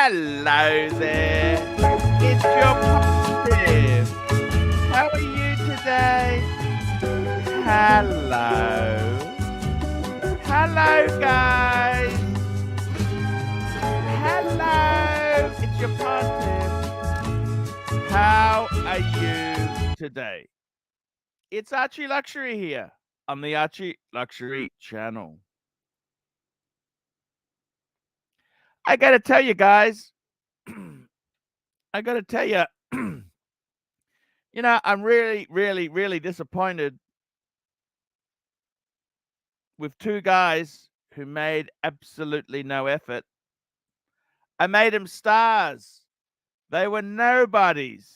Hello there. It's your positive. How are you today? Hello. Hello, guys. Hello. It's your positive. How are you today? It's ArchieLuxury here on the ArchieLuxury channel. I got to tell you guys, I'm really disappointed with two guys who made absolutely no effort. I made them stars. They were nobodies.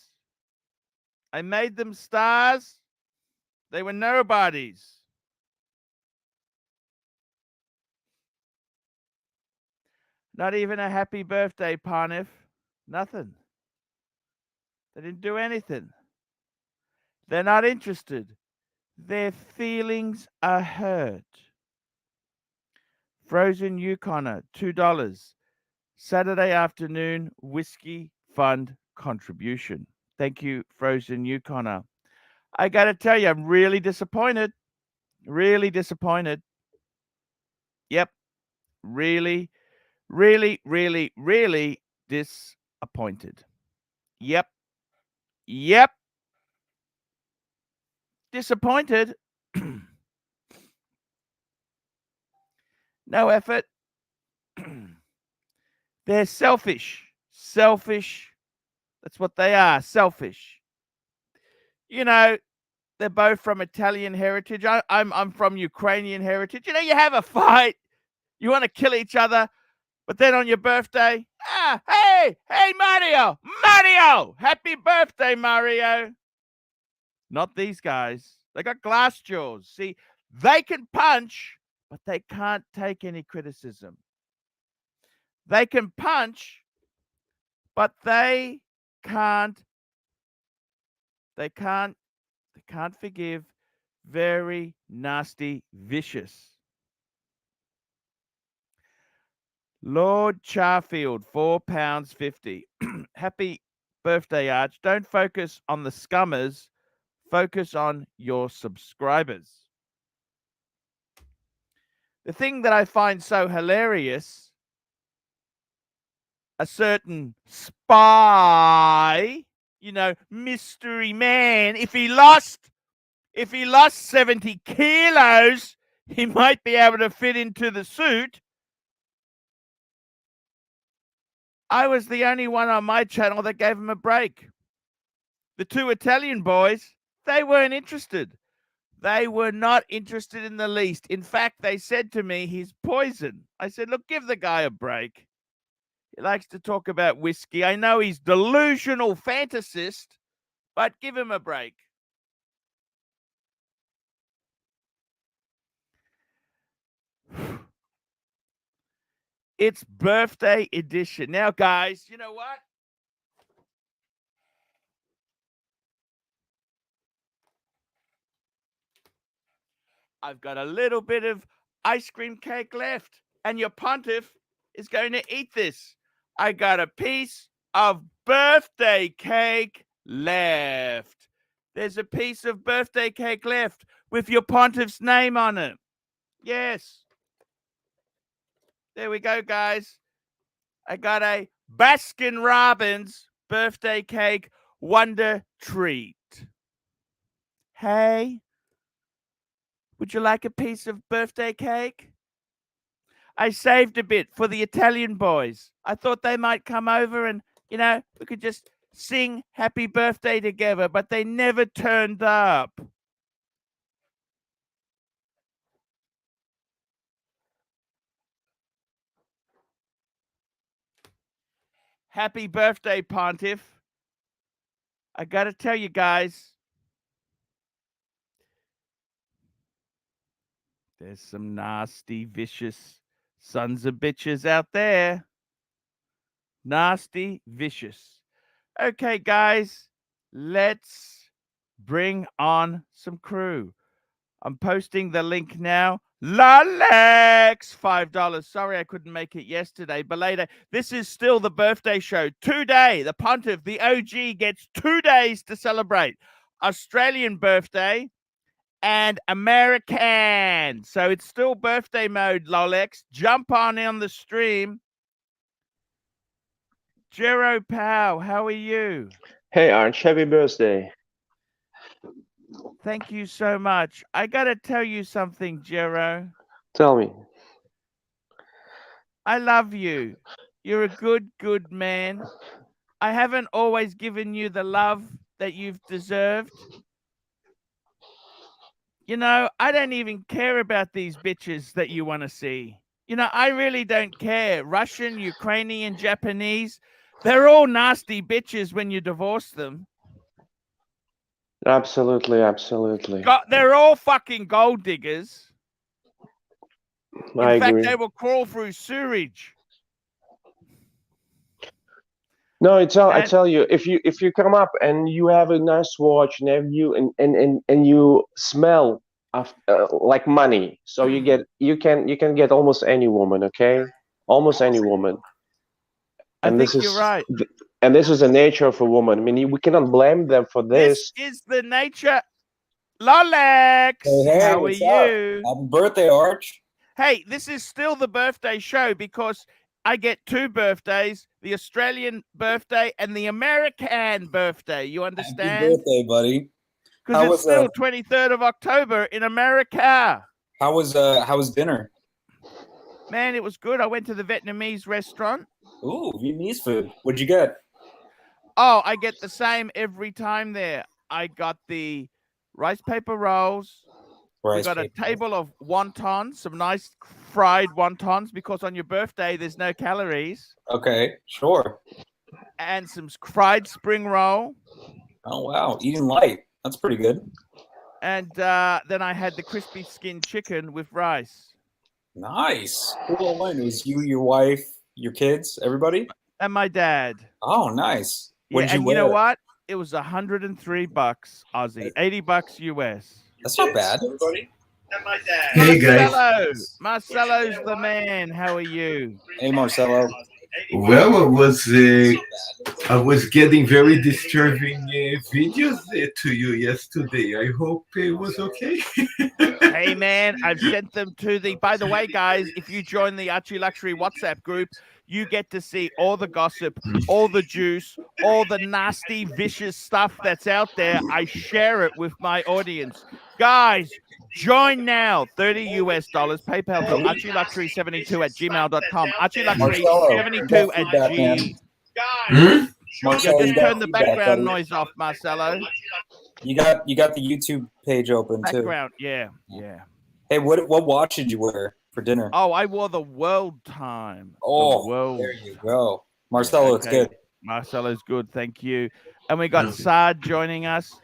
I made them stars. They were nobodies. Not even a happy birthday, Parnif. Nothing. They didn't do anything. They're not interested. Their feelings are hurt. Frozen Yukoner, $2. Saturday afternoon whiskey fund contribution. Thank you, Frozen Yukoner. I got to tell you, I'm really disappointed. Really disappointed. Yep. Really disappointed. Yep. Disappointed. No effort. They're selfish. Selfish. That's what they are. Selfish. You know, they're both from Italian heritage. I'm from Ukrainian heritage. You know, you have a fight. You want to kill each other. But then on your birthday, hey, Mario, happy birthday, Mario. Not these guys. They got glass jaws. See, they can punch, but they can't take any criticism. They can punch, but they can't forgive. Very nasty, vicious. Lord Charfield, £4.50. Happy birthday, Arch. Don't focus on the scummers. Focus on your subscribers. The thing that I find so hilarious, a certain spy, mystery man, if he lost 70 kilos, he might be able to fit into the suit. I was the only one on my channel that gave him a break. The two Italian boys, they weren't interested. They were not interested in the least. In fact, they said to me, he's poison. I said, look, give the guy a break. He likes to talk about whiskey. I know he's delusional fantasist, but give him a break. It's birthday edition. Now, guys, you know what? I've got a little bit of ice cream cake left, and your pontiff is going to eat this. I got a piece of birthday cake left. There's a piece of birthday cake left with your pontiff's name on it. Yes. There we go, guys. I got a Baskin Robbins birthday cake wonder treat. Hey, would you like a piece of birthday cake? I saved a bit for the Italian boys. I thought they might come over and, we could just sing happy birthday together, but they never turned up. Happy birthday, Pontiff. I got to tell you guys, there's some nasty, vicious sons of bitches out there. Nasty, vicious. Okay, guys, let's bring on some crew. I'm posting the link now. Rolex, $5. Sorry I couldn't make it yesterday, but later. This is still the birthday show. Today, the Pontiff, the OG, gets 2 days to celebrate. Australian birthday and American. So it's still birthday mode, Rolex. Jump on the stream. Jero Pow, how are you? Hey, Arch, happy birthday. Thank you so much. I got to tell you something, Jero. Tell me. I love you. You're a good, good man. I haven't always given you the love that you've deserved. I don't even care about these bitches that you want to see. I really don't care. Russian, Ukrainian, Japanese, they're all nasty bitches when you divorce them. Absolutely, absolutely. They're all fucking gold diggers. I In fact, agree. they will crawl through sewage. No, I tell you, if you come up and you have a nice watch and you smell of like money, so you can get almost any woman, okay? Almost any woman. And I think you're right. And this is the nature of a woman. I mean, we cannot blame them for this. This is the nature. Rolex, hey, how are what's you? Up? Happy birthday, Arch. Hey, this is still the birthday show because I get 2 birthdays, the Australian birthday and the American birthday. You understand? Happy birthday, buddy. Because it's still 23rd of October in America. How was dinner? Man, it was good. I went to the Vietnamese restaurant. Ooh, Vietnamese food. What'd you get? Oh, I get the same every time there. I got the rice paper rolls. We got a table of wontons, some nice fried wontons, because on your birthday there's no calories. Okay, sure. And some fried spring roll. Oh wow, eating light. That's pretty good. And then I had the crispy skin chicken with rice. Nice. Who all went? It was you, your wife, your kids, everybody? And my dad. Oh, nice. Yeah, and you know what? It was $103 Aussie, $80 US. That's not bad. Everybody. And my dad. Hey guys. Marcelo's the man. How are you? Hey Marcelo. Well, I was getting very disturbing videos to you yesterday. I hope it was okay. Hey man, I've sent them to the. By the way, guys, if you join the ArchieLuxury WhatsApp group, you get to see all the gossip, all the juice, all the nasty, vicious stuff that's out there. I share it with my audience. Guys, join now. $30 US. PayPal to ArchieLuxury72@gmail.com. ArchieLuxury72@g. Marcelo, just turn the background noise off, Marcelo. You got the YouTube page open background, too. Yeah. Hey, what watch did you wear for dinner? Oh, I wore the World Time. Oh, there you go. Marcelo, it's Okay. good. Marcelo's good, thank you. And we got Saad joining us.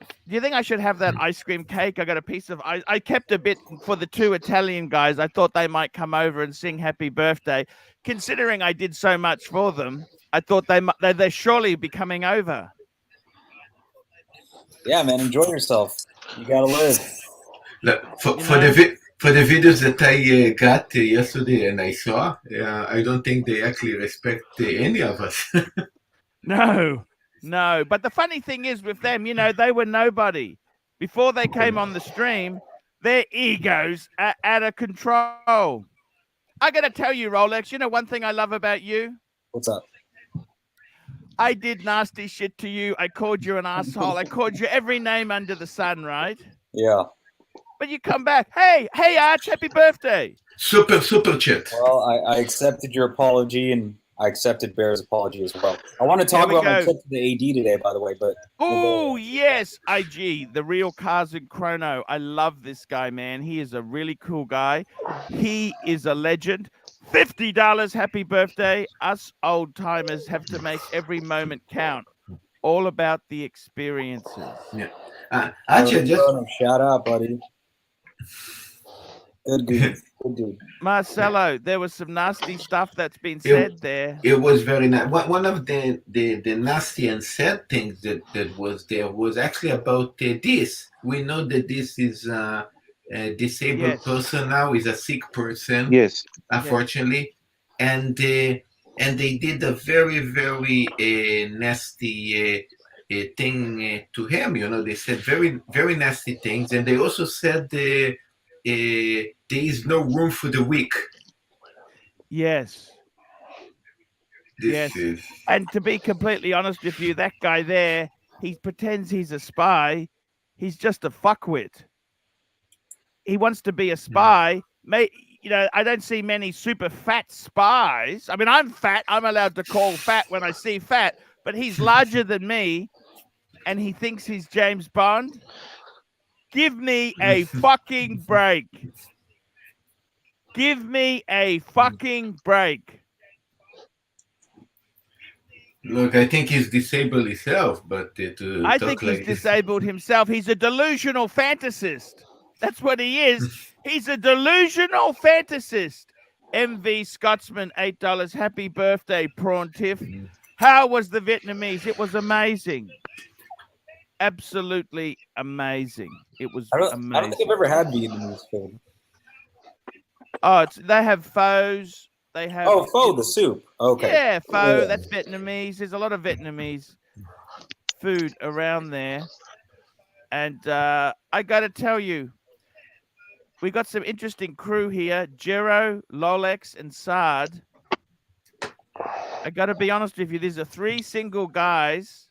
Do you think I should have that ice cream cake? I got a piece of ice. I kept a bit for the two Italian guys. I thought they might come over and sing happy birthday. Considering I did so much for them, I thought they'd surely be coming over. Yeah, man, enjoy yourself. You gotta live. For the videos that I got yesterday and I saw, I don't think they actually respect any of us. No. But the funny thing is with them, they were nobody. Before they came on the stream, their egos are out of control. I got to tell you, Rolex, one thing I love about you? What's up? I did nasty shit to you. I called you an asshole. I called you every name under the sun, right? Yeah. But you come back. Hey, Arch, happy birthday. Super chat. Well, I accepted your apology, and I accepted Bear's apology as well. I want to talk about my trip to the AD today, by the way. But oh, yes, IG, the real Cars and Chrono. I love this guy, man. He is a really cool guy. He is a legend. $50, happy birthday. Us old timers have to make every moment count. All about the experiences. Yeah. Archie, shout out, buddy. Good dude. Good dude. Marcelo, there was some nasty stuff that's been said there. It was very nice. One of the nasty and sad things that was there was actually about this. We know that this is a disabled person now, is a sick person. Yes. Unfortunately. And they did a very, very nasty thing to him. They said very, very nasty things. And they also said there is no room for the weak. Yes. And to be completely honest with you, that guy there, he pretends he's a spy. He's just a fuckwit. He wants to be a spy. I don't see many super fat spies. I mean, I'm fat. I'm allowed to call fat when I see fat. But he's larger than me, and he thinks he's James Bond. Give me a fucking break. Give me a fucking break. Look, I think he's disabled himself, but I think he's disabled himself. He's a delusional fantasist. That's what he is. He's a delusional fantasist. MV Scotsman, $8. Happy birthday, Prawn Tiff. How was the Vietnamese? It was amazing. Absolutely amazing. It was amazing. I don't think I've ever had Vietnamese food. Oh, they have phoes. They have pho, the soup. Okay. Yeah, pho. That's Vietnamese. There's a lot of Vietnamese food around there. And I got to tell you, we got some interesting crew here. Jero, Rolex, and Saad. I got to be honest with you. These are three single guys.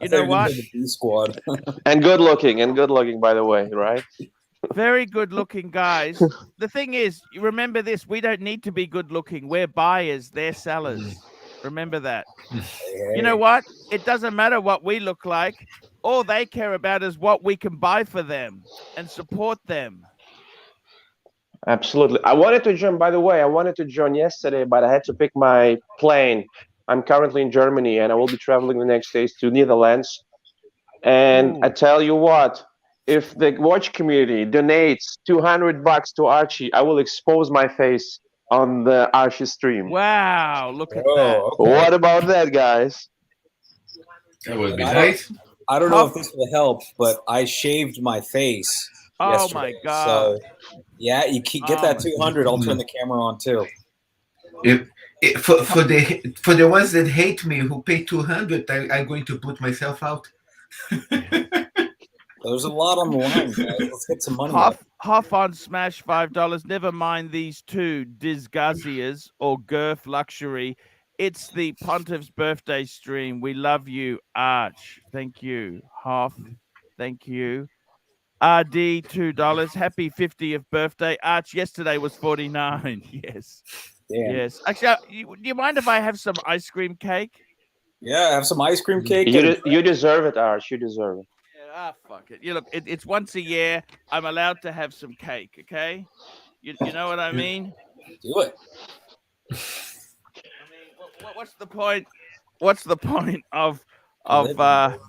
You know what? The B squad. And good looking, by the way, right? Very good looking guys. The thing is, you remember this, we don't need to be good looking. We're buyers, they're sellers. Remember that. You know what? It doesn't matter what we look like. All they care about is what we can buy for them and support them. Absolutely. I wanted to join yesterday, but I had to pick my plane. I'm currently in Germany, and I will be traveling the next days to Netherlands. And I tell you what, if the watch community donates $200 to Archie, I will expose my face on the Archie stream. Wow, look at that. Okay. What about that, guys? That would be nice. I don't know if this will help, but I shaved my face. Oh my God. So, yeah, you get that 200. I'll turn the camera on too. For the ones that hate me who pay 200, I'm going to put myself out. There's a lot on the line, guys. Let's get some money. Half on Smash, $5. Never mind these two Disgaziers or Girth Luxury. It's the Pontiff's birthday stream. We love you, Arch. Thank you. Half. Thank you. RD, $2. Happy 50th birthday. Arch, yesterday was 49. Yes. Damn. Yes. Actually, do you mind if I have some ice cream cake? Yeah, have some ice cream cake. You deserve it, Arch. You deserve it. Fuck it. Look, it's once a year. I'm allowed to have some cake, okay? You know what I mean? Do it. What's the point? What's the point of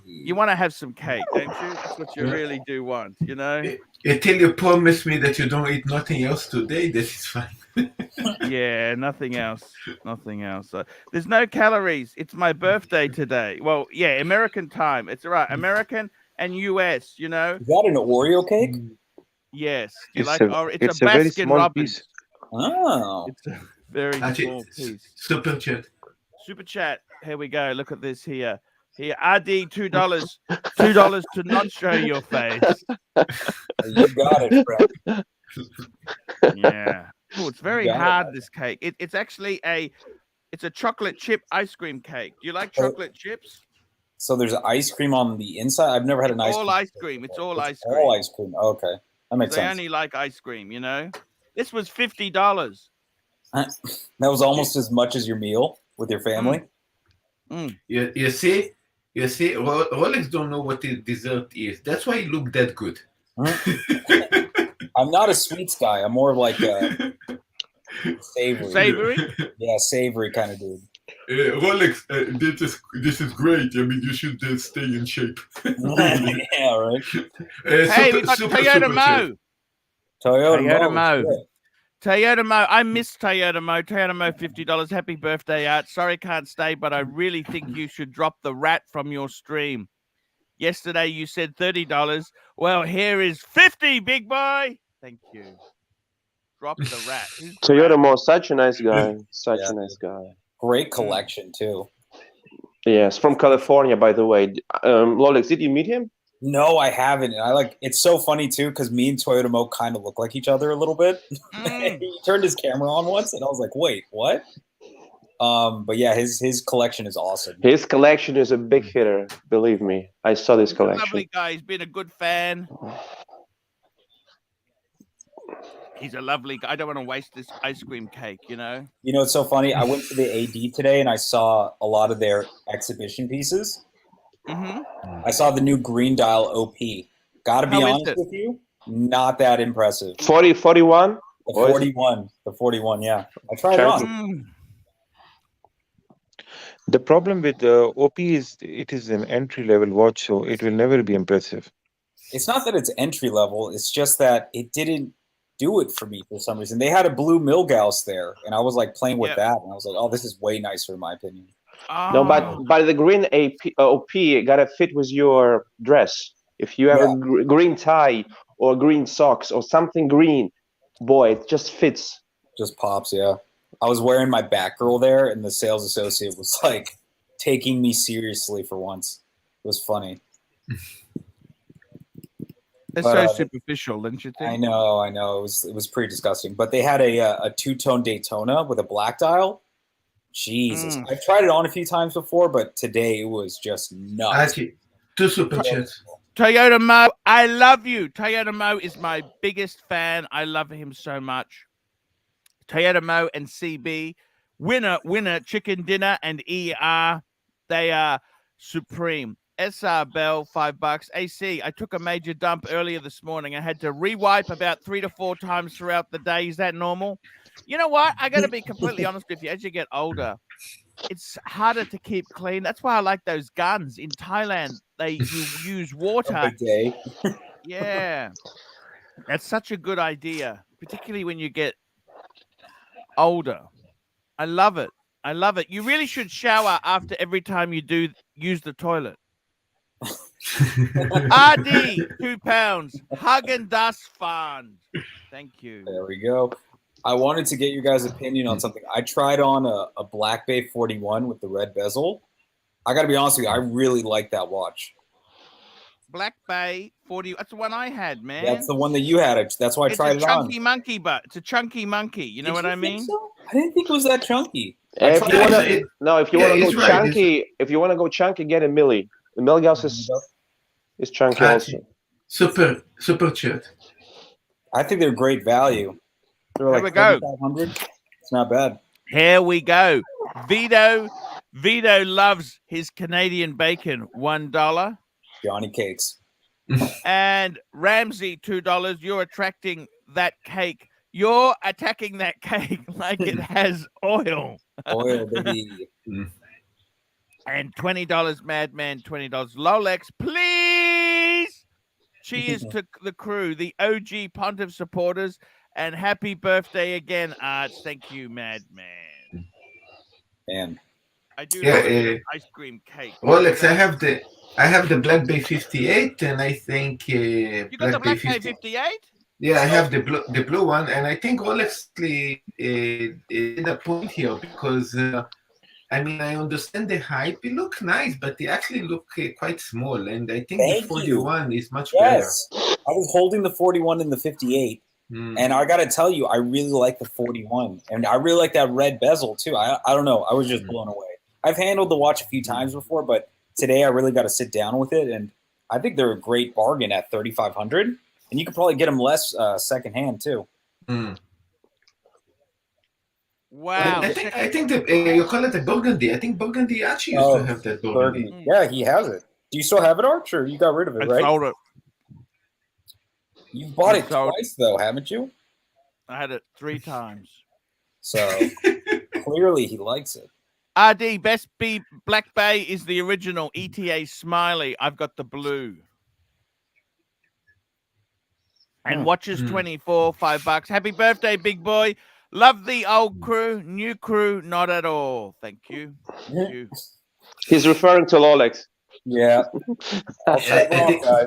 you want to have some cake, don't you? That's what you really do want, you know? Until you promise me that you don't eat nothing else today, that is fine. Yeah, nothing else. Nothing else. There's no calories. It's my birthday today. Well, yeah, American time. It's right. American and US, you know? Is that an Oreo cake? Yes. Do you It's like it's a a very Baskin small Robbins. piece. Oh. It's a very Archie, small piece. Super chat. Super chat. Here we go. Look at this here. Here, RD $2. $2 to not show your face. You got it, Fred. Yeah. Oh, it's very hard, this cake. It's actually it's a chocolate chip ice cream cake. Do you like chocolate chips? So there's ice cream on the inside? I've never had an ice cream. All ice cream. It's all ice cream. All ice cream. Okay. That makes sense. They only like ice cream, you know? This was $50. That was almost as much as your meal with your family? You see, Rolex don't know what the dessert is. That's why it look that good. I'm not a sweets guy. I'm more of like a savory. Savory? Yeah, savory kind of dude. Rolex, this is great. I mean, you should stay in shape. Yeah, right. Hey, we got Toyota Mo. Toyota Mo. Toyota Mo. I miss Toyota Mo. Toyota Mo, $50. Happy birthday, Art. Sorry can't stay, but I really think you should drop the rat from your stream. Yesterday you said $30. Well, here is 50, big boy. Thank you. Drop the rat. Toyota Mo, such a nice guy. Such a nice guy. Great collection too. Yes, from California, by the way. Rolex, did you meet him? No, I haven't. And it's so funny too because me and Toyota Mo kind of look like each other a little bit. He turned his camera on once, and I was like, "Wait, what?" But yeah, his collection is awesome. His collection is a big hitter. Believe me, I saw this collection. Lovely guy. He's been a good fan. He's a lovely guy. I don't want to waste this ice cream cake, you know? You know, it's so funny. I went to the AD today, and I saw a lot of their exhibition pieces. I saw the new green dial OP. Gotta be honest with you, not that impressive. 41? The 41, yeah. I tried it on. The problem with the OP is it is an entry-level watch, so it will never be impressive. It's not that it's entry-level. It's just that it didn't do it for me for some reason. They had a blue Milgauss there, and I was like playing with that, and I was like, oh, this is way nicer in my opinion. No, but the green OP gotta fit with your dress. If you have a green tie or green socks or something green, boy, it just fits. Just pops, yeah. I was wearing my Batgirl there, and the sales associate was like taking me seriously for once. It was funny. It's so superficial, don't you think? I know. It was pretty disgusting. But they had a two-tone Daytona with a black dial. Jesus. I've tried it on a few times before, but today it was just nuts. Archie, 2 super chats. Toyota Mo, I love you. Toyota Mo is my biggest fan. I love him so much. Toyota Mo and CB, winner, chicken dinner and ER. They are supreme. SR Bell, $5. AC, I took a major dump earlier this morning. I had to rewipe about 3 to 4 times throughout the day. Is that normal? You know what? I got to be completely honest with you. As you get older, it's harder to keep clean. That's why I like those guns. In Thailand, you use water. Yeah. That's such a good idea, particularly when you get older. I love it. I love it. You really should shower after every time you do use the toilet. RD, £2. Haagen-Dazs Fund. Thank you. There we go. I wanted to get your guys' opinion on something. I tried on a Black Bay 41 with the red bezel. I got to be honest with you, I really like that watch. Black Bay 40. That's the one I had, man. That's the one that you had. That's why I tried it on. It's a chunky monkey, but it's a chunky monkey. You know what I mean? So? I didn't think it was that chunky. If you want to go chunky, if you want to go chunky, get a Millie. The Milgauss is chunky also. Super chat. I think they're great value. They're like $3,500. It's not bad. Here we go. Vito loves his Canadian bacon. $1. Johnny Cakes. And Ramsey, $2. You're attracting that cake. You're attacking that cake like it has oil. Oil, baby. And $20, Madman, $20. Rolex, please. Cheers to the crew, the OG Pontiff supporters, and happy birthday again, Arch. Thank you, Madman. Man. I do love ice cream cake. Rolex, I have the Black Bay 58, and I think you got the Black Bay 58? Yeah, I have the blue one, and I think Rolex did a point here because I mean, I understand the hype. It look nice, but they actually look quite small, and I think the 41 is much better. I was holding the 41 and the 58, and I got to tell you, I really like the 41, and I really like that red bezel too. I don't know, I was just blown away. I've handled the watch a few times before, but today I really got to sit down with it, and I think they're a great bargain at $3,500, and you could probably get them less secondhand too. Wow. I think that you call it a burgundy. I think burgundy actually used to have that burgundy. Yeah, he has it. Do you still have it, Arch, or you got rid of it, right? I sold it. You've bought it twice, though, haven't you? I had it 3 times. So clearly he likes it. RD, Best B Black Bay is the original ETA Smiley. I've got the blue. And watches 24, $5. Happy birthday, big boy. Love the old crew. New crew, not at all. Thank you. Thank you. He's referring to Rolex. Yeah. I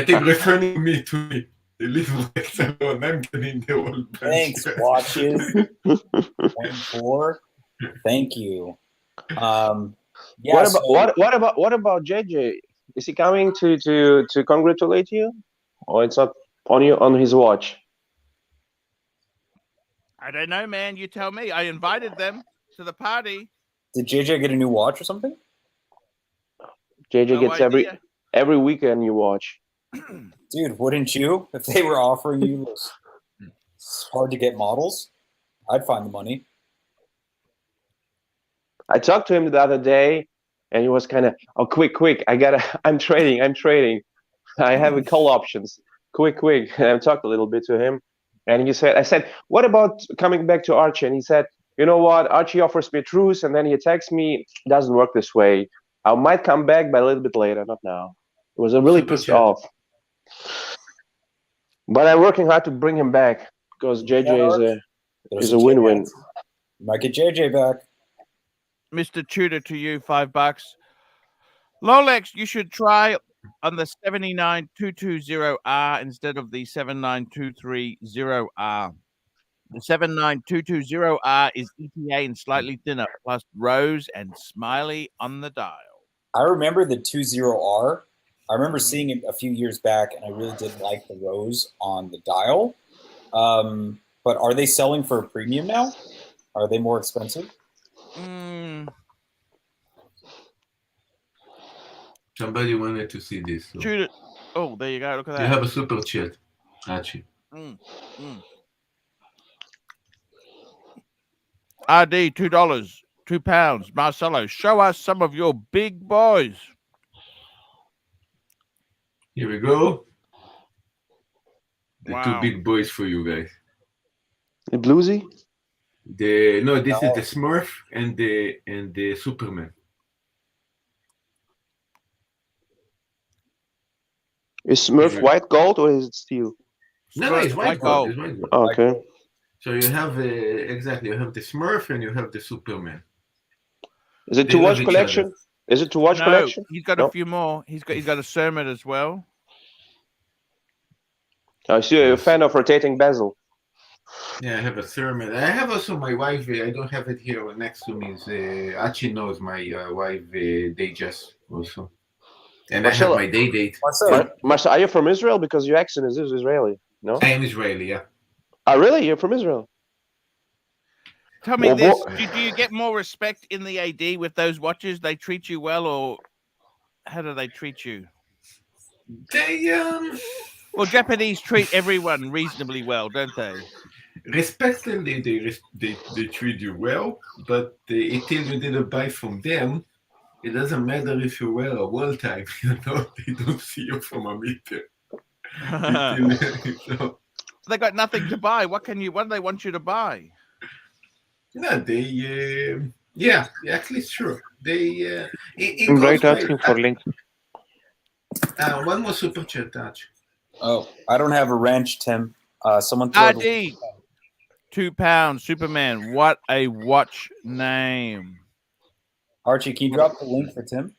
think referring me to me. The little Rolex alone. I'm getting the whole bunch. Thanks, watches. 24. Thank you. Yeah. What about JJ? Is he coming to congratulate you, or it's not on his watch? I don't know, man. You tell me. I invited them to the party. Did JJ get a new watch or something? JJ gets every weekend you watch. Dude, wouldn't you? If they were offering you those hard to get models, I'd find the money. I talked to him the other day, and he was kind of, oh, quick, I'm trading. I have a call options. Quick. And I talked a little bit to him, and I said, what about coming back to Archie? And he said, you know what? Archie offers me a truce, and then he attacks me. It doesn't work this way. I might come back, but a little bit later, not now. It was really pissed off. But I'm working hard to bring him back because JJ is a win-win. Might get JJ back. Mr. Tudor, to you, $5. Rolex, you should try on the 79220R instead of the 79230R. The 79220R is ETA and slightly thinner, plus rose and smiley on the dial. I remember the 20R. I remember seeing it a few years back, and I really did like the rose on the dial. But are they selling for a premium now? Are they more expensive? Somebody wanted to see this. So. Shoot it. Oh, there you go. Look at that. You have a super chat, Archie. RD, $2, £2. Marcelo, show us some of your big boys. Here we go. The Wow. two big boys for you guys. The bluesy? This is the Smurf and the Superman. Is Smurf white gold or is it steel? No, it's white gold. It's white gold. Oh, okay. So you have you have the Smurf and you have the Superman. Is it to watch collection? Is it to watch collection? He's got a few more. He's got a Sermon as well. I see you're a fan of rotating bezel. Yeah, I have a Sermon. I have also my wife. I don't have it here next to me. Archie knows my wife. They just also. And Marcelo, I have my day date. Marcelo, are you from Israel? Because your accent is Israeli, no? I am Israeli, yeah. Oh, really? You're from Israel? Tell me this. Do you get more respect in the AD with those watches? They treat you well, or how do they treat you? They, Well, Japanese treat everyone reasonably well, don't they? Respectfully, they treat you well, but until you didn't buy from them, it doesn't matter if you wear a wall type, they don't see you from a meter. They got nothing to buy. What do they want you to buy? No, they. Yeah, actually, it's true. They. It Right, goes asking for link. one more super chat, Arch. Oh, I don't have a wrench, Tim. Someone throw RD, £2, Superman. What a watch name. Archie, can you drop the link for Tim?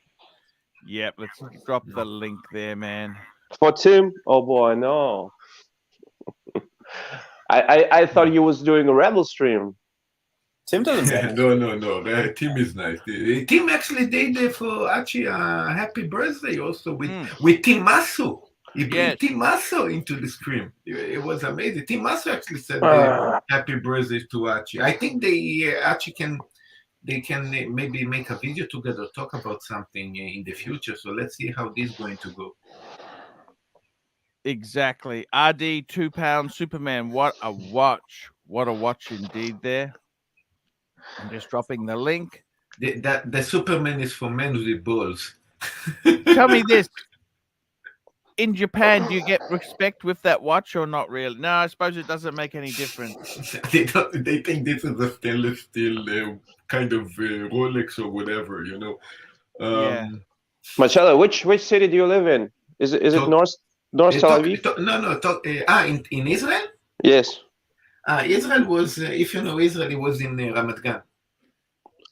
Yep, let's drop the link there, man. For Tim? Oh boy, no. I thought you was doing a Rebel stream. Tim doesn't get No. Tim is nice. Tim actually did for Archie happy birthday also with Tim Masso. He brought Tim Masso into the stream. It was amazing. Tim Masso actually said happy birthday to Archie. I think Archie can maybe make a video together, talk about something in the future. So let's see how this is going to go. Exactly. RD, £2, Superman. What a watch. What a watch indeed there. I'm just dropping the link. The Superman is for men with balls. Tell me this. In Japan, do you get respect with that watch or not really? No, I suppose it doesn't make any difference. They think this is a stainless steel kind of Rolex or whatever, you know. Yeah. Marcello, which city do you live in? Is it North Tel Aviv? In Israel? Yes. Israel was, if you know Israel, it was in Ramat Gan.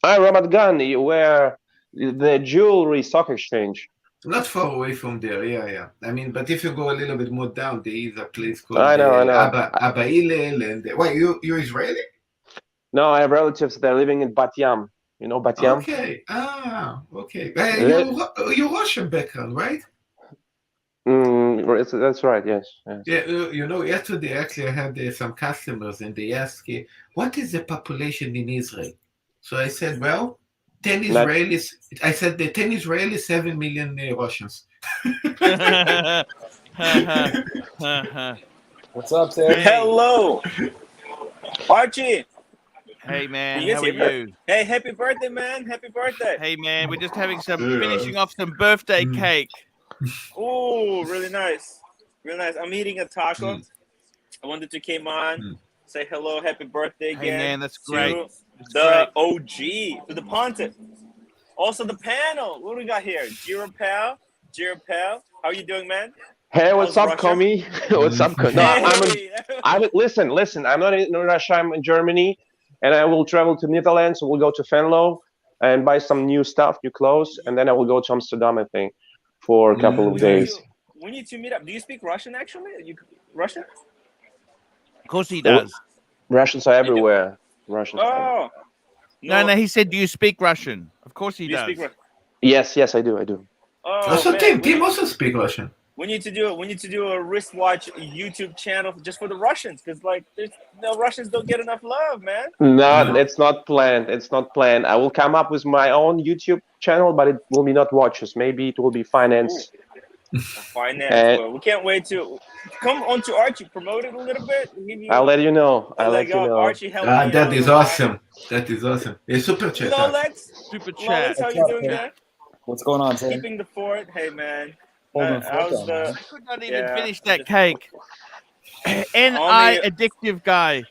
Ramat Gan, where the jewelry stock exchange. Not far away from there, yeah. I mean, but if you go a little bit more down, there is a place called I know. Abba Hillel. And wait, you're Israeli? No, I have relatives that are living in Bat Yam. You know Bat Yam? Okay. Okay. You're Russian background, right? That's right. Yes. Yeah. You know, yesterday actually I had some customers and they asked, "What is the population in Israel?" So I said, "Well, 10 Israelis." I said the 10 Israelis, 7 million Russians. What's up, Tim? Hello, Archie. Hey, man. How are you? Hey, happy birthday, man. Happy birthday. Hey, man. We're just having finishing off some birthday cake. Oh, really nice. Really nice. I'm eating a taco. I wanted to come on, say hello, happy birthday again. Hey, man, that's great. OG, to the Pontiff. Also the panel. What do we got here? Jiro Pal. How you doing, man? Hey, what's up, Komi? What's up? No, listen. I'm not in Russia. I'm in Germany, and I will travel to Netherlands. We'll go to Venlo and buy some new stuff, new clothes, and then I will go to Amsterdam, I think, for a couple of days. We need to meet up. Do you speak Russian, actually? Are you Russian? Of course he does. Russians are everywhere. Russians. Oh. No, he said, do you speak Russian? Of course he does. Yes, I do. Oh, also, Tim also speak Russian. We need to do a wristwatch YouTube channel just for the Russians, because Russians don't get enough love, man. No, it's not planned. I will come up with my own YouTube channel, but it will be not watches. Maybe it will be finance. Finance. Well, we can't wait to come on to Archie, promote it a little bit. I'll let you know. Archie, that is awesome. A super chat. Lolex, super chat. Lolex, how you doing, man? What's going on, Tim? Keeping the fort. Hey, man. I could not even finish that cake. NI addictive guy.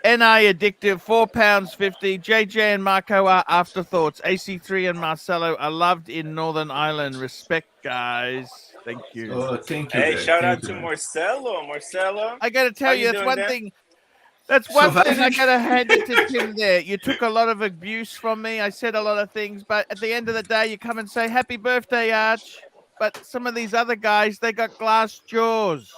NI addictive, £4.50. JJ and Marco are afterthoughts. AC3 and Marcelo are loved in Northern Ireland. Respect, guys. Thank you. Oh, thank you. Hey, shout out to Marcelo. I got to tell you, that's one thing. That's one thing I got to hand it to Tim there. You took a lot of abuse from me. I said a lot of things, but at the end of the day, you come and say, happy birthday, Arch. But some of these other guys, they got glass jaws.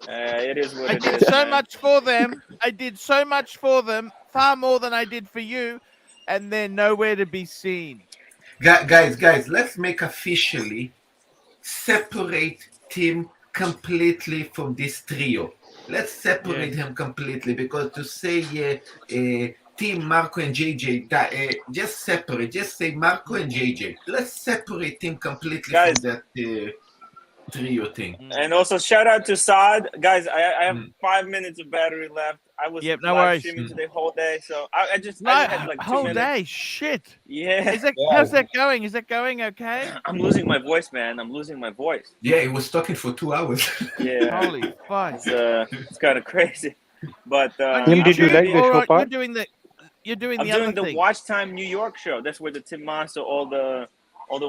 It is what I it did is. so much for them. I did so much for them, far more than I did for you, and they're nowhere to be seen. Guys, let's make officially separate Tim completely from this trio. Let's separate him completely, because to say Tim, Marco, and JJ, just separate. Just say Marco and JJ. Let's separate him completely from that trio thing. And also shout out to Saad. Guys, I have 5 minutes of battery left. I was Yep, no live worries. streaming today whole day, so I just No, I had like 2 whole minutes. day. Shit. Yeah. Is that how's that going? Is that going okay? I'm losing my voice, man. I'm losing my voice. Yeah, he was talking for 2 hours. Yeah. Holy fuck. It's kind of crazy. But On Tim, did you YouTube, like the or show you're part? doing the I'm other doing the thing. Watch Time New York show. That's where the Tim Monster, all the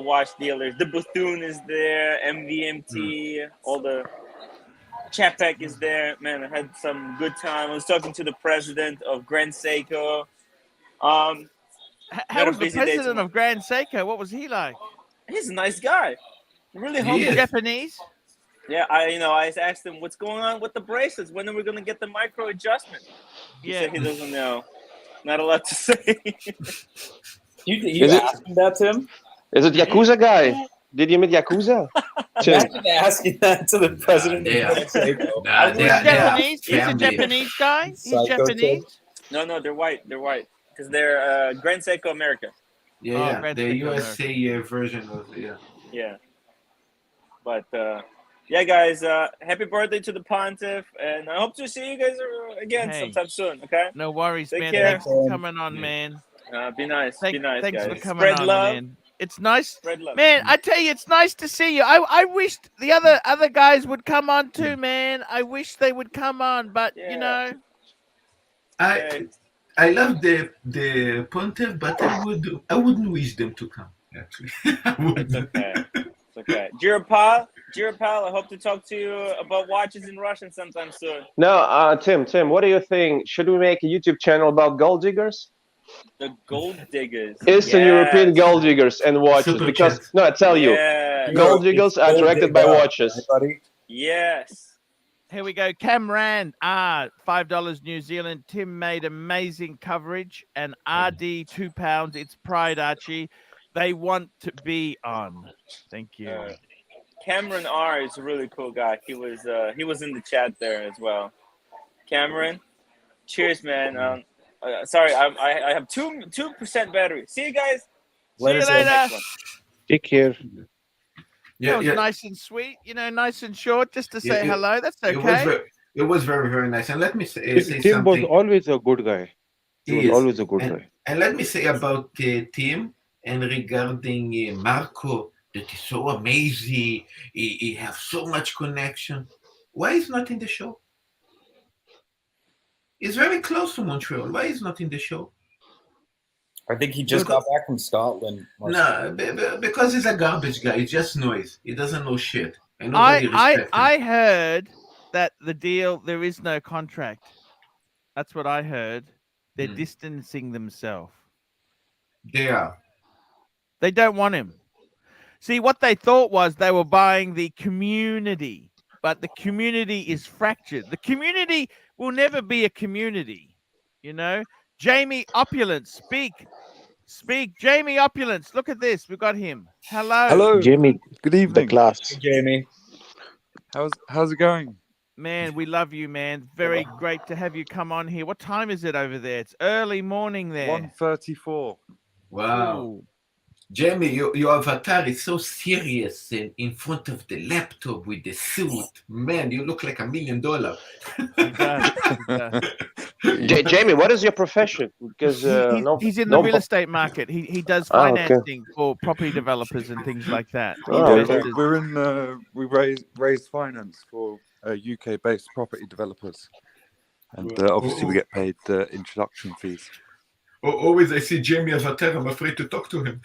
watch dealers, the Bethune is there, MVMT, all the Chapek is there. Man, I had some good time. I was talking to the president of Grand Seiko. How Got a was the busy day president tomorrow. of Grand Seiko? What was he like? He's a nice guy. Really He humble. is. Japanese? Yeah, I asked him what's going on with the bracelets. When are we gonna get the micro adjustment? He said he doesn't know. Not allowed to say. You Is it- asked him that, Tim? Is it Yakuza guy? Did you meet Yakuza? Tim. Imagine asking that to the president Yeah, of Grand Seiko. Nah, He's they are Japanese. He's a family. Japanese guy. He's Psycho Japanese. No, they're white. They're white because they're Grand Seiko America. Yeah, Oh, yeah. Red The Stick USA version of Yeah. But yeah, guys, happy birthday to the Pontiff, and I hope to see you guys again Hey. sometime soon. Okay. No worries, Take man. care. Thanks for coming on, Yeah. man. Be nice. Be nice, Thanks guys. for coming Spread on, love. man. It's nice. Spread love. Man, I tell you, it's nice to see you. I wish the other guys would come on too, man. I wish they would come on, but you Yeah. know, I love the Pontiff, but I wouldn't wish them to come. Actually, I It's wouldn't. okay. It's okay. Jirapal, I hope to talk to you about watches in Russian sometime soon. No, Tim, what do you think? Should we make a YouTube channel about gold diggers? The gold diggers. Eastern European Yes. gold diggers and watches. Super Because chat. no, I tell you, Yeah. gold diggers are attracted by watches. Buddy. Yes. here we go. Camran, $5 New Zealand. Tim made amazing coverage, and RD £2. It's Pride, Archie. They want to be on. Thank you. Cameron R is a really cool guy. He was in the chat there as well. Cameron, cheers, man. Sorry, I have 2% battery. See you guys. See you later. Take care. That was nice and sweet, you know, nice and short, just to say hello. That's okay. It was very, very nice. And let me say Tim was something. always a good guy. He was always a good guy. And let me say about Tim and regarding Marco, that is so amazing. He has so much connection. Why is not in the show? He's very close to Montreal. Why is not in the show? I think he just got back from Scotland. No, because he's a garbage guy. It's just noise. He doesn't know shit. And nobody respects him. I heard that the deal, there is no contract. That's what I heard. They're distancing themselves. They are. They don't want him. See, what they thought was they were buying the community, but the community is fractured. The community will never be a community, you know? Jamie Opulence, speak. Jamie Opulence, look at this. We've got him. Hello. Jamie, Good evening. the class. Hey, Jamie. How's it going? Man, we love you, man. Very great to have you come on here. What time is it over there? It's early morning there. 1:34. Wow. Ooh. Jamie, your avatar is so serious in front of the laptop with the suit. Man, you look like $1 million. He does. Jamie, what is your profession? Because He's in the real estate market. He does Oh, okay. financing for property developers and things like that. Oh, Investors. We're in. We raised finance for UK-based property developers, and obviously we get paid introduction fees. Always I see Jamie avatar, I'm afraid to talk to him.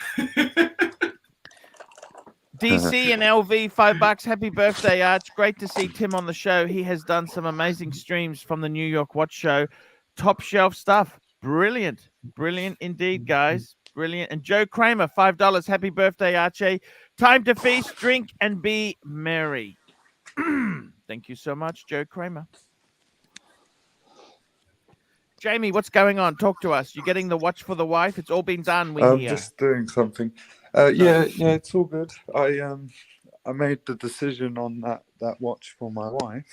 DC and LV, $5. Happy birthday, Arch. Great to see Tim on the show. He has done some amazing streams from the New York Watch Show. Top shelf stuff. Brilliant. Brilliant indeed, guys. Brilliant. And Joe Kramer, $5. Happy birthday, Archie. Time to feast, drink, and be merry. Thank you so much, Joe Kramer. Jamie, what's going on? Talk to us. You're getting the watch for the wife. It's all been done. We I'm hear. just doing something. Yeah, it's all good. I made the decision on that watch for my wife,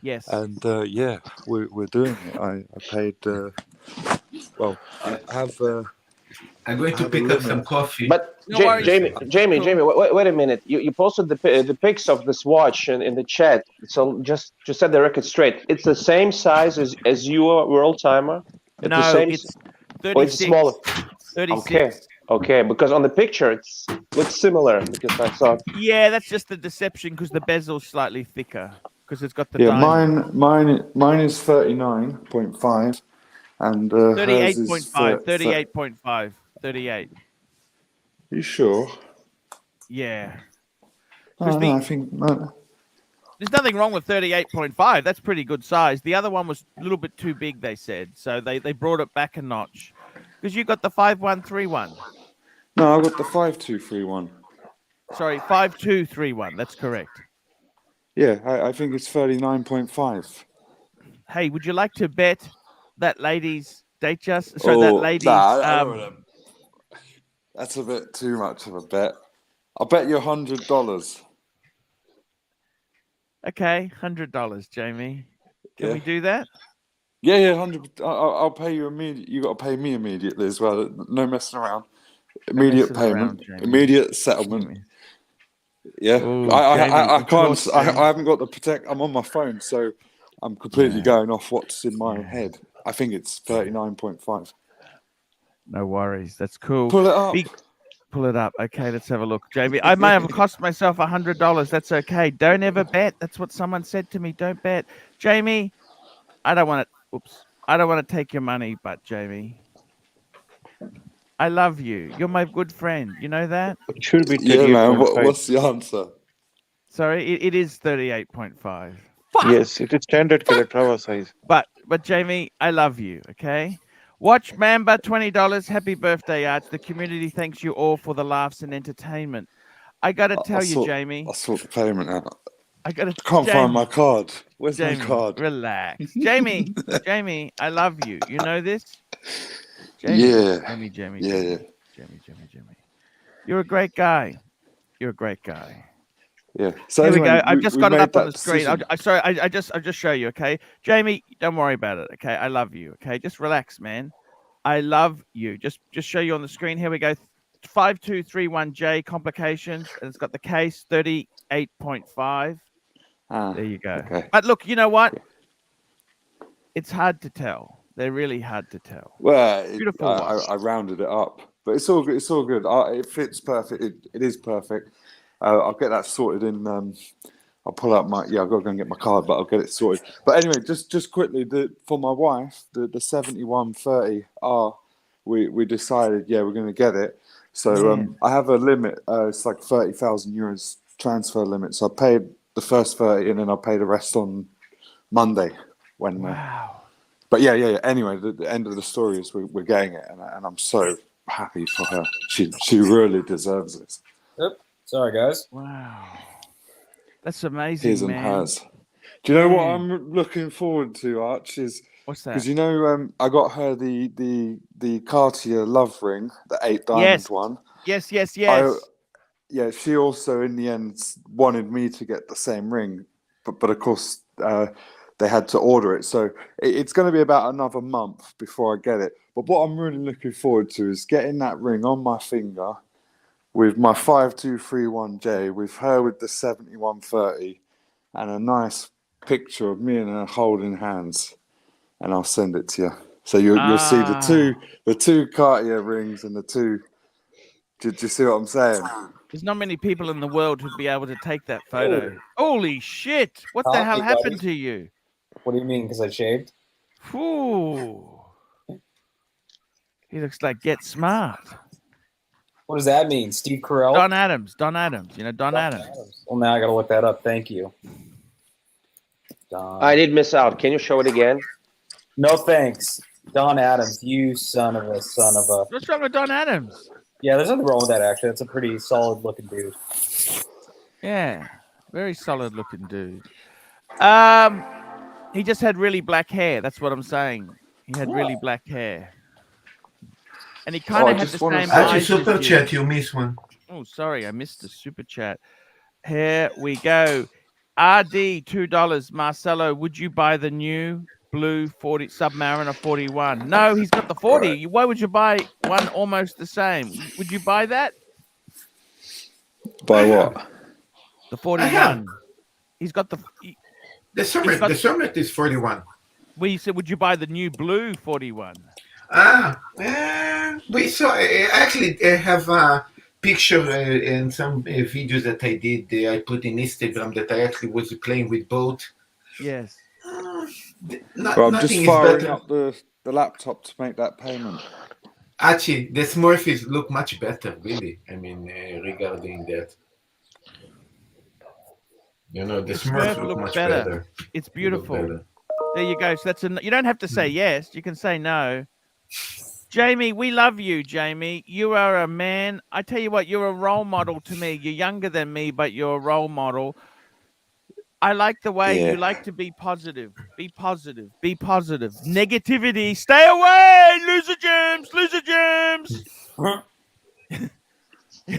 Yes. and yeah, we're doing it. I paid. Well, I have I'm going to pick up some coffee. But No worries. Jamie, Cool. wait a minute. You posted the pics of this watch in the chat. So just set the record straight. It's the same size as your world timer. It's the No, same. it's Or it's 36. smaller. 36. Okay. Because on the picture it looks similar. Because I saw. Yeah, that's just the deception because the bezel's slightly thicker because it's got the Yeah, diamond. mine is 39.5, and hers is 38.5. 38.5. 38. You sure? Yeah. Oh, no, I think no. There's nothing wrong with 38.5. That's pretty good size. The other one was a little bit too big, they said. So they brought it back a notch. Because you got the 5131. No, I got the 5231. Sorry, 5231. That's correct. Yeah, I think it's 39.5. Hey, would you like to bet that lady's date just? So that lady's. I don't wanna... That's a bit too much of a bet. I'll bet you $100. Okay, $100, Jamie. Can we do that? Yeah, 100. I'll pay you immediately. You got to pay me immediately as well. No messing around. Immediate payment. Immediate settlement. Yeah. Ooh, I Jamie, can't. I haven't got the protect. I'm on my phone, so I'm completely going off what's in my head. I think it's 39.5. No worries. That's cool. Pull it up. Pull it up. Okay, let's have a look. Jamie, I may have cost myself $100. That's okay. Don't ever bet. That's what someone said to me. Don't bet. Jamie, I don't want to. Oops. I don't want to take your money, but Jamie, I love you. You're my good friend. You know that? It should be 38.5. Yeah, man. What's the answer? Sorry, it is 38.5. Yes, it is standard Calatrava size. But Jamie, I love you, okay? Watch Mamba, $20. Happy birthday, Arch. The community thanks you all for the laughs and entertainment. I got to tell you, Jamie. I'll sort the payment out. I can't find my card. Where's Jamie, my card? Relax. Jamie, I love you. You know this? Jamie, Yeah. Jamie. Yeah. Jamie. You're a great guy. Yeah. So here anyway, we go. I've just got it up on the decision. screen. I'll just show you, okay? Jamie, don't worry about it, okay? I love you, okay? Just relax, man. I love you. Just show you on the screen. Here we go. 5231J complications, and it's got the case 38.5. There you go. Okay. But look, you know what? It's hard to tell. They're really hard to tell. Well, Beautiful watch. I rounded it up, but it's all good. It's all good. It fits perfect. It is perfect. I'll get that sorted in. I'll pull out my. Yeah, I've got to go and get my card, but I'll get it sorted. But anyway, just quickly, for my wife, the 7130R, we decided, we're going to get it. So I have a limit. It's like 30,000 euros transfer limit. So I paid the first 30, and then I'll pay the rest on Monday. Wow. But yeah. Anyway, the end of the story is we're getting it, and I'm so happy for her. She really deserves this. Yep. Sorry, guys. Wow. That's amazing, His and man. hers. Do you know what I'm looking forward to, Arch? What's that? Because I got her the Cartier love ring, the 8 diamond one. Yes. She also in the end wanted me to get the same ring, but of course they had to order it. So it's going to be about another month before I get it. But what I'm really looking forward to is getting that ring on my finger with my 5231J, with her with the 7130, and a nice picture of me and her holding hands. And I'll send it to you. So you'll see the two Cartier rings and the two. Do you see what I'm saying? There's not many people in the world who'd be able to take that photo. Holy shit! What the hell happened to you? What do you mean? Because I shaved? Ooh. He looks like Get Smart. What does that mean? Steve Carell? Don Adams. You know Don Adams. Well, now I got to look that up. Thank you. Don. I did miss out. Can you show it again? No thanks. Don Adams, you son of a. What's wrong with Don Adams? Yeah, there's nothing wrong with that, actually. That's a pretty solid looking dude. Yeah, very solid looking dude. He just had really black hair. That's what I'm saying. He had really black hair. And he kind of had the same Archie, eyes super as chat, you missed one. Oh, sorry, I missed the super chat. Here we go. RD $2. Marcelo, would you buy the new blue 40 Submariner 41. No, he's got the 40. Right. Why would you buy one almost the same? Would you buy that? By I what? have. The I have. 41. He's got the. The Summit. got- The Summit is 41. We said, would you buy the new blue 41? We saw. Actually, I have a picture and some videos that I did. I put in Instagram that I actually was playing with both. Yes. Well, I'm Nothing just is firing better. up the laptop to make that payment. Archie, the Smurfs look much better, really. I mean, regarding that. You know, the Smurfs Smurf look look much better. better. It's They look beautiful. better. There you go. So that's you don't have to say yes. You can say no. Jamie, we love you, Jamie. You are a man. I tell you what, you're a role model to me. You're younger than me, but you're a role model. I like the way you like to be positive. Be positive. Be positive. Negativity. Stay away. Loser germs. Loser germs.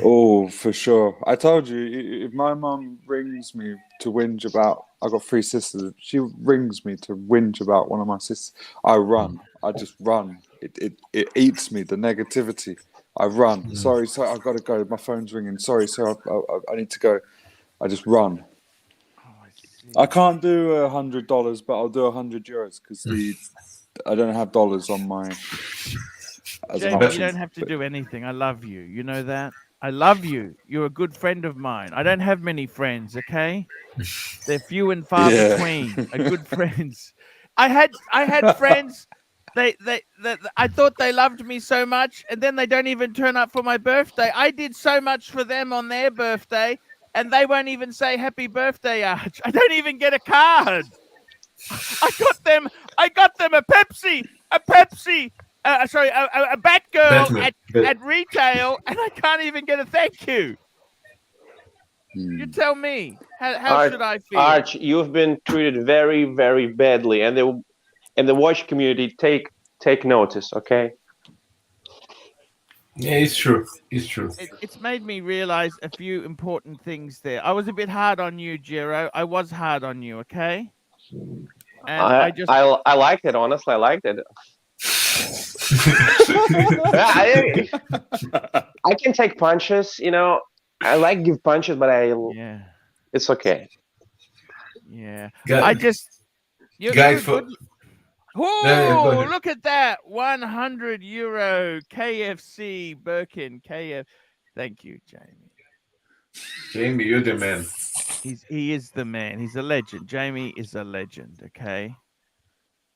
Oh, for sure. I told you, if my mum rings me to whinge about, I've got 3 sisters. She rings me to whinge about one of my sisters. I run. I just run. It eats me, the negativity. I run. Sorry, I've got to go. My phone's ringing. Sorry, I need to go. I just run. I can't do $100, but I'll do €100 because I don't have dollars on my. As an Jamie, you option. don't have to do anything. I love you. You know that? I love you. You're a good friend of mine. I don't have many friends, okay? They're few and far between. Are good friends. I had friends. They I thought they loved me so much, and then they don't even turn up for my birthday. I did so much for them on their birthday, and they won't even say happy birthday, Arch. I don't even get a card. I got them a Pepsi, a Batgirl at retail, and I can't even get a thank you. You tell me, how should I feel? Arch, you've been treated very, very badly, and the watch community take notice, okay? Yeah, it's true. It's true. It's made me realize a few important things there. I was a bit hard on you, Jiro. I was hard on you, okay? And I liked it, honestly. I liked it. I can take punches, you know. I like give punches, but it's okay. Yeah. Guy, You're for good. Oh, look at that. €100 KFC Birkin KF. Thank you, Jamie. Jamie, you're the man. He is the man. He's a legend. Jamie is a legend, okay?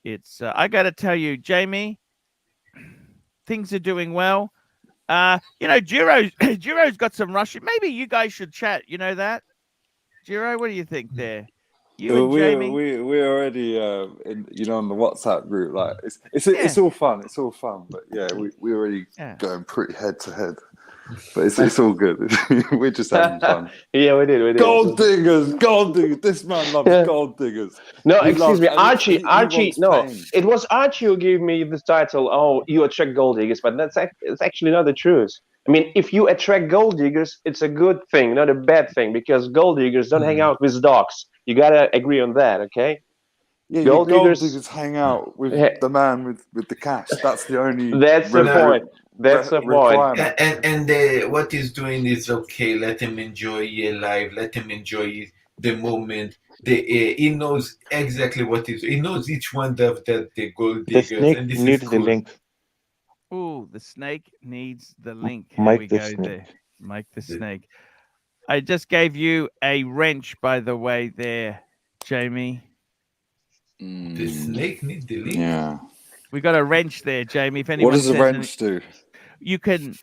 It's I got to tell you, Jamie, things are doing well. You know, Jiro's got some Russian. Maybe you guys should chat. You know that, Jiro? What do you think there? You and Jamie. We already in, you know, on the WhatsApp group. Like it's all fun. It's all fun. But yeah, we already going pretty head to head. But it's all good. We're just having fun. Yeah, we did. Gold diggers. This man loves gold diggers. No, excuse me, Archie. No, it was Archie who gave me this title. Oh, you attract gold diggers, but it's actually not the truth. I mean, if you attract gold diggers, it's a good thing, not a bad thing, because gold diggers don't hang out with dogs. You gotta agree on that, okay? Yeah, gold diggers hang out with the man with the cash. That's the only. That's the point. That's the point. And what he's doing is okay. Let him enjoy life. Let him enjoy the moment. He knows exactly what he knows. Each one of the gold diggers. The snake needs the link. Oh, the snake needs the link. Here we go there. Mike the snake. I just gave you a wrench, by the way, there, Jamie. The snake needs the link. Yeah. We got a wrench there, Jamie. If anyone what does a wrench do? You can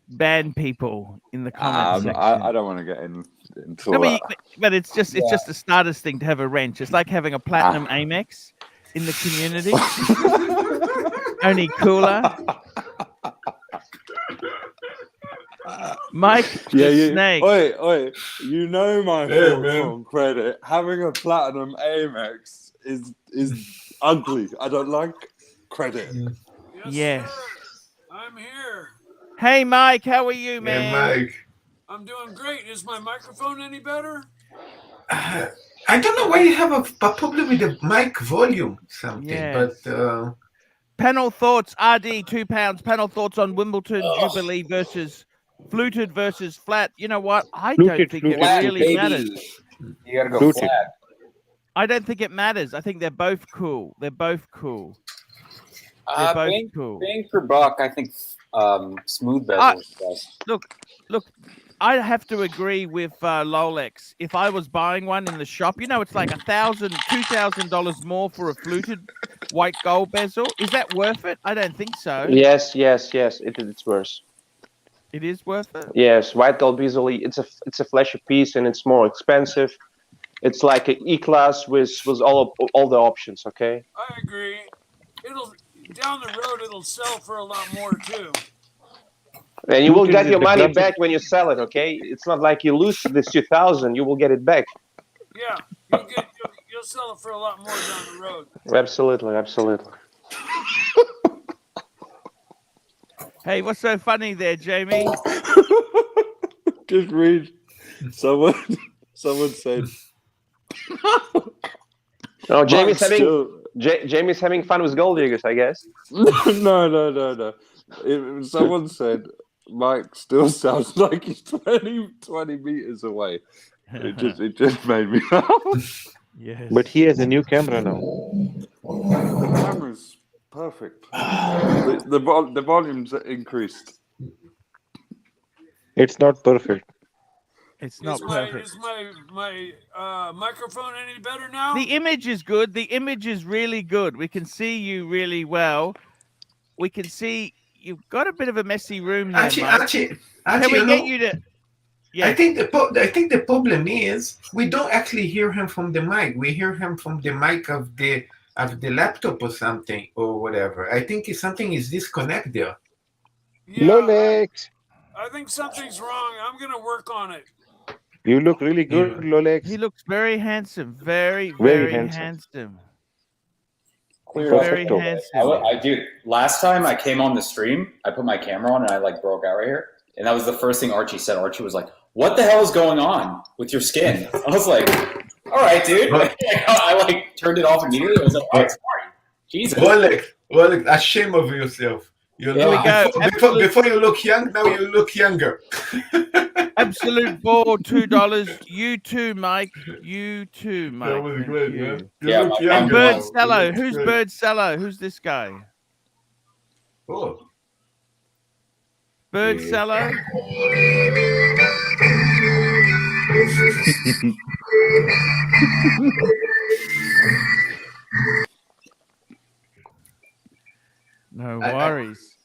ban people in the comments section. I don't want to get into that. But it's just a status thing to have a wrench. It's like having a platinum Amex in the community. Only cooler. Mike Snake. Oi, you know my thoughts on credit. Having a platinum Amex is ugly. I don't like credit. Yes. I'm here. Hey, Mike, how are you, man? Hey, Mike. I'm doing great. Is my microphone any better? I don't know why you have a problem with the mic volume something, Yes. but Panel thoughts, RD, £2. Panel thoughts on Wimbledon Jubilee versus fluted versus flat. You know what? I don't Fluted, think fluted, it Flat, really baby. matters. You gotta go Fluted. flat. I don't think it matters. I think they're both cool. They're both cool. They're both Bang, cool. bang for buck, I think smooth bezel is best. Look, I have to agree with Rolex. If I was buying one in the shop, you know, it's like $1,000, $2,000 more for a fluted white gold bezel. Is that worth it? I don't think so. Yes. It's worse. It is worth it. Yes, white gold bezel. It's a flashy piece, and it's more expensive. It's like an E-class with all the options. Okay. I agree. It'll down the road. It'll sell for a lot more too. And you will Fluted get is your the money classic. back when you sell it. Okay. It's not like you lose this 2,000. You will get it back. Yeah, you'll sell it for a lot more down the road. Absolutely. Hey, what's so funny there, Jamie? Just read. Someone said. No, Jamie's Mike's Jamie's having fun with gold diggers, I guess. No. Someone said Mike still sounds like he's 20 meters away. It just made me laugh. Yes. But he has a new camera now. The camera's perfect. The volume's increased. It's not perfect. It's not perfect. Is my microphone any better now? The image is good. The image is really good. We can see you really well. We can see you've got a bit of a messy room there, Mike. Archie, Can we get you to? Yeah. I think the problem is we don't actually hear him from the mic. We hear him from the mic of the laptop or something or whatever. I think something is disconnected there. Yeah, Rolex, I think something's wrong. I'm gonna work on it. you look really good, Rolex. He looks very handsome. Very, Very very handsome. handsome. Clear up. Very Perfecto. handsome. I do. Last time I came on the stream, I put my camera on and I broke out right here, and that was the first thing Archie said. Archie was like, "What the hell is going on with your skin?" I was like, "All right, dude." I turned it off immediately. I was like, "Oh, sorry, Jesus." Rolex, ashamed of yourself. Here we go. Before you look young, now you look younger. Absolute ball, $2. You too, Mike. You too, Mike. That was Thank great, you. man. Yeah, look my- And younger Bird now. Cello. You look Who's great. Bird Cello? Who's this guy? Oh. Bird Yeah. Cello? No worries.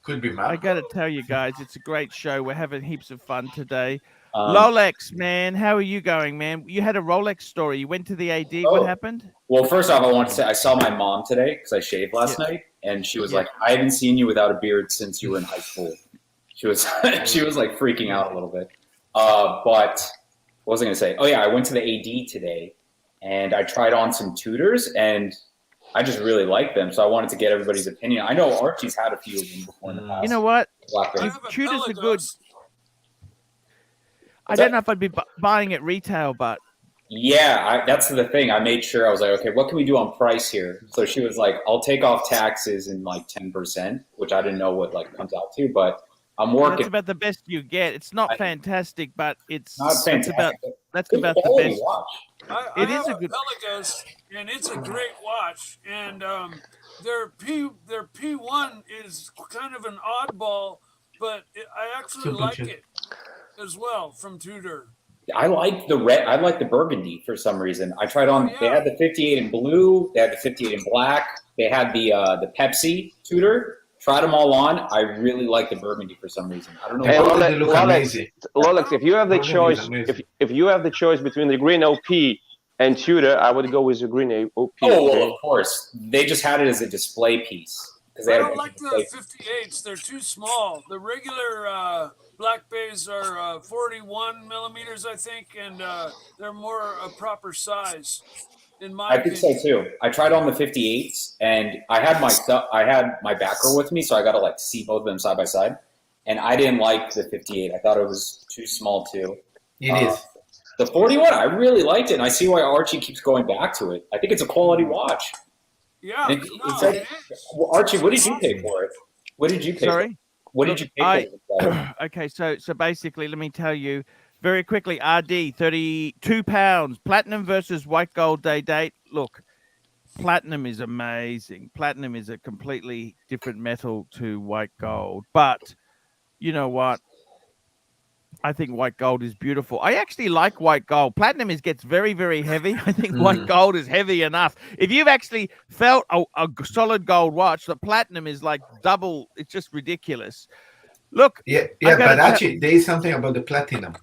Could be I Marco. got to tell you guys, it's a great show. We're having heaps of fun today. Um, Rolex, man. How are you going, man? You had a Rolex story. You went to the AD. Oh. What happened? Well, first off, I want to say I saw my mom today because I shaved last night, and she was Yeah. like, "I haven't seen you without a beard since you were in high school." She was she was like freaking out a little bit. But what was I going to say? Oh yeah, I went to the AD today, and I tried on some Tudors, and I just really like them. So I wanted to get everybody's opinion. I know Archie's had a few of them before in the past. You know what? Blackberry. I have a Tudors are good. Pelagos. I don't know if I'd be buying at retail, but Yeah, that's the thing. I made sure I was like, okay, what can we do on price here? So she was like, I'll take off taxes and 10%, which I didn't know what comes out to, but I'm working. that's about the best you get. It's not fantastic, but it's Not fantastic. that's Good about the quality best. watch. I It is have a good- Pelagos, and it's a great watch. And their P1 is kind of an oddball, but I actually like it as well from Tudor. I like the red. I like the burgundy for some reason. I tried on. Oh, yeah. They had the 58 in blue. They had the 58 in black. They had the Pepsi Tudor. Tried them all on. I really like the burgundy for some reason. I don't know. Hey, why. They look amazing. Rolex, if you have the Burgundy is choice, amazing. if you have the choice between the green OP and Tudor, I would go with the green OP. Oh, okay? well, of course. They just had it as a display piece because they I had a don't bunch like of the display- 58s. They're too small. The regular black bays are 41 millimeters, I think, and they're more a proper size, in my I think opinion. so too. I tried on the 58s, and I had my backer with me, so I got to see both of them side by side. And I didn't like the 58. I thought it was too small too. It is. The 41, I really liked it, and I see why Archie keeps going back to it. I think it's a quality watch. Yeah. And It is. well, Archie, what did you pay for it? What did you pay for it? What did you pay for it? Okay, so basically, let me tell you very quickly. RD, £32, platinum versus white gold day date. Look, platinum is amazing. Platinum is a completely different metal to white gold, but you know what? I think white gold is beautiful. I actually like white gold. Platinum gets very, very heavy. I think white gold is heavy enough. If you've actually felt a solid gold watch, the platinum is like double. It's just ridiculous. Look. But actually, there is something about the platinum.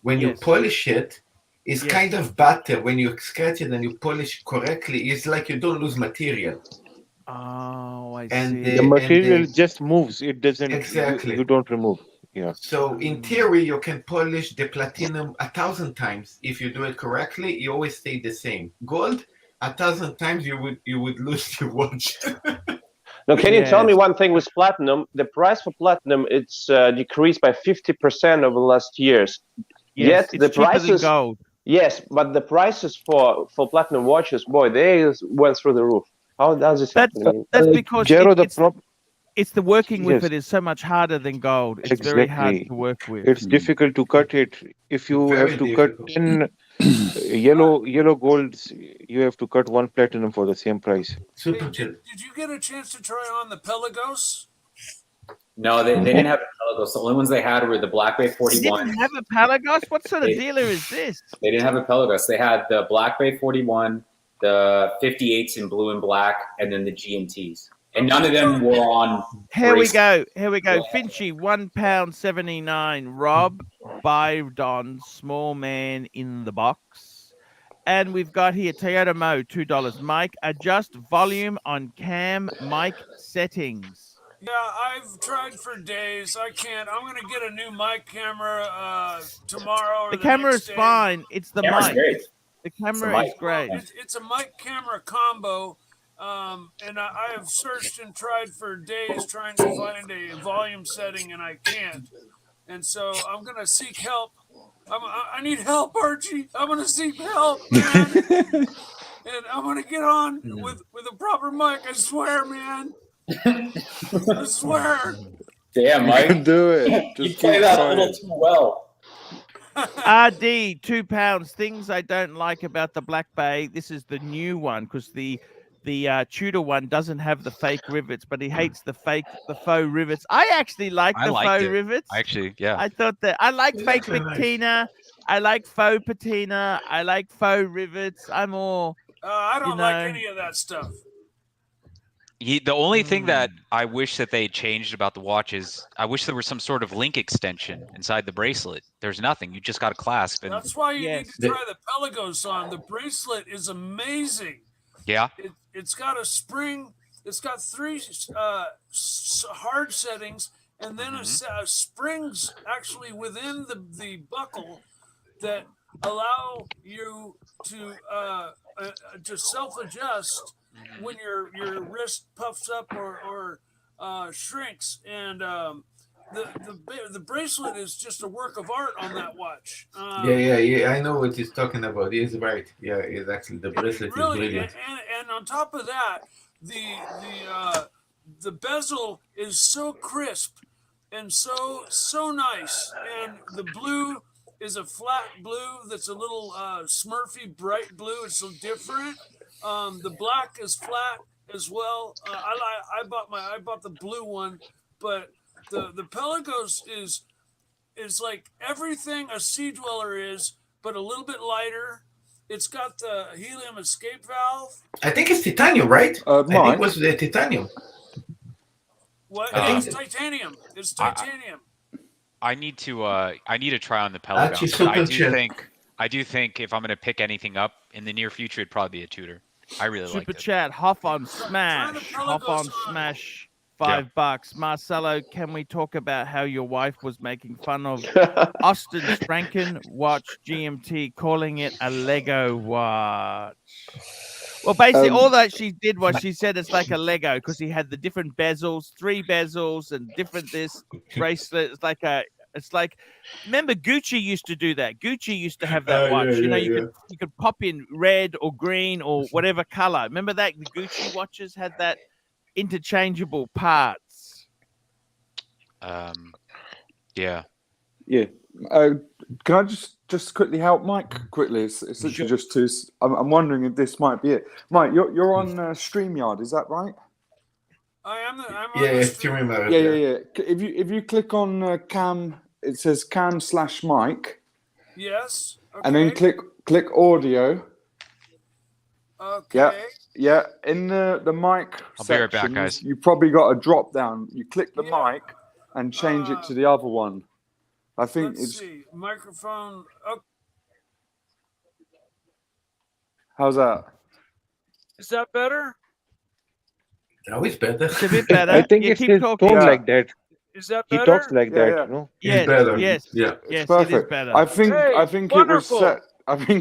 When you polish it, it's kind of butter. When you scratch it and you polish correctly, it's like you don't lose material. Oh, I see. The material just moves. It doesn't. Exactly. You don't remove. Yeah. So in theory, you can polish the platinum 1,000 times. If you do it correctly, you always stay the same. Gold, 1,000 times you would lose your watch. Now, can you tell me one thing with platinum? The price for platinum, it's decreased by 50% over the last years. Yes, Yet the prices, gold. Yes, but the prices for platinum watches, boy, they went through the roof. How does this happen? That's because it's the working with Yes. it is so much harder than gold. It's very hard to work with. It's difficult to cut it. If you have to cut 10 yellow golds, you have to cut 1 platinum for the same price. Hey, did you get a chance to try on the Pelagos? No, they didn't have a Pelagos. The only ones they had were the Black Bay 41. They didn't have a Pelagos? What sort of dealer is this? They didn't have a Pelagos. They had the Black Bay 41, the 58s in blue and black, and then the GMTs. And none of them were on. Here we go. Finchy, £1.79. Rob Bydon, small man in the box. And we've got here Toyota Mo, $2. Mike, adjust volume on cam mic settings. Yeah, I've tried for days. I can't. I'm going to get a new mic camera tomorrow. Or the camera next is day. fine. It's the mic. Great. The camera is great. It's a mic camera combo. And I have searched and tried for days trying to find a volume setting, and I can't. And so I'm going to seek help. I need help, Archie. I'm going to seek help, man. And I'm going to get on with a proper mic. I swear, man. I swear. Damn, Mike. Do it. You play that a little too well. RD, £2. Things I don't like about the Black Bay. This is the new one because the Tudor one doesn't have the fake rivets, but he hates the faux rivets. I actually like the faux rivets. Yeah. I thought that I like fake patina. I like faux patina. I like faux rivets. I'm all. I don't like any of that stuff. The only thing that I wish that they changed about the watch is I wish there was some sort of link extension inside the bracelet. There's nothing. You just got a clasp. And that's why you need to try the Pelagos on. The bracelet is amazing. Yeah. It's got a spring. It's got 3 hard settings, and then springs actually within the buckle that allow you to self-adjust when your wrist puffs up or shrinks. And the bracelet is just a work of art on that watch. Yeah. I know what he's talking about. He's right. Yeah, it's actually the bracelet really, is brilliant. And on top of that, the bezel is so crisp and so nice. And the blue is a flat blue that's a little Smurfy bright blue. It's so different. The black is flat as well. I bought the blue one, but the Pelagos is like everything a Sea Dweller is, but a little bit lighter. It's got the helium escape valve. I think it's titanium, right? I think it was the titanium. What? It's titanium. It's titanium. I need to try on the Pelagos. I do think if I'm going to pick anything up in the near future, it'd probably be a Tudor. I really like it. Super chat, Hoff on Smash. Hoff on Smash. $5. Marcelo, can we talk about how your wife was making fun of Austin Strankin watch GMT, calling it a Lego watch? Well, basically, all that she did was she said it's like a Lego because he had the different bezels, 3 bezels, and different this bracelet. It's It's like, remember Gucci used to do that. Gucci used to have that watch. You could pop in red or green or whatever color. Remember that the Gucci watches had that interchangeable parts. Yeah. Can I just quickly help Mike? Quickly, it's literally just to. I'm wondering if this might be it. Mike, you're on StreamYard, is that right? I'm StreamYard. Yeah. If you click on cam, it says cam/Mike. Yes. Okay. And then click audio. Okay. Yeah. In the mic I'll be right back, section, guys. you probably got a drop down. You click the mic and change it to the other one. I think let's see. Microphone. Oh. How's that? Is that better? Now it's better. It's a bit better. I think it's his tone like that. Is that He better? talks like that, you know. Yes, yes, Yeah. yes, Perfect. it is better. I think wonderful. it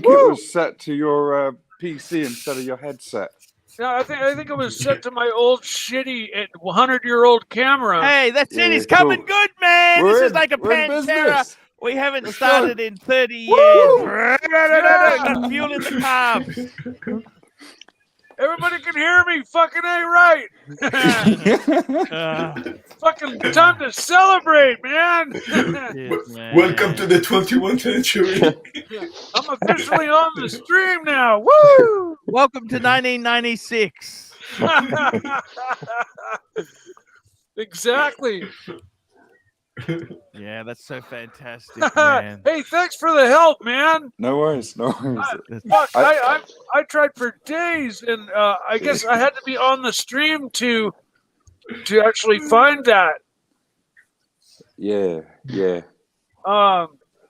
was set to your PC instead of your headset. No, I think it was set to my old shitty 100-year-old camera. Hey, that's it. He's cool. coming good, man. We're This is in- like a we're in Pantera. business. We haven't Let's started go. in 30 years. Woo! Got fuel in the carbs. Everybody can hear me. Fucking A right. Fucking time to celebrate, man. Welcome to the 21st century. I'm officially on the stream now. Woo! Welcome to 1996. Exactly. Yeah, that's so fantastic, man. Hey, thanks for the help, man. No worries. Fuck, I tried for days, and I guess I had to be on the stream to actually find that. Yeah.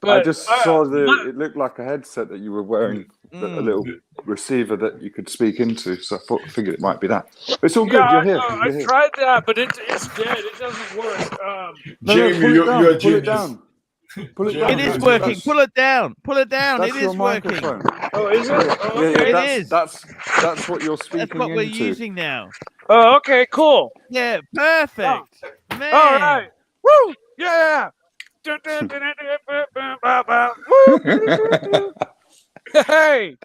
But I just saw it looked like a headset that you were wearing, a little receiver that you could speak into. So I figured it might be that. But it's all good. You're here. I tried that, but it's dead. It doesn't work. Jamie, you're a genius. Pull it down. It is working. Pull it down. Pull it down. That's It your is working. microphone. Oh, is it? Oh, Yeah, okay. It is. That's what you're speaking That's what we're into. using now. Oh, okay, cool. Yeah, perfect. Man. All right. Woo! Yeah. Hey.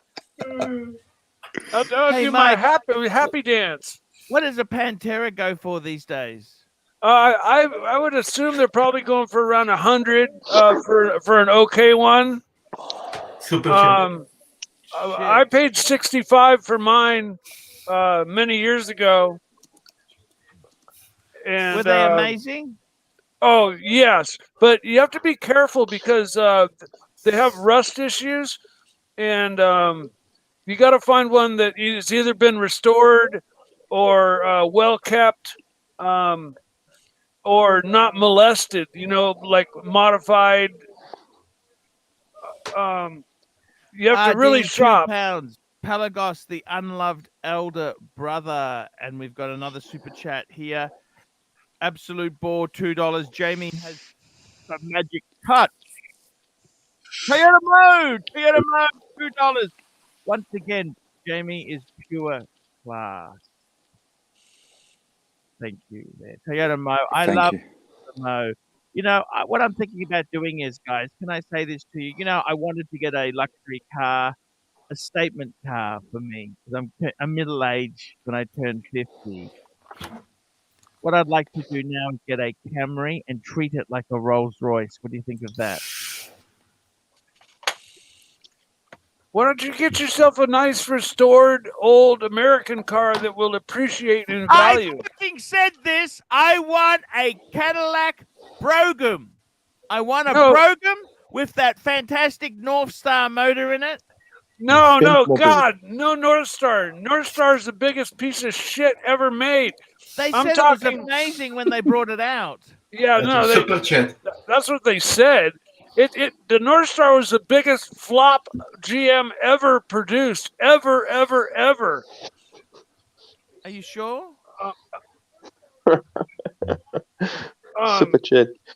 I'll Hey, do my Mike. happy dance. What does a Pantera go for these days? I would assume they're probably going for around 100 for an okay one. Super I paid 65 for mine many years ago. And Were they amazing? Oh yes, but you have to be careful because they have rust issues, and you got to find one that has either been restored or well kept. Or not molested, like modified. You have to really shop. £2. Pelagos, the unloved elder brother. And we've got another super chat here. Absolute Bore, $2. Jamie has a magic touch. Toyota Mode, $2. Once again, Jamie is pure class. Thank you, man. Toyota Mo. I love Mo. What I'm thinking about doing is, guys, can I say this to you? I wanted to get a luxury car, a statement car for me, because I'm middle-aged when I turn 50. What I'd like to do now is get a Camry and treat it like a Rolls Royce. What do you think of that? Why don't you get yourself a nice restored old American car that will appreciate in value? I fucking said this. I want a Cadillac Brougham. I want a Brougham with that fantastic North Star motor in it. No, God, no North Star. North Star is the biggest piece of shit ever made. They said it was amazing when they brought it out. Yeah, that's what they said. The North Star was the biggest flop GM ever produced, ever. Are you sure?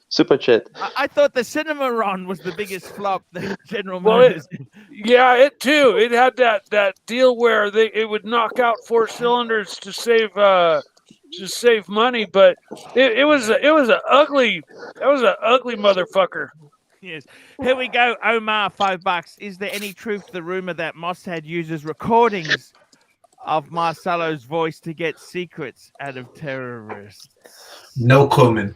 Super chat. I thought the Cinnamon was the biggest flop that General Motors. It too. It had that deal where it would knock out 4 cylinders to save to save money, but it was an ugly motherfucker. Yes. Here we go. Omar, $5. Is there any truth to the rumor that Mossad uses recordings of Marcelo's voice to get secrets out of terrorists? No comment.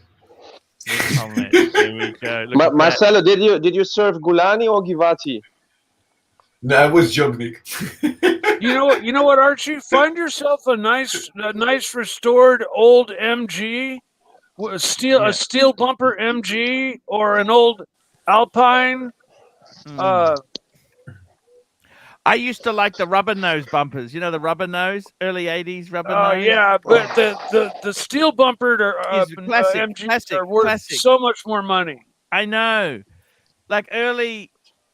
No comment. There we go. Look at Marcelo, did you serve Gulani or Givati? No, I was joking. You know what, Archie? Find yourself a nice restored old MG, a steel bumper MG, or an old Alpine. I used to like the rubber nose bumpers. You know the rubber nose, early '80s rubber nose. Oh yeah, but the steel bumpered MGs are worth so much more money. I know, like early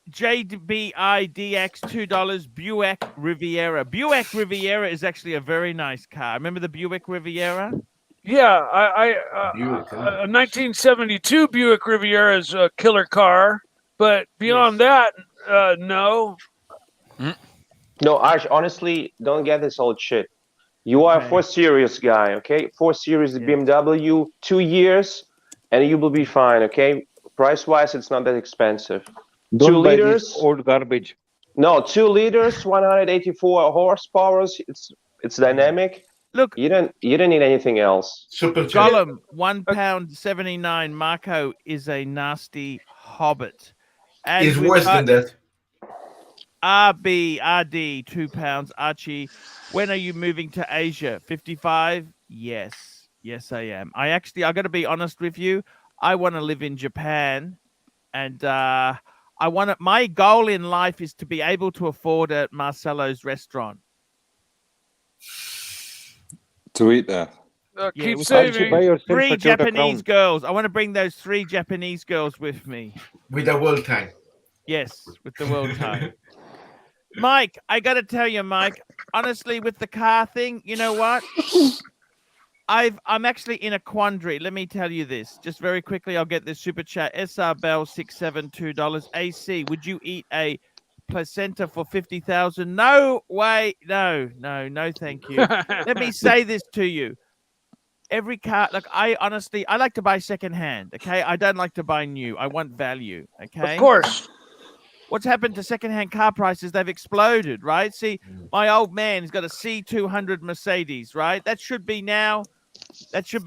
JBI DX $2 Buick Riviera. Buick Riviera is actually a very nice car. Remember the Buick Riviera? Yeah, a 1972 Buick Riviera is a killer car, but beyond that, no. No, Arch, honestly, don't get this old shit. You are a 4 Series guy, okay? 4 Series BMW, 2 years, and you will be fine, okay? Price-wise, it's not that expensive. Don't 2 buy liters. this old garbage. No, 2 liters, 184 horsepower. It's dynamic. Look, you don't need anything else. Gollum, £1.79. Marco is a nasty hobbit. It's worse than that. RD, £2. Archie, when are you moving to Asia? 55? Yes, I am. I got to be honest with you. I want to live in Japan, and my goal in life is to be able to afford at Marcelo's restaurant. To eat there. Keep saving. 3 Japanese girls. I want to bring those 3 Japanese girls with me. With the world time. Yes, with the world time. Mike, I got to tell you, Mike, honestly, with the car thing, you know what? I'm actually in a quandary. Let me tell you this. Just very quickly, I'll get this super chat. SR Bell $672. AC, would you eat a placenta for 50,000? No way. No, thank you. Let me say this to you. Every car, look, I like to buy secondhand, okay? I don't like to buy new. I want value, okay? Of course. What's happened to secondhand car prices? They've exploded, right? See, my old man has got a C200 Mercedes, right? That should be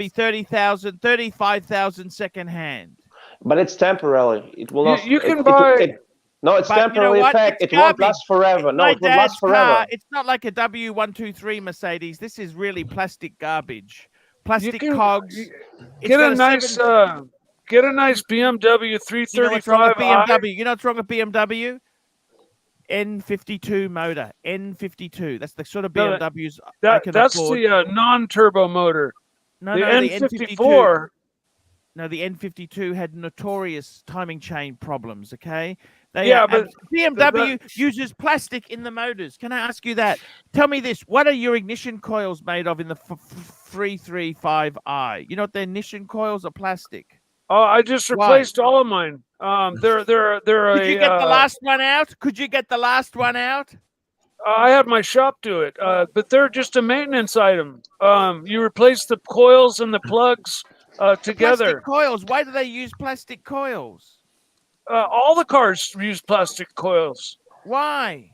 30,000, 35,000 secondhand. But it's temporary. It will not. You can buy. No, it's temporary effect. It won't last forever. No, it will last forever. Car, it's not like a W123 Mercedes. This is really plastic garbage. Plastic cogs. Get a nice BMW 335i. You know what's wrong with BMW? N52 motor. N52. That's the sort of BMWs I can that's afford. the non-turbo motor. No, the N54. No, the N52 had notorious timing chain problems. Okay. But BMW uses plastic in the motors. Can I ask you that? Tell me this: what are your ignition coils made of in the 335i? You know what the ignition coils are plastic. Oh, I just replaced all of mine. They're Could you get the last one out? Could you get the last one out? I had my shop do it, but they're just a maintenance item. You replace the coils and the plugs together. Plastic coils. Why do they use plastic coils? All the cars use plastic coils. Why?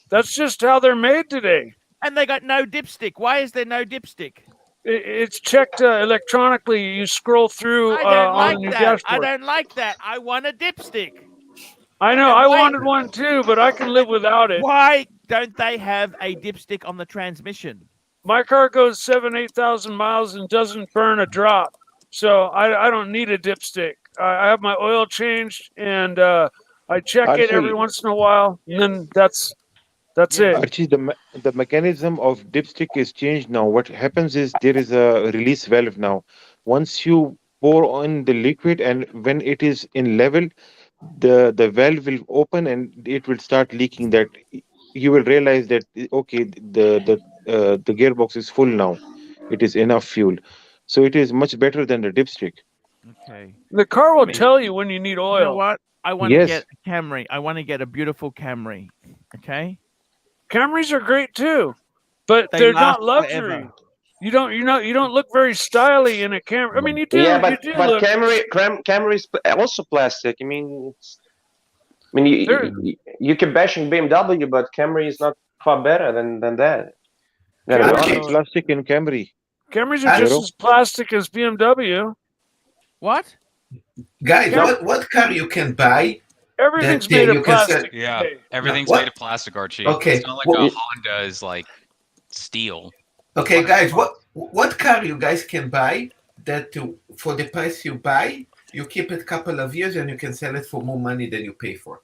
That's just how they're made today. And they got no dipstick. Why is there no dipstick? It's checked electronically. You scroll through on your dashboard. I don't like that. I want a dipstick. I know. I wanted one too, but I can live without it. Why don't they have a dipstick on the transmission? My car goes 8,000 miles and doesn't burn a drop. So I don't need a dipstick. I have my oil changed, and I check it every once in a while, and then that's it. Archie, the mechanism of dipstick is changed now. What happens is there is a release valve now. Once you pour on the liquid, and when it is in level, the valve will open and it will start leaking. That you will realize that okay, the gearbox is full now. It is enough fuel. So it is much better than the dipstick. Okay. The car will tell you when you need oil. You know what? I want to get a Camry. I want to get a beautiful Camry. Okay. Camrys are great too, but they're not luxury. Forever. You don't look very stylish in a Camry. I mean, you do. Yeah, you do but look. Camry is also plastic. I mean, you can bashing BMW, but Camry is not far better than that. There Camry, are plastic in Camry. Camrys are just as plastic as BMW. What? Guys, what car you can buy? Everything's made of plastic. Yeah, everything's What? made of plastic, Archie. Okay, It's not like what- a Honda is like steel. Okay, guys, what car you guys can buy that for the price you buy, you keep it a couple of years and you can sell it for more money than you pay for?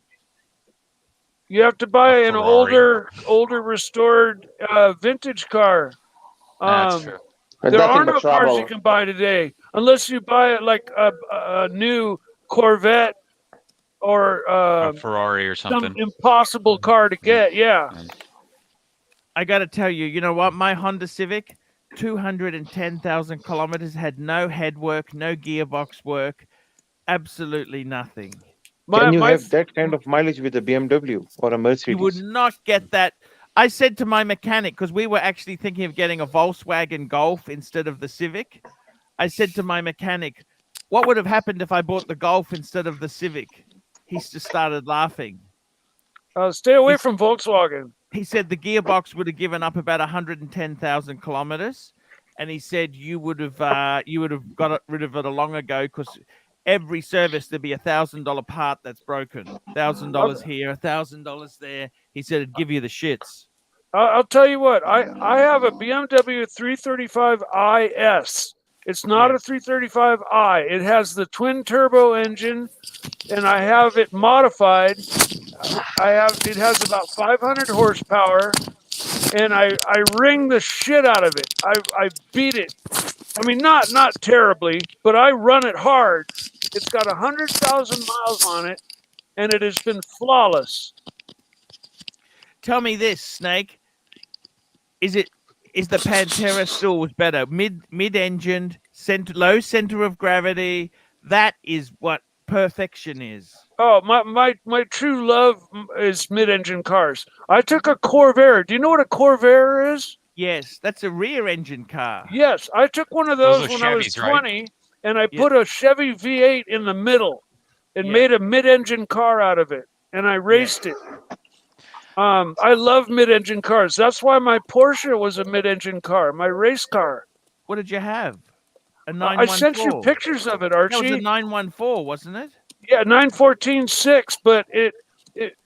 You have to buy an Ferrari. older restored vintage car. That's true. There are no cars you can buy today unless you buy like a new Corvette or A Ferrari or some something. impossible car to get. Yeah. I got to tell you, you know what? My Honda Civic, 210,000 kilometers, had no head work, no gearbox work, absolutely nothing. Can you have that kind of mileage with a BMW or a Mercedes? You would not get that. I said to my mechanic, because we were actually thinking of getting a Volkswagen Golf instead of the Civic. I said to my mechanic, what would have happened if I bought the Golf instead of the Civic? He just started laughing. Stay away from Volkswagen. He said the gearbox would have given up about 110,000 kilometers, and he said you would have got rid of it a long ago because every service there'd be $1,000 part that's broken, $1,000 here, $1,000 there. He said it'd give you the shits. I'll tell you what. I have a BMW 335 IS. It's not a 335i. It has the twin turbo engine, and I have it modified. It has about 500 horsepower, and I wring the shit out of it. I beat it. I mean, not terribly, but I run it hard. It's got 100,000 miles on it, and it has been flawless. Tell me this, Snake. Is the Pantera still was better? Mid-engined, low center of gravity. That is what perfection is. Oh, my true love is mid-engine cars. I took a Corvair. Do you know what a Corvair is? Yes, that's a rear-engine car. Yes, I took one of those when I was Chevys, 20, right? and I put a Chevy V8 in the middle and made a mid-engine car out of it, and I raced it. I love mid-engine cars. That's why my Porsche was a mid-engine car, my race car. What did you have? A 914? I sent you pictures of it, Archie. That was a 914, wasn't it? Yeah, 914.6, but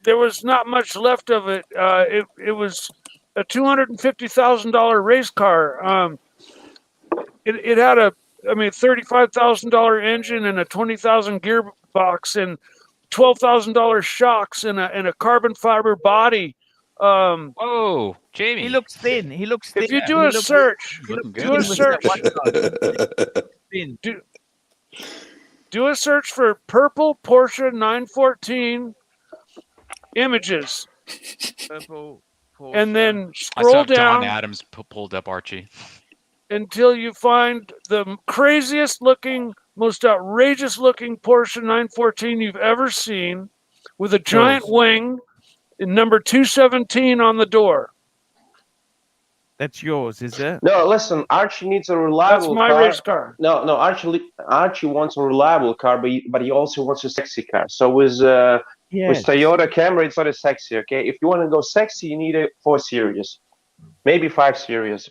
there was not much left of it. It was a $250,000 race car. It had a $35,000 engine and a $20,000 gearbox and $12,000 shocks and a carbon fiber body. Oh, Jamie. He looks thin. If you do a search, do a search for purple Porsche 914 images. Purple Porsche. And then I scroll saw down John Adams pulled up, Archie. until you find the craziest looking, most outrageous looking Porsche 914 you've ever seen, with a giant wing and number 217 on the door. That's yours, is it? No, listen. Archie needs a reliable That's my car. race car. No. Archie wants a reliable car, but he also wants a sexy car. So with Toyota Camry, it's not as sexy. Okay, if you want to go sexy, you need a 4 Series, maybe 5 Series.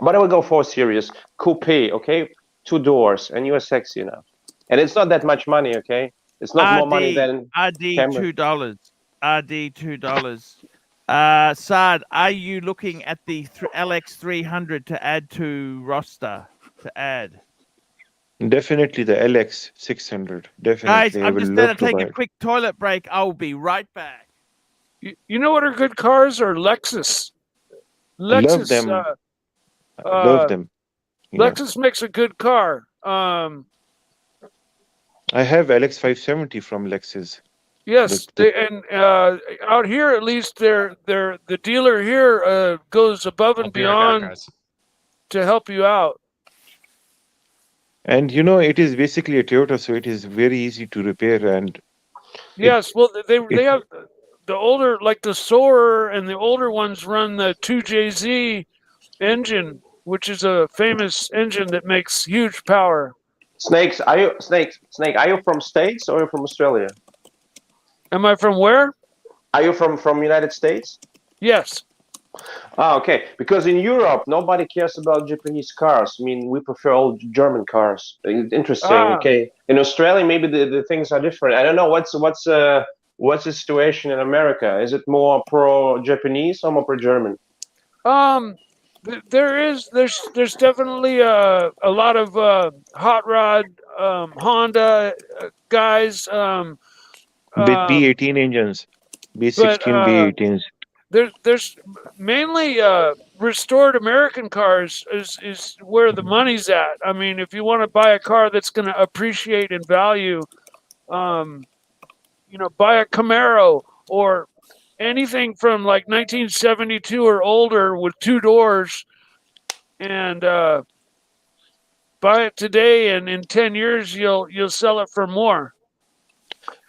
But I would go 4 Series coupe. Okay, 2 doors, and you are sexy enough. And it's not that much money. Okay, it's not more money than RD Camry. $2. RD $2. Saad, are you looking at the LX300 to add to roster? Definitely the LX 600. Definitely. Guys, I I'm will just going love to take buy a it. quick toilet break. I'll be right back. You know what are good cars? Are Lexus. Love them. Love them. Yeah. Lexus makes a good car. I have LX 570 from Lexus. Yes, out here at least, the dealer here goes above and beyond to help you out. And it is basically a Toyota, so it is very easy to repair. And yes, well, they have the older, like the Soarer, and the older ones run the 2JZ engine, which is a famous engine that makes huge power. Snake, are you from States or are you from Australia? Am I from where? Are you from United States? Yes. Ah, okay. Because in Europe, nobody cares about Japanese cars. I mean, we prefer all German cars. Interesting. Ah. Okay. In Australia, maybe the things are different. I don't know. What's the situation in America? Is it more pro Japanese or more pro German? There's definitely a lot of hot rod Honda guys. With B18 engines, But B16, B18s. there's mainly restored American cars is where the money's at. I mean, if you want to buy a car that's going to appreciate in value, buy a Camaro or anything from like 1972 or older with 2 doors, and buy it today, and in 10 years you'll sell it for more.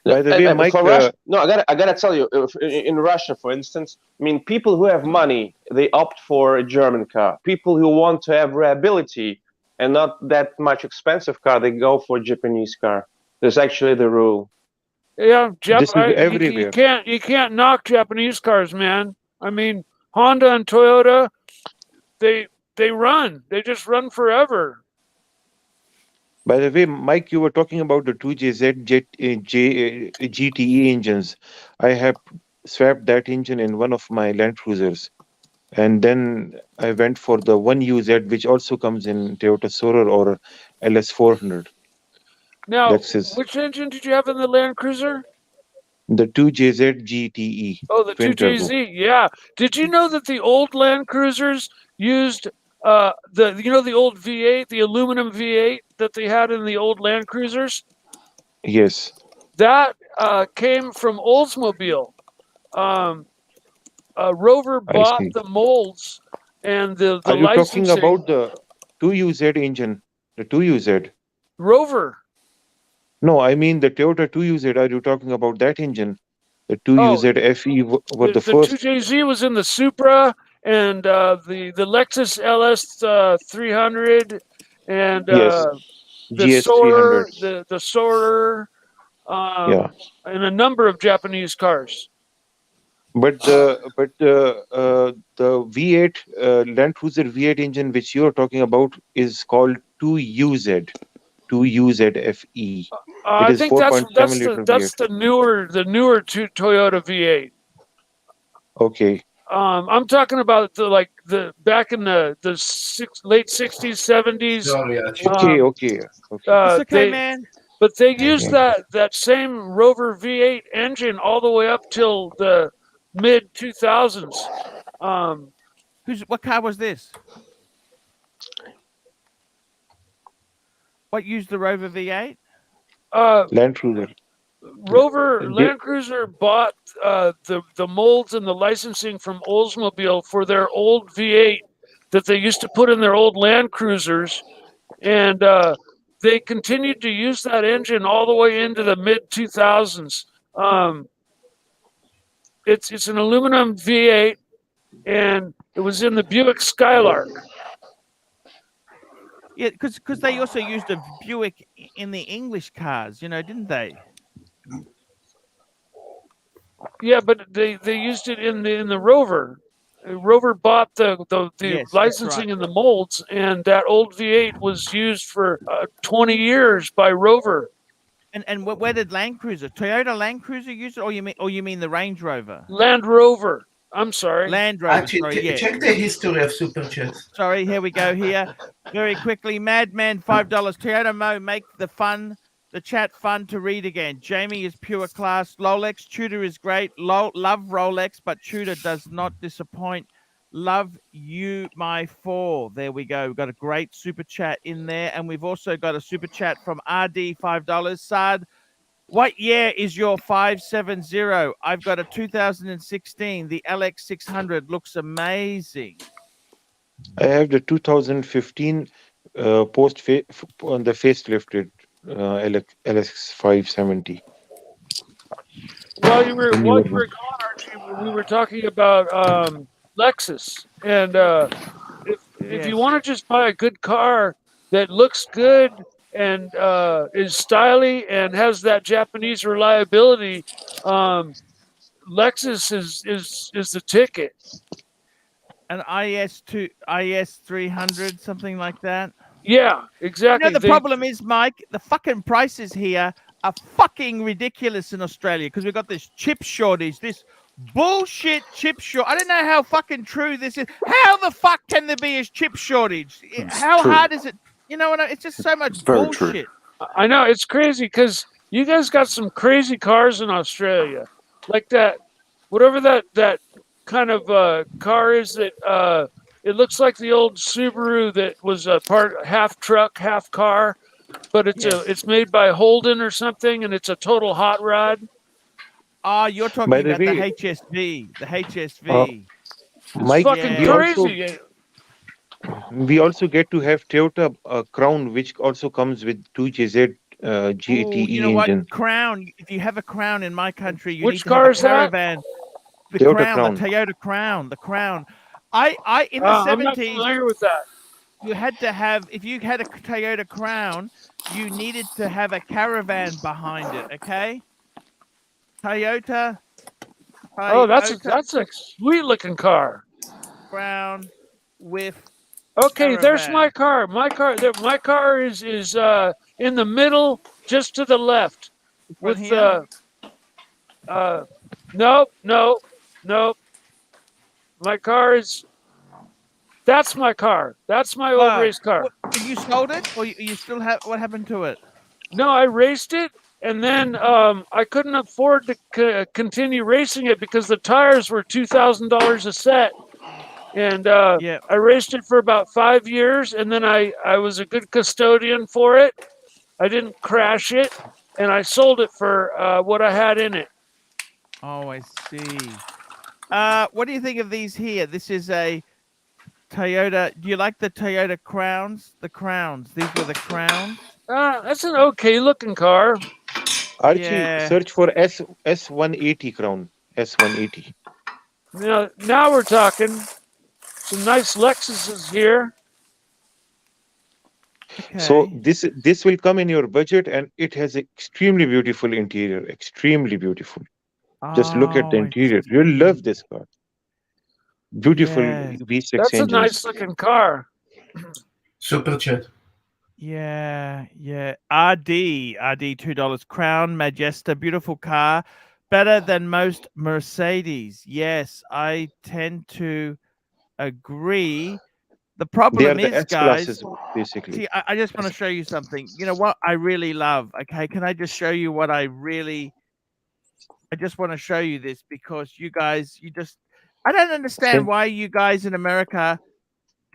By the way, Mike, for Russia, no, I gotta tell you, in Russia, for instance, I mean, people who have money, they opt for a German car. People who want to have reliability and not that much expensive car, they go for a Japanese car. That's actually the rule. Yeah, this is everywhere. You can't knock Japanese cars, man. I mean, Honda and Toyota, they run. They just run forever. By the way, Mike, you were talking about the 2JZ GTE engines. I have swapped that engine in one of my Land Cruisers. And then I went for the 1UZ, which also comes in Toyota Soarer or LS400. Now, Lexus. which engine did you have in the Land Cruiser? The 2JZ GTE. Oh, the 2JZ, yeah. Did you know that the old Land Cruisers used the old V8, the aluminum V8 that they had in the old Land Cruisers? Yes. That came from Oldsmobile. Rover bought the molds and the Are you licensing. talking about the 2UZ engine? The 2UZ? Rover. No, I mean the Toyota 2UZ. Are you talking about that engine? The 2UZ FE were the first. The 2JZ was in the Supra and the Lexus LS 300 and yes. the GS Soarer, 300. the Soarer, yeah, and a number of Japanese cars. But the V8 Land Cruiser V8 engine which you are talking about is called 2UZ. 2UZFE. I think that's the newer Toyota V8. Okay. I'm talking about the back in the late 60s, 70s. Sorry, Okay. It's okay, man. But they used that same Rover V8 engine all the way up till the mid 2000s. What car was this? What used the Rover V8? Land Cruiser. Land Cruiser bought the molds and the licensing from Oldsmobile for their old V8 that they used to put in their old Land Cruisers, and they continued to use that engine all the way into the mid 2000s. It's an aluminum V8, and it was in the Buick Skylark. Yeah, because they also used a Buick in the English cars, didn't they? Yeah, but they used it in the Rover. Rover bought the Yes, licensing right. and the molds, and that old V8 was used for 20 years by Rover. And where did Land Cruiser, Toyota Land Cruiser use it, or you mean the Range Rover? Land Rover. I'm sorry. Land Rover. Actually, check the history of Super Chats. Sorry, here we go here. Very quickly, Madman, $5. Toyota Mo, make the chat fun to read again. Jamie is pure class. Rolex, Tudor is great. Love Rolex, but Tudor does not disappoint. Love you, my four. There we go. We've got a great super chat in there. And we've also got a super chat from RD, $5. Sad. What year is your 570? I've got a 2016. The LX600 looks amazing. I have the 2015 on the facelifted LX570. While you were gone, Archie, we were talking about Lexus, and if you want to just buy a good car that looks good and is stylish and has that Japanese reliability, Lexus is the ticket. An IS 300, something like that. Yeah, exactly. You know, the problem is, Mike, the fucking prices here are fucking ridiculous in Australia because we've got this chip shortage, this bullshit chip shortage. I don't know how fucking true this is. How the fuck can there be a chip shortage? How hard is it? You know what? It's just so much bullshit. I know, it's crazy because you guys got some crazy cars in Australia, like that, whatever that kind of car is that it looks like the old Subaru that was a half truck, half car, but it's made by Holden or something, and it's a total hot rod. Oh, you're talking about the HSV. The HSV. Mike, fucking crazy. We also get to have Toyota Crown, which also comes with 2JZ GTE you know engine. What? Crown. If you have a Crown in my country, you Which need to have car a is that? caravan. The Crown, the Toyota Crown, the Crown. I in the 70s. I'm not familiar with that. You had to have, if you had a Toyota Crown, you needed to have a caravan behind it. Okay. Toyota. Oh, that's a sweet looking car. Crown with. Okay, there's my car. My car is in the middle, just to the left. With nope. My car is. That's my car. That's my old race car. You sold it, or you still have? What happened to it? No, I raced it, and then I couldn't afford to continue racing it because the tires were $2,000 a set. And I raced it for about 5 years, and then I was a good custodian for it. I didn't crash it, and I sold it for what I had in it. Oh, I see. What do you think of these here? This is a Toyota. Do you like the Toyota Crowns? The Crowns. These were the Crowns. That's an okay looking car. Archie, search for S180 Crown. S180. Now we're talking. Some nice Lexuses here. Okay. So this will come in your budget, and it has extremely beautiful interior. Extremely beautiful. Just look at the interior. You'll love this car. Beautiful V6 That's engines. a nice looking car. Super chat. Yeah. RD $2. Crown Majesta, beautiful car, better than most Mercedes. Yes, I tend to agree. The problem is, guys, basically. See, I just want to show you something. You know what I really love? Okay, can I just show you what I just want to show you this because you guys, I don't understand why you guys in America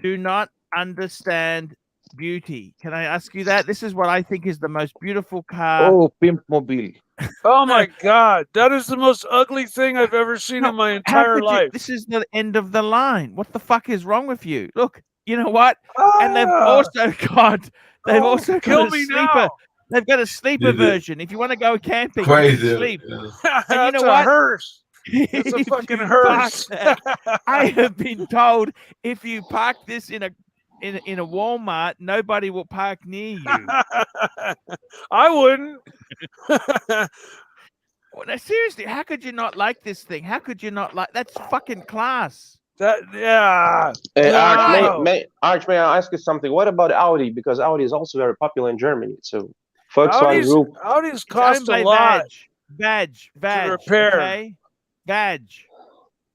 do not understand beauty. Can I ask you that? This is what I think is the most beautiful car. Oh, Pimp Mobile. Oh my God, that is the most ugly thing I've ever seen in my entire life. This is the end of the line. What the fuck is wrong with you? Look, you know what? And they've also got a sleeper. They've got a sleeper version. If you want to go camping, you can sleep. And you know what? Hearse. It's a fucking hearse. I have been told if you park this in a Walmart, nobody will park near you. I wouldn't. Well, no, seriously, how could you not like this thing? How could you not like? That's fucking class. Arch, may I ask you something? What about Audi? Because Audi is also very popular in Germany. So Volkswagen Group. Audi's cost a lot. Badge. To repair. Okay? Badge.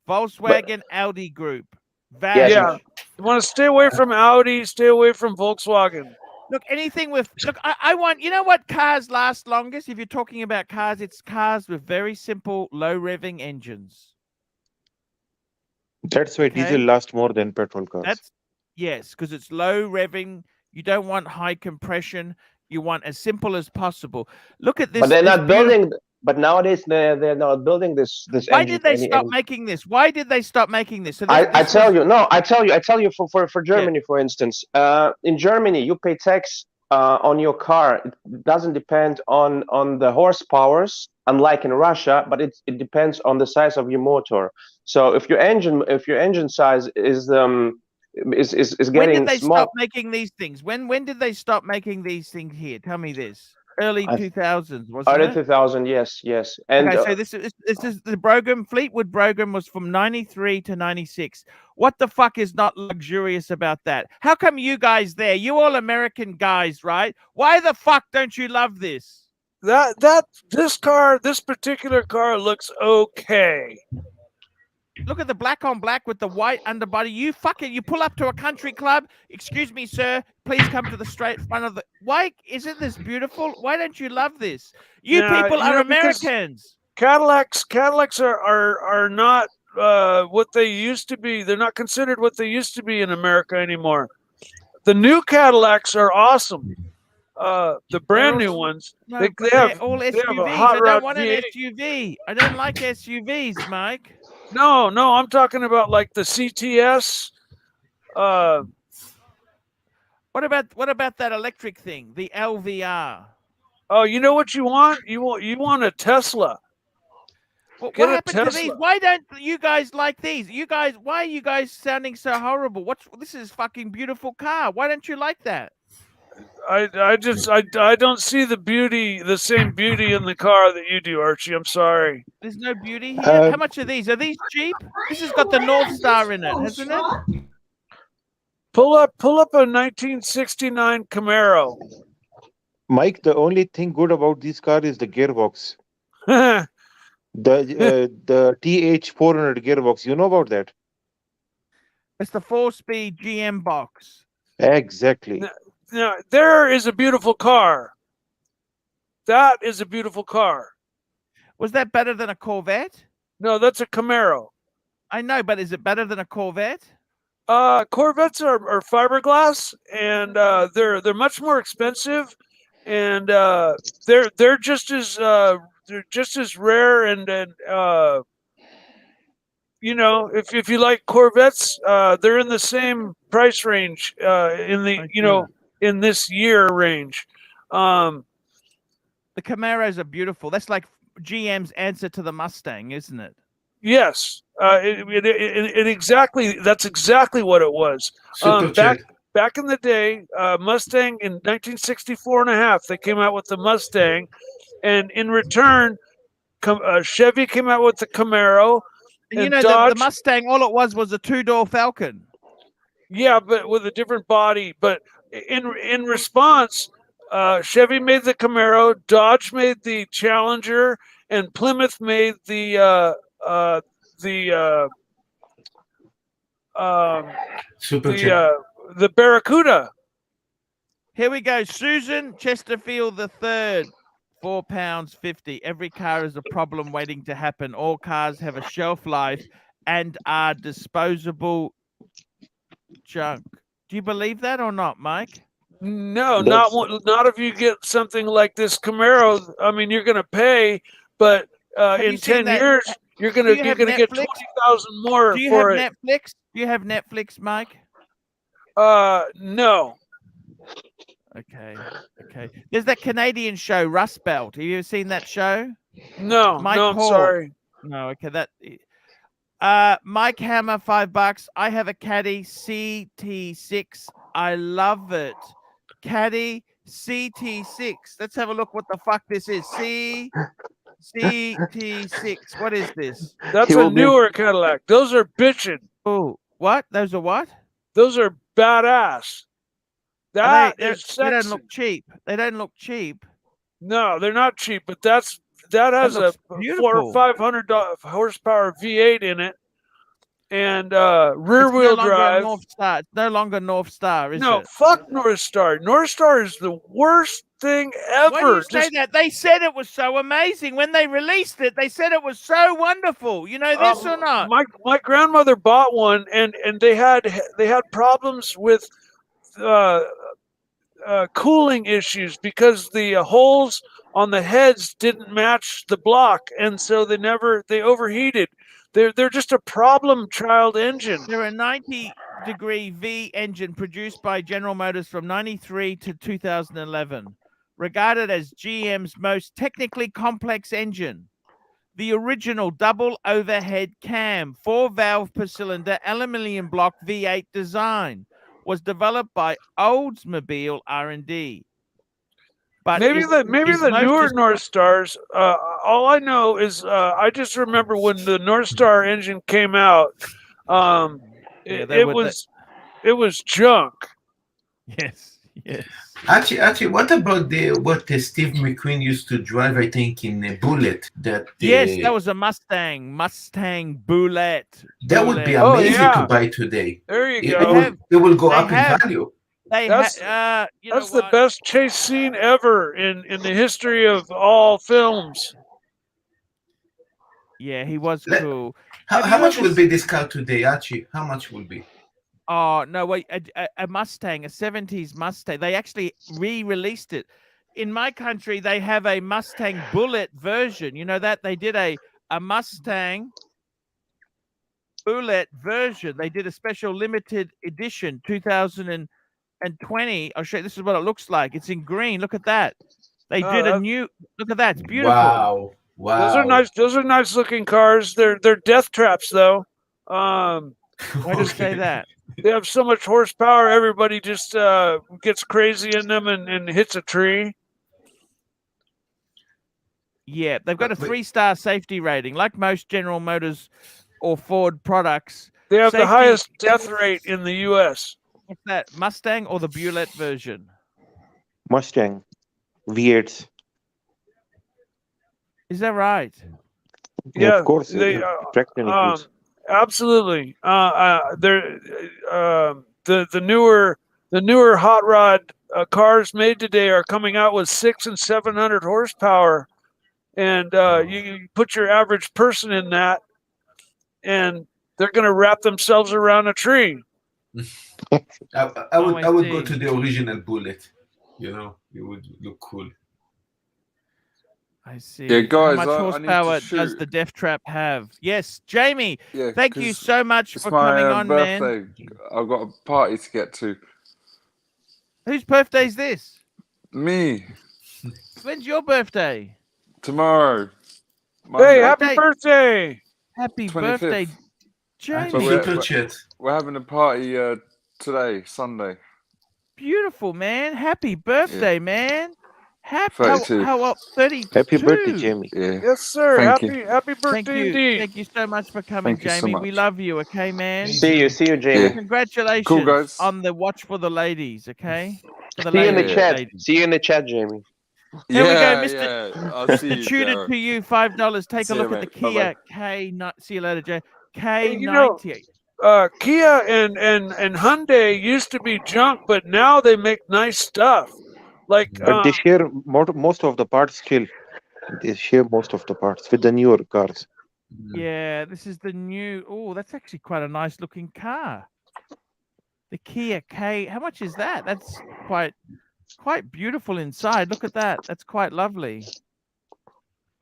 Volkswagen Audi Group. Badge. Yeah. You want to stay away from Audi, stay away from Volkswagen. Look, anything with I want, you know what cars last longest? If you're talking about cars, it's cars with very simple low revving engines. That's why diesel lasts more than petrol cars. Yes, because it's low revving. You don't want high compression. You want as simple as possible. Look at this. But they're not building. But nowadays they're not building this. Why did they stop making this? Why did they stop making this? So I tell you for Germany, for instance, in Germany you pay tax on your car. It doesn't depend on the horsepowers, unlike in Russia, but it depends on the size of your motor. So if your engine size is is When getting did they small. stop making these things? When did they stop making these things here? Tell me this. Early 2000s, wasn't Early it? 2000, yes. And Okay, so this is the Brougham Fleetwood Brougham was from 93 to 96. What the fuck is not luxurious about that? How come you guys there, you all American guys, right? Why the fuck don't you love this? This particular car looks okay. Look at the black on black with the white underbody. You pull up to a country club. Excuse me, sir. Please come to the straight front of the. Why isn't this beautiful? Why don't you love this? You people are Americans. Cadillacs are not what they used to be. They're not considered what they used to be in America anymore. The new Cadillacs are awesome. The brand new ones. No, they they're have all they have SUVs. a hot I rod don't want an V8. SUV. I don't like SUVs, Mike. No, I'm talking about like the CTS. What about that electric thing, the LVR? Oh, you know what you want? You want a Tesla. What Get a happened to these? Tesla. Why don't you guys like these? Why are you guys sounding so horrible? This is fucking beautiful car. Why don't you like that? I don't see the same beauty in the car that you do, Archie. I'm sorry. There's no beauty here. How much are these? Are these cheap? This has got the North Star in it, hasn't it? Pull up a 1969 Camaro. Mike, the only thing good about this car is the gearbox. The TH400 gearbox. You know about that? It's the 4-speed GM box. Exactly. Now, there is a beautiful car. That is a beautiful car. Was that better than a Corvette? No, that's a Camaro. I know, but is it better than a Corvette? Corvettes are fiberglass, and they're much more expensive, and they're just as rare and you know, if you like Corvettes, they're in the same price range in this year range. The Camaros are beautiful. That's like GM's answer to the Mustang, isn't it? Yes, that's exactly what it was. Back in the day, Mustang in 1964 and a half, they came out with the Mustang, and in return, Chevy came out with the Camaro. And you know, the Mustang, all it was a two-door Falcon. Yeah, but with a different body. But in response, Chevy made the Camaro, Dodge made the Challenger, and Plymouth made the Barracuda. Here we go. Susan Chesterfield III, £4.50. Every car is a problem waiting to happen. All cars have a shelf life and are disposable junk. Do you believe that or not, Mike? No, not if you get something like this Camaro. I mean, you're going to pay, but in 10 years, you're going to get 20,000 more for it. Do you have Netflix? Do you have Netflix, Mike? No. Okay. There's that Canadian show, Rust Belt. Have you ever seen that show? No, I'm sorry. No, okay. Mike Hammer, $5. I have a Caddy CT6. I love it. Caddy CT6. Let's have a look what the fuck this is. CT6. What is this? That's a newer Cadillac. Those are bitchin'. Oh, what? Those are what? Those are badass. They don't look cheap. They don't look cheap. No, they're not cheap, but that has a 400 or 500 horsepower V8 in it, and rear wheel drive. It's no longer North Star, is it? No, fuck North Star. North Star is the worst thing ever. Why do you say that? They said it was so amazing when they released it. They said it was so wonderful. You know this or not? My grandmother bought one, and they had problems with cooling issues because the holes on the heads didn't match the block, and so they overheated. They're just a problem child engine. They're a 90-degree V engine produced by General Motors from 93 to 2011, regarded as GM's most technically complex engine. The original double overhead cam, 4-valve per cylinder, aluminium block V8 design was developed by Oldsmobile R&D. But maybe the newer most North Stars. All I know is I just remember when the North Star engine came out. It was junk. Yes. Actually, what about what Steve McQueen used to drive? I think in a Bullet. Yes, that was a Mustang Bullet. That would be amazing to buy today. There you go. It will go up in value. That's the best chase scene ever in the history of all films. Yeah, he was cool. How much will be this car today, Archie? How much will be? Oh, no, wait, a Mustang, a 70s Mustang. They actually re-released it. In my country, they have a Mustang Bullet version. You know that? They did a Mustang Bullet version. They did a special limited edition, 2020. I'll show you. This is what it looks like. It's in green. Look at that. They did a new. Look at that. It's beautiful. Wow. Those are nice looking cars. They're death traps though. Why do you say that? They have so much horsepower. Everybody just gets crazy in them and hits a tree. Yeah, they've got a 3-star safety rating, like most General Motors or Ford products. They have the highest death rate in the U.S. What's that, Mustang or the Bullet version? Mustang V8s. Is that right? Yeah, of course. Absolutely. The newer hot rod cars made today are coming out with 600 and 700 horsepower, and you put your average person in that, and they're going to wrap themselves around a tree. I would go to the original Bullet. You know, it would look cool. I see. Yeah, guys, how much horsepower does the Death Trap have? Yes, Jamie. Yeah, thank you so much for coming on, birthday. man. I've got a party to get to. Whose birthday is this? Me. When's your birthday? Tomorrow. Monday. Hey, happy birthday! Happy 25th. Birthday, Jamie. We're having a party today, Sunday. Beautiful, man. Happy birthday, man. Happy 32. How old? 32. Happy birthday, Jamie. Yeah. Yes, sir. Happy birthday Thank you. indeed. Thank you so much for coming, Thank you so Jamie. much. We love you, okay, man? See you, Jamie. Congratulations Cool, guys. on the watch for the ladies, okay? For the See you in the ladies, chat. ladies. See you in the chat, Jamie. Here we go, I'll see Mr. you, Tudor Jared. to you, $5. Take See a you, look at the mate. Kia Bye-bye. K. See you later, Jay. Hey, you know, K98. Kia and Hyundai used to be junk, but now they make nice stuff. Like, but they share most of the parts still. They share most of the parts with the newer cars. Yeah, this is the new. Oh, that's actually quite a nice looking car. The Kia K. How much is that? That's quite beautiful inside. Look at that. That's quite lovely.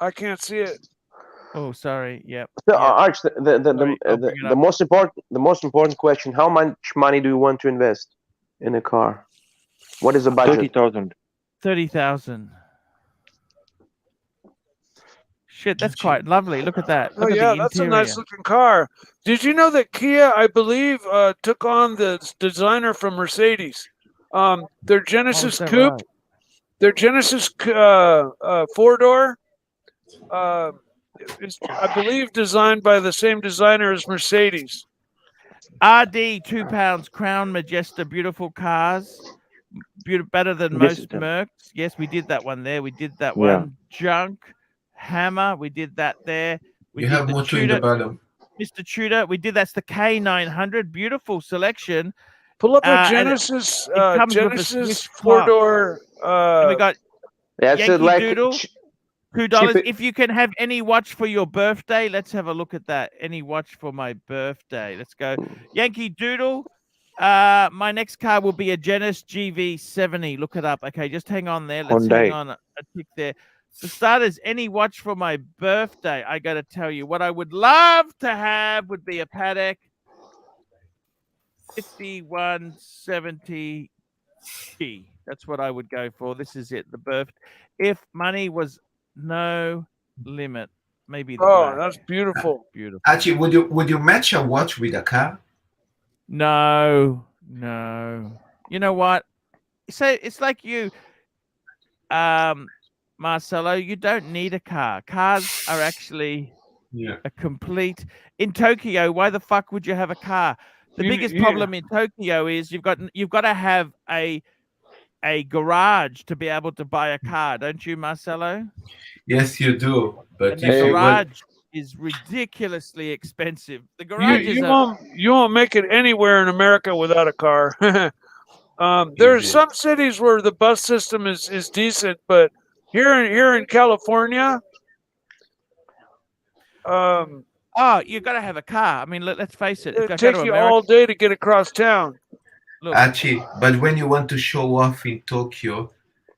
I can't see it. Oh, sorry. Yep. So, Arch, the most important question: how much money do you want to invest in a car? What is the budget? 30,000. 30,000. Shit, that's quite lovely. Look at that. Look Oh at yeah, the that's a interior. nice looking car. Did you know that Kia, I believe, took on the designer from Mercedes? Their Genesis Coupe, right? their Genesis 4-door, is, I believe, designed by the same designer as Mercedes. RD 2 pounds Crown Majesta, beautiful cars. Better than most Mercs. Yes, we did that one there. We did that one. Junk Hammer. We did that there. You have motor in the bottom. Mr. Tudor. We did that's the K900. Beautiful selection. Pull up a Genesis Genesis 4-door. We got Yankee Doodle. $2. If you can have any watch for your birthday, let's have a look at that. Any watch for my birthday. Let's go. Yankee Doodle. My next car will be a Genesis GV70. Look it up. Okay, just hang on there. Let's hang on a tick there. For starters, any watch for my birthday, I got to tell you, what I would love to have would be a Patek 5170T. That's what I would go for. This is it. The birth. If money was no limit, maybe the Oh, black. that's beautiful. Beautiful. Archie, would you match a watch with a car? No, no. You know what? So it's like you, Marcelo. You don't need a car. Cars are actually Yeah. a complete. In Tokyo, why the fuck would you have a car? The biggest problem in Tokyo is you've got to have a garage to be able to buy a car, don't you, Marcelo? Yes, you do. But And the if you want, garage is ridiculously expensive. The garage is You won't make it anywhere in America without a car. There are some cities where the bus system is decent, but here in California, you got to have a car. I mean, let's face it. it takes you all day to get across town. Look, Archie, but when you want to show off in Tokyo,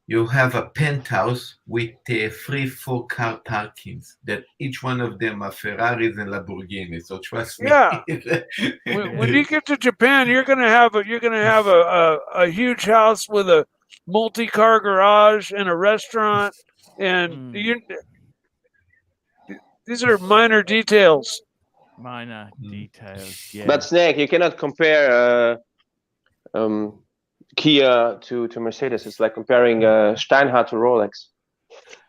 you have a penthouse with 3 4-car parkings that each one of them are Ferraris and Lamborghinis. So trust me. Yeah. when you get to Japan, you're gonna have a huge house with a multi-car garage and a restaurant, and these are minor details. Minor details, yeah. But Snake, you cannot compare Kia to Mercedes. It's like comparing Steinhardt to Rolex.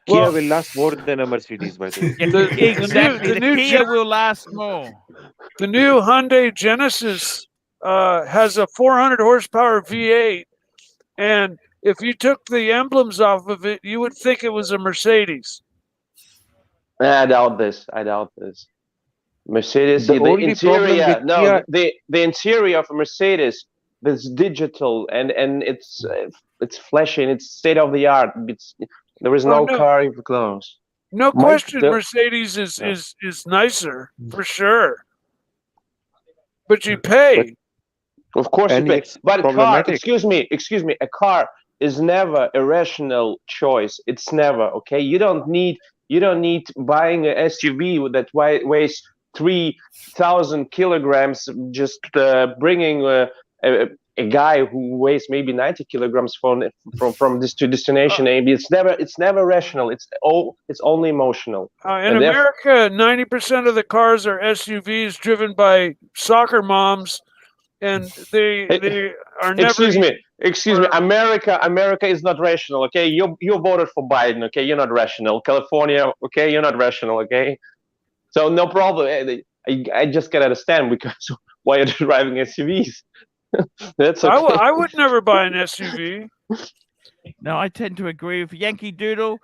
Kia will last more than a Mercedes, by the way. Exactly. The Kia will last more. The new Hyundai Genesis has a 400 horsepower V8, and if you took the emblems off of it, you would think it was a Mercedes. I doubt this. Mercedes, the interior. No, the interior of a Mercedes, it's digital and it's flashy and it's state of the art. There is no car even close. No question, Mercedes is nicer for sure. But you pay. Of course you pay. But a car, excuse me, a car is never a rational choice. It's never, okay? You don't need buying an SUV that weighs 3,000 kilograms, just bringing a guy who weighs maybe 90 kilograms from this to destination. Maybe it's never rational. It's only emotional. In America, 90% of the cars are SUVs driven by soccer moms, and they are never. Excuse me. America is not rational. Okay, you voted for Biden. Okay, you're not rational. California. Okay, you're not rational. Okay, so no problem. I just can't understand because why are you driving SUVs? That's okay. I would never buy an SUV. No, I tend to agree with Yankee Doodle.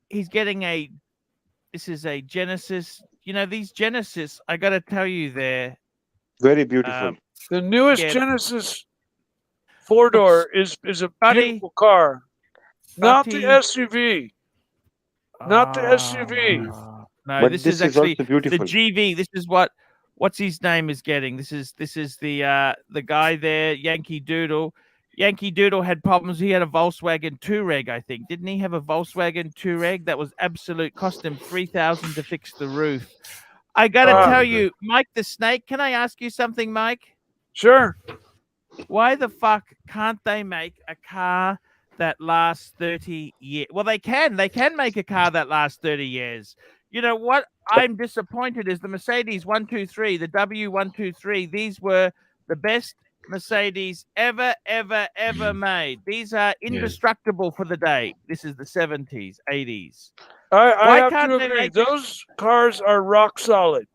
He's getting this is a Genesis. You know, these Genesis, I got to tell you, they're very beautiful. The newest Genesis 4-door is a beautiful car. Not the SUV. Not the SUV. No, but this is actually also beautiful. The GV. This is what's his name is getting. This is the guy there, Yankee Doodle. Yankee Doodle had problems. He had a Volkswagen Touareg, I think. Didn't he have a Volkswagen Touareg? That was absolute. Cost him $3,000 to fix the roof. I got to tell you, Mike the Snake, can I ask you something, Mike? Sure. Why the fuck can't they make a car that lasts 30 years? Well, they can. They can make a car that lasts 30 years. You know what I'm disappointed is the Mercedes 123, the W123. These were the best Mercedes ever made. These are indestructible for the day. This is the 70s, 80s. I have to agree. Those cars are rock solid.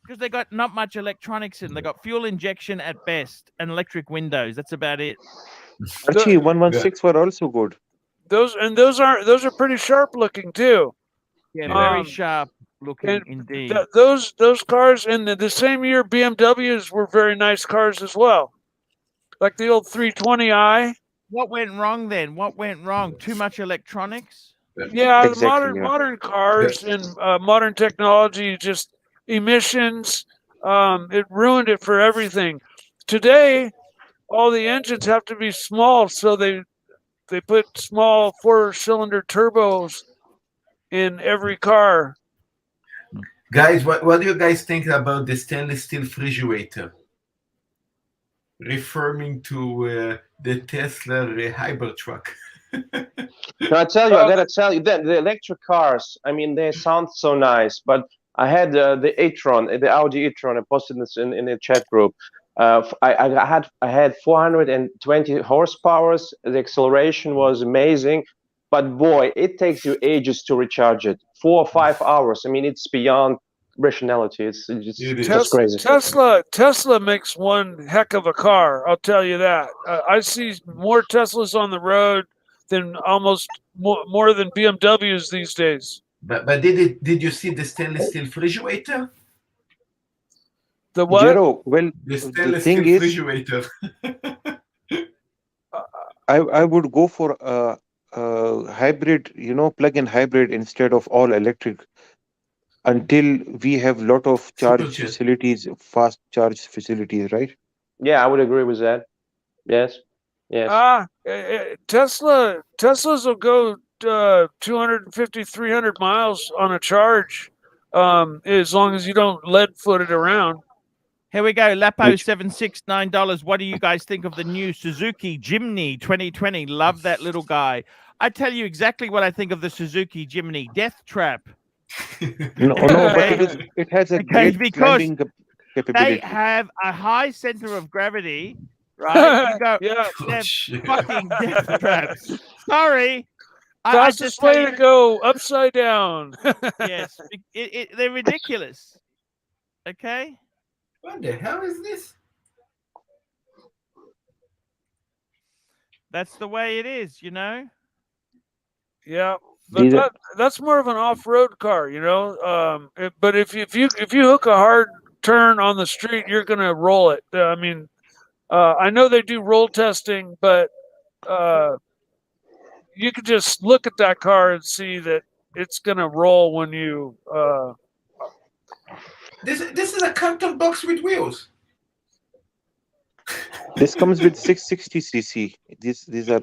Because they got not much electronics in. They got fuel injection at best and electric windows. That's about it. Archie, 116 were also good. Those are pretty sharp looking too. Yeah, very sharp looking indeed. Those cars in the same year, BMWs were very nice cars as well, like the old 320i. What went wrong then? What went wrong? Too much electronics? Yeah, exactly, modern cars and modern technology, just emissions. It ruined it for everything. Today, all the engines have to be small, so they put small 4-cylinder turbos in every car. Guys, what do you guys think about the stainless steel refrigerator? Referring to the Tesla Cybertruck. No, I tell you, I gotta tell you that the electric cars. I mean, they sound so nice. But I had the e-tron, the Audi e-tron. I posted this in the chat group. I had 420 horsepower. The acceleration was amazing, but boy, it takes you ages to recharge it. 4 or 5 hours. I mean, it's beyond rationality. It's just crazy. Tesla makes one heck of a car. I'll tell you that. I see more Teslas on the road than almost more than BMWs these days. But did you see the stainless steel refrigerator? The what? Jero, well, The the stainless thing steel is, refrigerator. I would go for a hybrid, plug-in hybrid instead of all electric until we have lot of charge Superjet. facilities, fast charge facilities, right? Yeah, I would agree with that. Yes. Teslas will go 250, 300 miles on a charge, as long as you don't lead-foot it around. Here we go. Lapo $769. What do you guys think of the new Suzuki Jimny 2020? Love that little guy. I tell you exactly what I think of the Suzuki Jimny. Death trap. No, but it has a great because climbing capability. they have a high center of gravity, right? You go, Yeah. they're fucking death traps. Sorry. Fastest way to go, upside down. Yes, they're ridiculous. Okay. What the hell is this? That's the way it is, Yeah, but that's more of an off-road car, but if you hook a hard turn on the street, you're gonna roll it. I mean, I know they do roll testing, but you could just look at that car and see that it's gonna roll when you. This is a carton box with wheels. This comes with 660cc. These are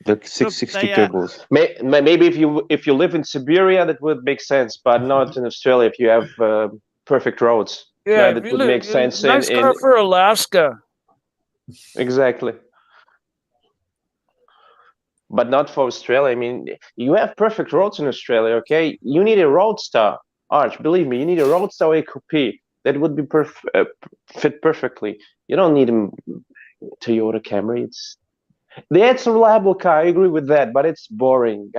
the 660 turbos. Maybe if you live in Siberia, that would make sense, but not in Australia if you have perfect roads. Yeah, that would make sense. Nice car for Alaska. Exactly. But not for Australia. I mean, you have perfect roads in Australia, okay? You need a Roadster, Arch. Believe me, you need a Roadster or a Coupe. That would be fit perfectly. You don't need a Toyota Camry. That's a reliable car. I agree with that, but it's boring.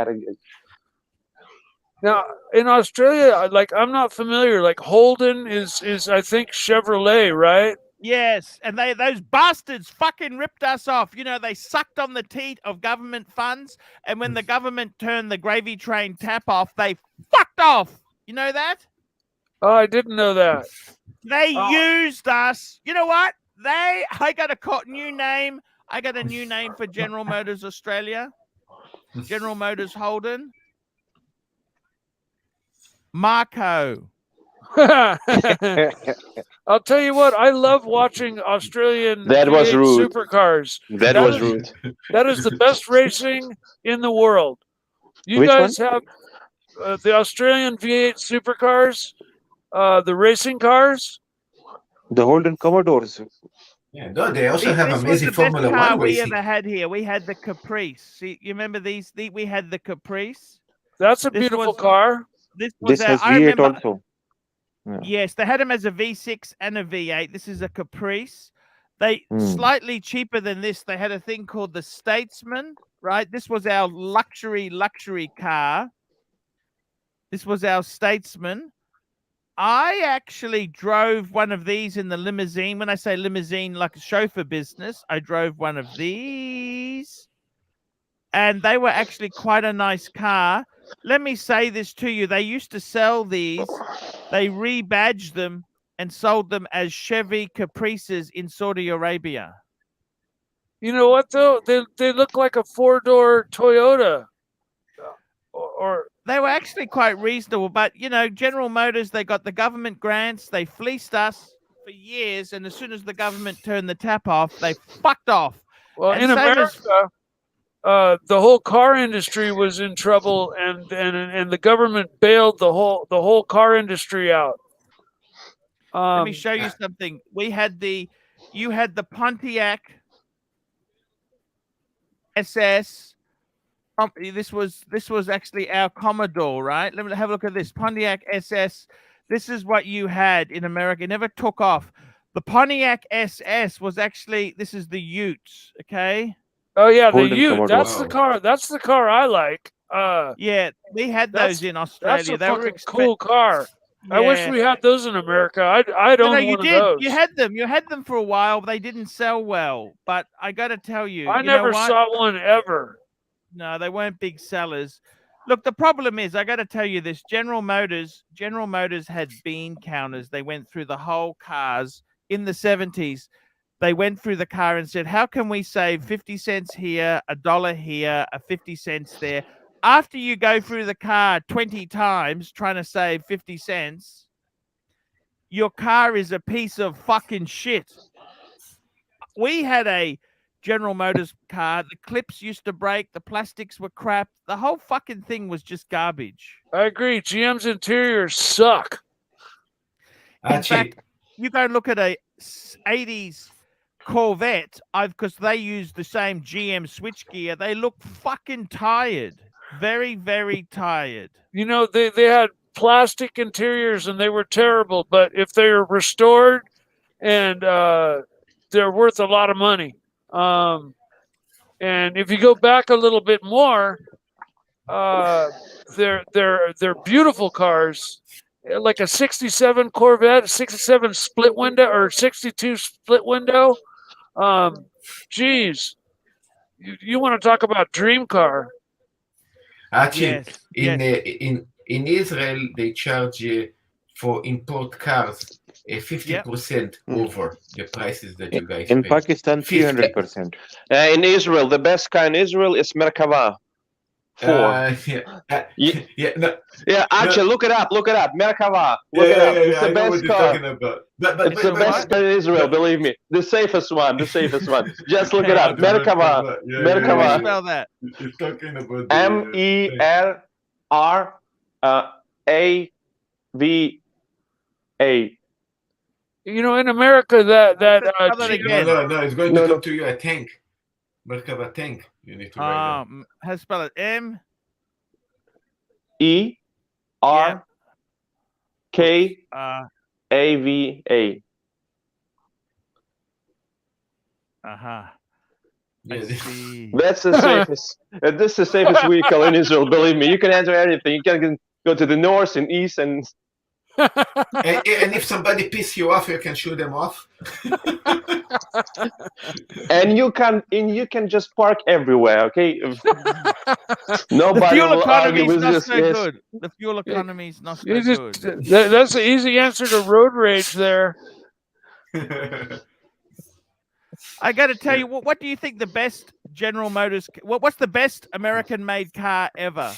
Now in Australia, I'm not familiar. Like Holden is I think Chevrolet, right? Yes, and those bastards fucking ripped us off. They sucked on the teat of government funds, and when the government turned the gravy train tap off, they fucked off. You know that? Oh, I didn't know that. They used us. You know what? I got a new name. I got a new name for General Motors Australia. General Motors Holden. Marco. I'll tell you what, I love watching Australian supercars. That was rude. That is the best racing in the world. You guys have the Australian V8 supercars, the racing cars. The Holden Commodores. Yeah, no, they also have amazing Formula One we racing. ever had here. We had the Caprice. See, you remember these? We had the Caprice. That's a beautiful car. This has V8 also. Yeah. Yes, they had them as a V6 and a V8. This is a Caprice. They slightly cheaper than this. They had a thing called the Statesman, right? This was our luxury car. This was our Statesman. I actually drove one of these in the limousine. When I say limousine, like a chauffeur business, I drove one of these. And they were actually quite a nice car. Let me say this to you. They used to sell these. They rebadged them and sold them as Chevy Caprices in Saudi Arabia. You know what, though? They look like a four-door Toyota. Or they were actually quite reasonable, but General Motors, they got the government grants, they fleeced us for years, and as soon as the government turned the tap off, they fucked off. Well, in America, the whole car industry was in trouble, and the government bailed the whole car industry out. Let me show you something. You had the Pontiac SS this was actually our Commodore, right? Let me have a look at this Pontiac SS. This is what you had in America. It never took off. The Pontiac SS was actually, this is the Utes, okay? Oh yeah, the Golden Ute. Commodore. That's the car. That's the car I like. Yeah, we had That's- those in That's Australia. a They were fucking cool car. I wish Yeah. we had those in America. I'd No, own no, you one of did. those. You had them. You had them for a while, but they didn't sell well. But I got to tell you, I you know never what? saw one ever. No, they weren't big sellers. Look, the problem is, I got to tell you this: General Motors had bean counters. They went through the whole cars in the 70s. They went through the car and said, "How can we save 50 cents here, $1 here, 50 cents there?" After you go through the car 20 times trying to save 50 cents, your car is a piece of fucking shit. We had a General Motors car. The clips used to break. The plastics were crap. The whole fucking thing was just garbage. I agree. GM's interiors suck. In fact, you go and look at a 80s Corvette, because they use the same GM switchgear. They look fucking tired. Very, very tired. You know, they had plastic interiors and they were terrible, but if they were restored and they're worth a lot of money. And if you go back a little bit more, they're beautiful cars. Like a 67 Corvette, a 67 split window or 62 split window. Geez, you want to talk about dream car? Archie, Yes. in Israel, they charge for import cars 50% over the prices that you guys In pay. Pakistan, 300%. In Israel, the best car in Israel is Merkava. 4. Yeah, Archie, look it up. Merkava. Look it up. It's the best car. It's the best car in Israel, believe me. The safest one. Just look it up. Merkava. How do you spell that? He's talking about MERRAVA. You know, in America, that again. No, it's going to come to you a tank. Merkava tank. You need to write that. How to spell it? MERKAVA. I see. That's the safest. This is the safest vehicle in Israel. Believe me, you can enter anything. You can go to the north and east, and if somebody piss you off, you can shoot them off. and you can just park everywhere. Okay. Nobody The fuel will argue economy is with not this. so Yes. good. The fuel economy is not so You good. that's the easy answer to road rage there. I got to tell you, what do you think the best General Motors? What's the best American-made car ever?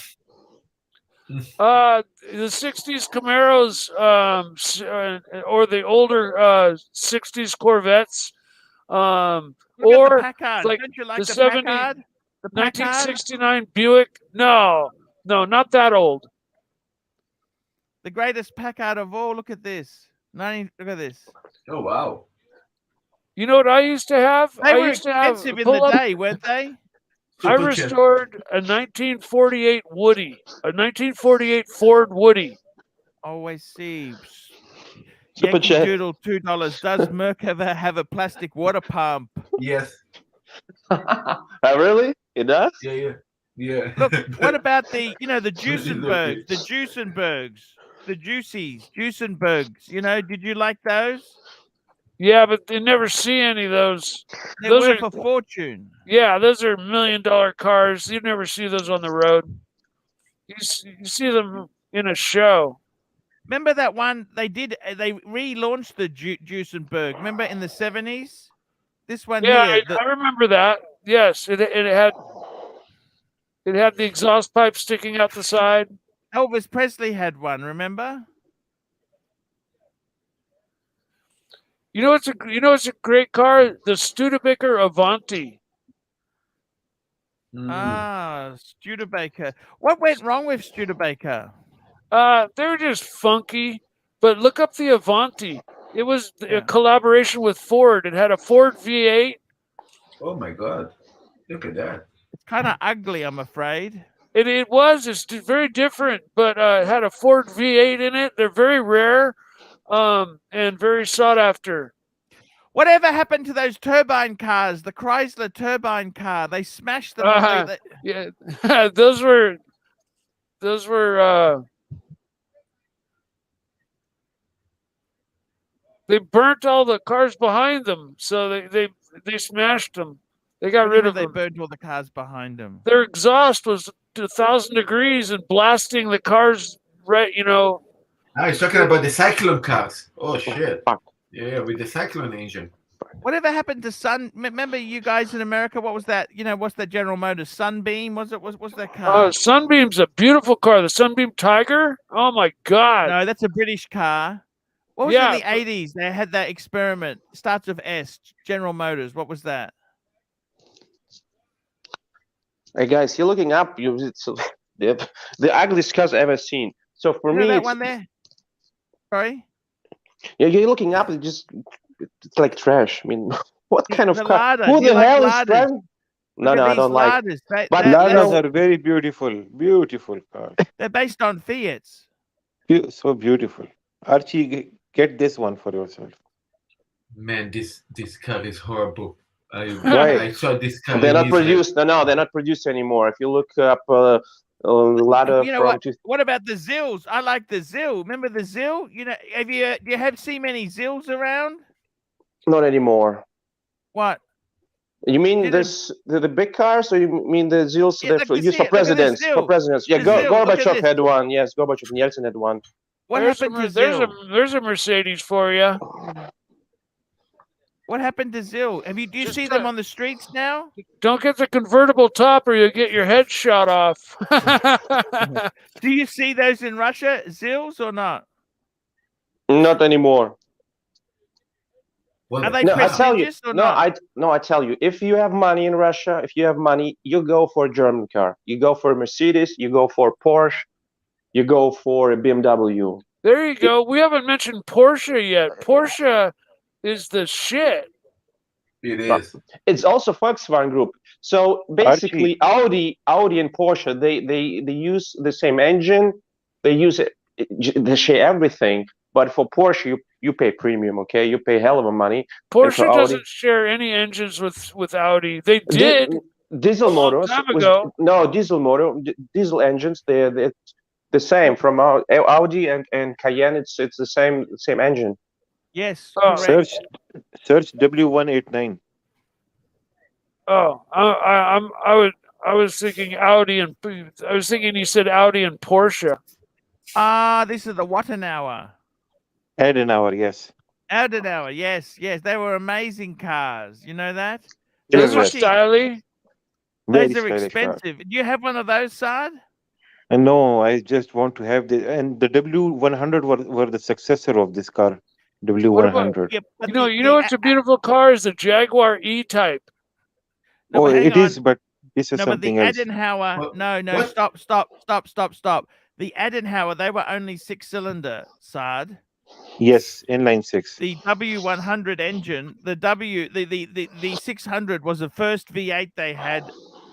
The 60s Camaros, or the older 60s Corvettes, or the Packard. like Don't you like the the 70 Packard? The Packard? 1969 Buick. No, not that old. The greatest Packard of all. Look at this. Look at this. Oh, wow. You know what I used to have? They I were used to have expensive in the day, weren't they? I restored a 1948 Woody, a 1948 Ford Woody. Always see. Super Yankee chat. Doodle $2. Does Merkava have a plastic water pump? Yes. Really? It does? Yeah. Look, what about the Juicenbergs, the Juicenbergs? Did you like those? Yeah, but they never see any of those. They're Those worth are a fortune. Yeah, those are $1 million cars. You never see those on the road. You see them in a show. Remember that one they did? They relaunched the Juicenberg. Remember in the 70s? This one Yeah, here. I remember that. Yes, it had the exhaust pipe sticking out the side. Elvis Presley had one. Remember? You know, it's a great car. The Studebaker Avanti. Studebaker. What went wrong with Studebaker? They were just funky. But look up the Avanti. It was a collaboration with Ford. It had a Ford V8. Oh my God! Look at that. It's kind of ugly, I'm afraid. It's very different, but it had a Ford V8 in it. They're very rare, and very sought after. Whatever happened to those turbine cars? The Chrysler turbine car. They smashed them. Yeah, those were. They burnt all the cars behind them, so they smashed them. They got rid of them. They burned all the cars behind them. Their exhaust was 1,000 degrees and blasting the cars. Right, Now he's talking about the Cyclone cars. Oh shit! Yeah, with the Cyclone engine. Whatever happened to Remember you guys in America? What was that? What's that General Motors Sunbeam? What's that car? Sunbeam's a beautiful car. The Sunbeam Tiger. Oh my god! No, that's a British car. What was in the 80s? They had that experiment. Starts with S. General Motors. What was that? Hey guys, you're looking up. It's the ugliest cars I've ever seen. So for me, that one there. Sorry. Yeah, you're looking up. It's like trash. I mean, what kind of car? Lada. Who the hell is driving? No, I don't like. But Ladas are very beautiful, beautiful cars. They're based on Fiats. So beautiful. Archie, get this one for yourself. Man, this car is horrible. I saw this car. They're not produced. No, they're not produced anymore. If you look up Lada what about the Zills? I like the Zill. Remember the Zill? Have you seen many Zills around? Not anymore. What? You mean the big cars, or you mean the Zills used for presidents? For presidents, yeah. Gorbachev had one. Yes, Gorbachev and Yeltsin had one. What happened to Zill? There's a Mercedes for you. What happened to Zill? Do you see them on the streets now? Don't get the convertible top, or you'll get your head shot off. Do you see those in Russia, Zills, or not? Not anymore. Are they prestigious or not? I tell you, if you have money in Russia, if you have money, you go for a German car. You go for a Mercedes. You go for a Porsche. You go for a BMW. There you go. We haven't mentioned Porsche yet. Porsche is the shit. It is. It's also Volkswagen Group. So basically, Audi and Porsche, they use the same engine. They use it. They share everything. But for Porsche, you pay premium. Okay, you pay hell of a money. Porsche doesn't share any engines with Audi. They did. Diesel motors. Diesel engines. They're the same from Audi and Cayenne. It's the same engine. Yes. Search W189. Oh, I was thinking Audi and I was thinking you said Audi and Porsche. This is the Wattenauer. Adenauer, yes. Adenauer, yes. They were amazing cars. You know that? Those are stylish. Those are expensive. Do you have one of those, Saad? No, I just want to have the the W100 were the successor of this car. W100. You know what's a beautiful car is the Jaguar E-Type. No, it is, but this is something but else. the Adenauer, no, stop. The Adenauer, they were only 6-cylinder, Saad. Yes, inline 6. The W100 engine, the 600 was the first V8 they had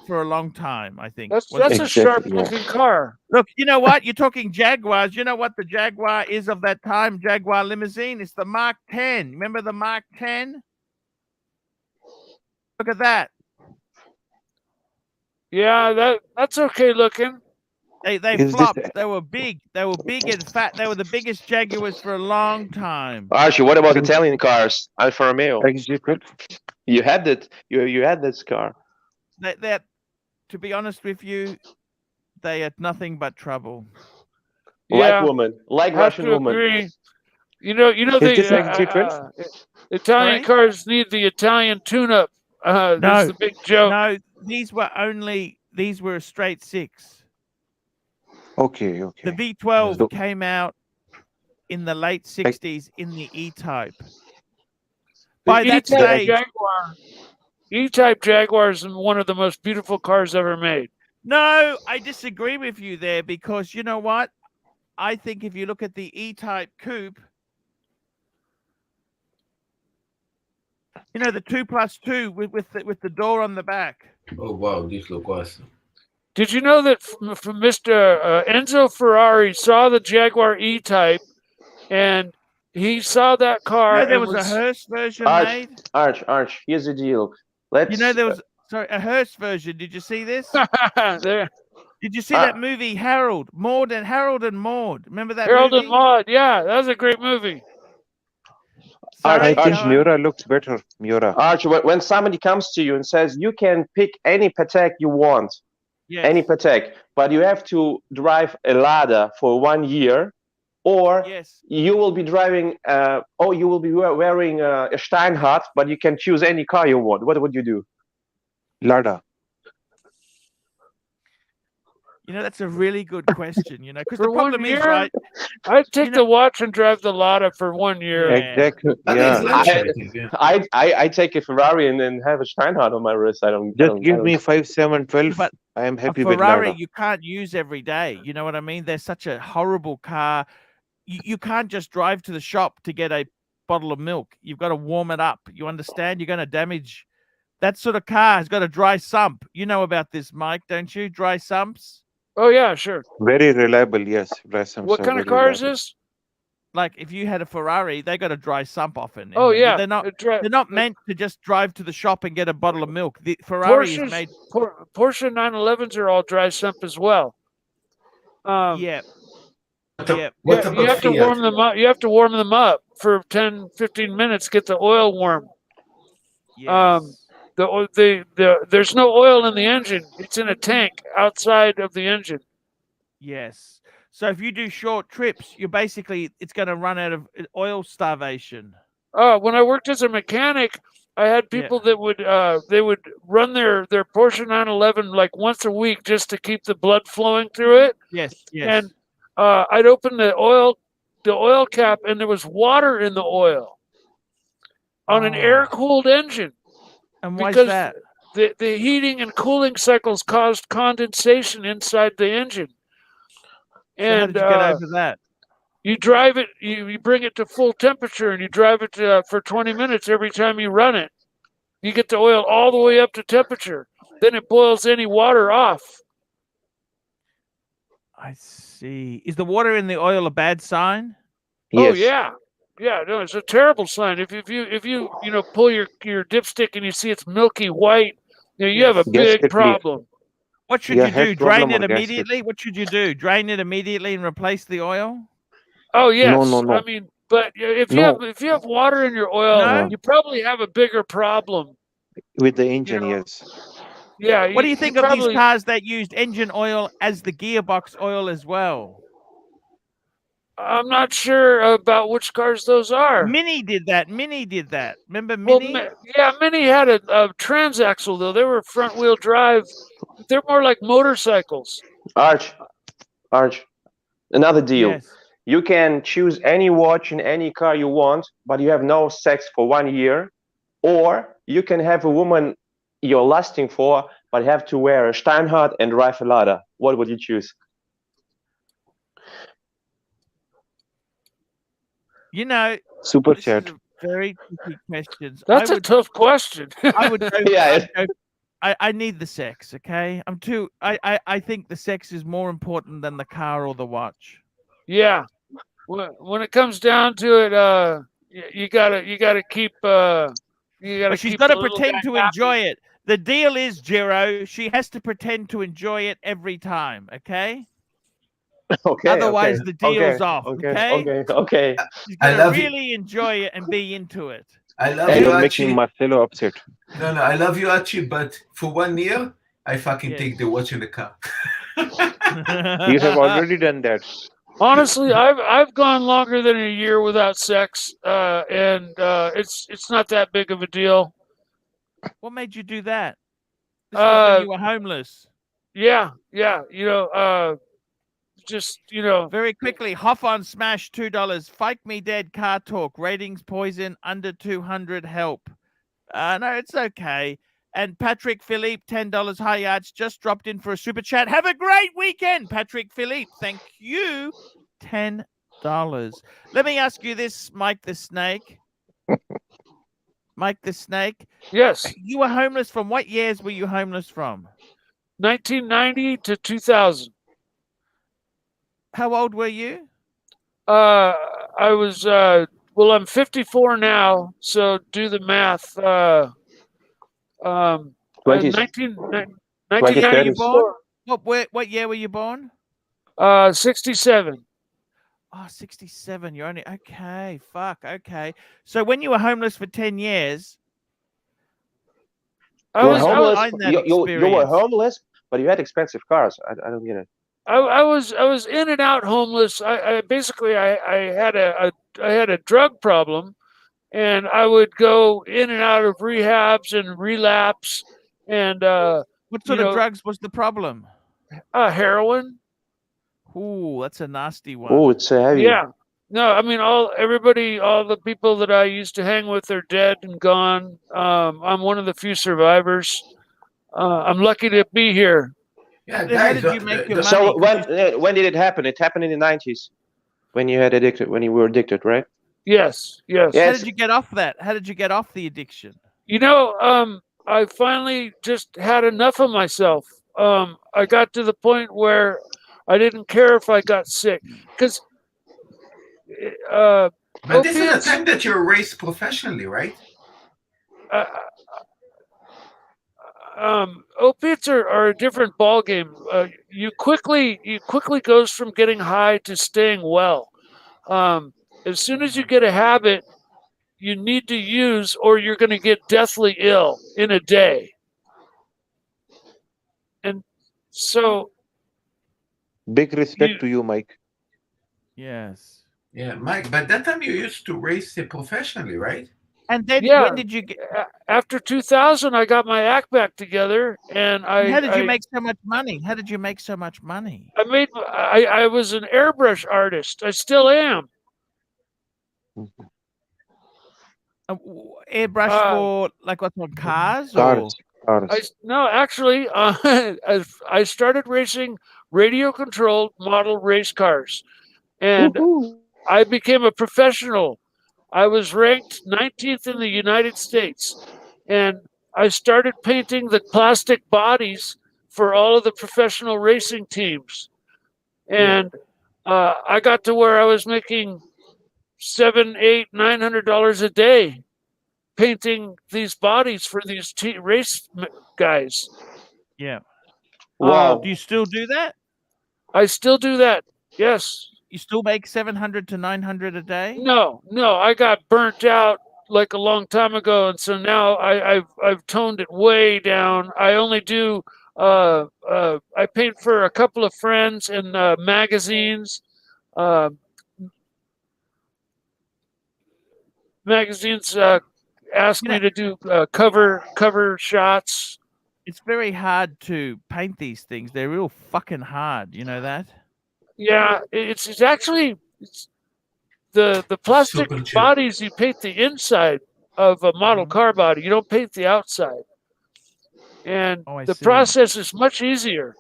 for a long time, I think. That's a sharp-looking car. Look, you know what? You're talking Jaguars. You know what the Jaguar is of that time? Jaguar limousine. It's the Mark 10. Remember the Mark 10? Look at that. Yeah, that's okay looking. They flopped. They were big. They were big and fat. They were the biggest Jaguars for a long time. Archie, what about Italian cars? Alfa Romeo. You had that. You had this car. That, to be honest with you, they had nothing but trouble. Like women, like Russian women. Agree. You know the Italian cars need the Italian tune-up. That's the big joke. No, these were a straight 6. Okay. The V12 came out in the late 60s in the E-Type. By that stage, E-Type Jaguar is one of the most beautiful cars ever made. No, I disagree with you there because you know what? I think if you look at the E-Type Coupe, You know, the 2+2 with the door on the back. Oh wow, this look awesome. Did you know that from Mr. Enzo Ferrari saw the Jaguar E-Type, and he saw that car? You know, there and was a hearse version Arch, made. Arch. Here's the deal. Let's. You know, there was a hearse version. Did you see this? there. Did you see that movie Harold and Maude? Remember that Harold movie? and Maude, yeah, that was a great movie. Sorry, I think Johan? Miura looks better. Miura. Arch, when somebody comes to you and says you can pick any Patek you want, Yes. any Patek, but you have to drive a Lada for 1 year, or Yes. you will be driving, or you will be wearing a Steinhardt, but you can choose any car you want. What would you do? Lada. You know, that's a really good question, you know, because the For 1 problem is, year, right? I'd take You the know- watch and drive the Lada for 1 year. Yeah. Exactly. That Yeah. is luxury, I think, yeah. I take a Ferrari and then have a Steinhardt on my wrist. I don't. Just give me 5, 7, 12. But I am A happy with Ferrari Lada. you can't use every day. You know what I mean? They're such a horrible car. You can't just drive to the shop to get a bottle of milk. You've got to warm it up. You understand? You're going to damage. That sort of car has got a dry sump. You know about this, Mike, don't you? Dry sumps. Oh yeah, sure. Very reliable, yes. Racems What are kind of very car is reliable. this? Like if you had a Ferrari, they got a dry sump often. in Oh them. yeah, They're not. They're not meant to just drive to the shop and get a bottle of milk. The Ferrari is made. Porsche 911s are all dry sump as well. Yeah. Yeah. What You about have to Fiat? warm them up. You have to warm them up for 10, 15 minutes. Get the oil warm. Yes. There's no oil in the engine. It's in a tank outside of the engine. Yes. So if you do short trips, it's going to run out of oil starvation. When I worked as a mechanic, I had people that would they would run their Porsche 911 like once a week just to keep the blood flowing through it. Yes. Yes. And I'd open the oil cap, and there was water in the oil on an air-cooled engine. And why is Because that? the heating and cooling cycles caused condensation inside the engine. So how did you get over that? You drive it, you bring it to full temperature, and you drive it for 20 minutes every time you run it. You get the oil all the way up to temperature. Then it boils any water off. I see. Is the water in the oil a bad sign? Oh yeah, yeah. No, it's a terrible sign. If you pull your dipstick and you see it's milky white, you have a big problem. What should you do? Drain it immediately? What should you do? Drain it immediately and replace the oil? Oh yes. No. I mean, but if you have water in your oil, you probably have a bigger problem with the engine. Yes. Yeah. What do you think of these cars that used engine oil as the gearbox oil as well? I'm not sure about which cars those are. Mini did that. Remember Mini? Well, Mini had a transaxle though. They were front wheel drive. They're more like motorcycles. Arch, another deal. Yes. You can choose any watch in any car you want, but you have no sex for 1 year, or you can have a woman you're lusting for, but have to wear a Steinhardt and drive a Lada. What would you choose? You know, super chat. Very tricky questions. That's a tough question. I would go. Yeah. I need the sex. Okay, I think the sex is more important than the car or the watch. Yeah. When it comes down to it, you gotta keep. But she's got to pretend to enjoy it. The deal is, Jiro, she has to pretend to enjoy it every time. Okay. Okay. Otherwise, the deal's off. Okay. She's gonna really enjoy it and be into it. I love you, Archie. making Marcelo upset. No, I love you, Archie, but for 1 year, I fucking take the watch in the car. You have already done that. Honestly, I've gone longer than a year without sex, and it's not that big of a deal. What made you do that? This was when you were homeless. Yeah. Very quickly, Hoff on Smash, $2. Fike Me Dead Car Talk. Ratings poison, under 200 help. No, it's okay. And Patrick Philippe, $10. Hi, Arch, just dropped in for a super chat. Have a great weekend, Patrick Philippe. Thank you. $10. Let me ask you this, Mike the Snake. Mike the Snake. Yes, You were homeless from what years were you homeless from? 1990 to 2000. How old were you? I was well, I'm 54 now, so do the math. 20, What year were you 2030s. 1994. What year were you born? 67. Oh, 67. You're only okay. Fuck. Okay. So when you were homeless for 10 years, I You were was homeless. find that You were experience. homeless, but you had expensive cars. I don't get it. I was in and out homeless. I basically I had a drug problem, and I would go in and out of rehabs and relapse, and What you sort of know, drugs was the problem? heroin. Ooh, that's a nasty one. Oh, it's heavy. Yeah. No, I mean all the people that I used to hang with are dead and gone. I'm one of the few survivors. I'm lucky to be here. Yeah, Then how guys. did you make your money? So 'Cause when did it happen? It happened in the 90s when you were addicted, right? Yes, yes. Yeah, how it's- did you get off that? How did you get off the addiction? You know, I finally just had enough of myself. I got to the point where I didn't care if I got sick because But this is the opiates. time that you're raised professionally, right? Opiates are a different ballgame. You quickly goes from getting high to staying well. As soon as you get a habit, you need to use, or you're going to get deathly ill in a day. And so, Big respect to you, Mike. Yes. Yeah, Mike. But that time you used to race professionally, right? And then yeah, when did you get after 2000, I got my act back together, and how did you make so much money? How did you make so much money? I was an airbrush artist. I still am. Airbrush for like what's on cars Cars. No, actually, I started racing radio-controlled model race cars, and I became a professional. I was ranked 19th in the United States, and I started painting the plastic bodies for all of the professional racing teams. And I got to where I was making $700, $800, $900 a day painting these bodies for these race guys. Yeah. Wow. Do you still do that? I still do that. Yes. You still make 700 to 900 a day? No, I got burnt out like a long time ago, and so now I've toned it way down. I only do I paint for a couple of friends and magazines. Magazines ask me to do cover shots. It's very hard to paint these things. They're real fucking hard. You know that? Yeah, it's actually the plastic bodies. You paint the inside of a model car body. You don't paint the outside, and the process is much easier.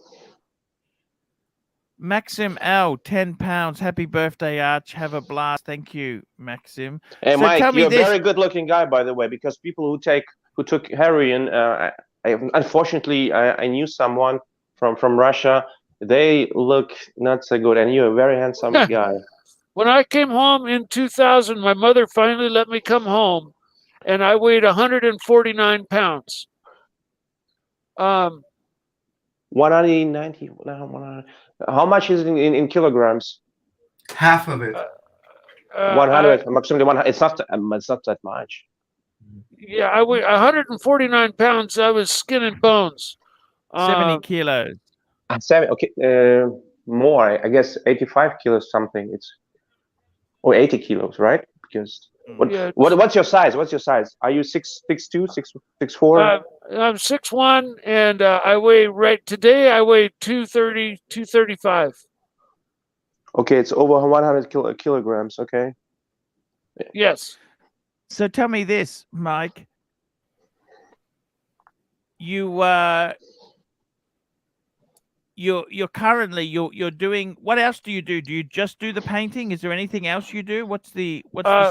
Maxim L, £10. Happy birthday, Arch. Have a blast. Thank you, Maxim. Hey, So Mike, tell me you're a this. very good-looking guy, by the way. Because people who took heroin, unfortunately, I knew someone from Russia. They look not so good, and you're a very handsome guy. When I came home in 2000, my mother finally let me come home, and I weighed 149 pounds. 190. How much is it in kilograms? Half of it. 100. Approximately 100. It's not that much. Yeah, I weigh 149 pounds. I was skin and bones. 70 kilos. 7. Okay. More. I guess 85 kilos something. Or 80 kilos, right? Because what's your size? What's your size? Are you 6'2", 6'4"? I'm 6'1", and I weigh today. I weigh 230, 235. Okay, it's over 100 kilograms. Okay. Yes. So tell me this, Mike. You're currently you're doing, what else do you do? Do you just do the painting? Is there anything else you do? What's the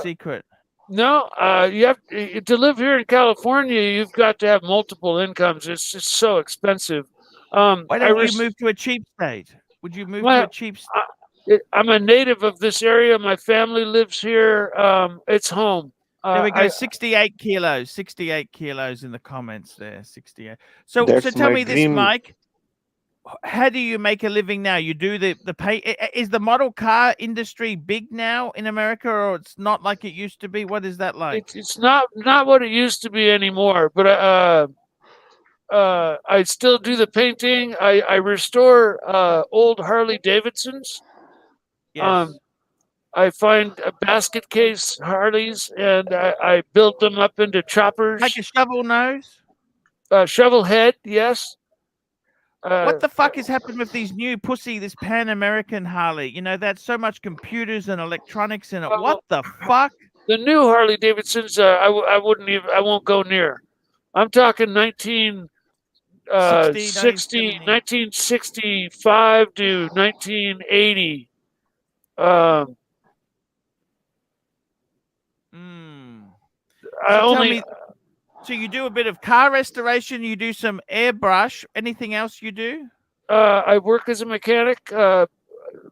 secret? No, you have to live here in California. You've got to have multiple incomes. It's just so expensive. Why don't you move to a cheap state? Would you move to a cheap state? I'm a native of this area. My family lives here. It's home. There we go. 68 kilos. 68 kilos in the comments there. 68. So tell me this, Mike. How do you make a living now? You do the pay. Is the model car industry big now in America, or it's not like it used to be? What is that like? It's not what it used to be anymore. But I still do the painting. I restore old Harley Davidsons. Yes. I find basket case Harleys and I build them up into choppers. Like a shovel nose? Shovel head, yes. What the fuck has happened with these new this Pan American Harley? You know, that's so much computers and electronics in it. What the fuck? The new Harley Davidsons, I won't go near. I'm talking 1965 to 1980. So you do a bit of car restoration, you do some airbrush, anything else you do? I work as a mechanic,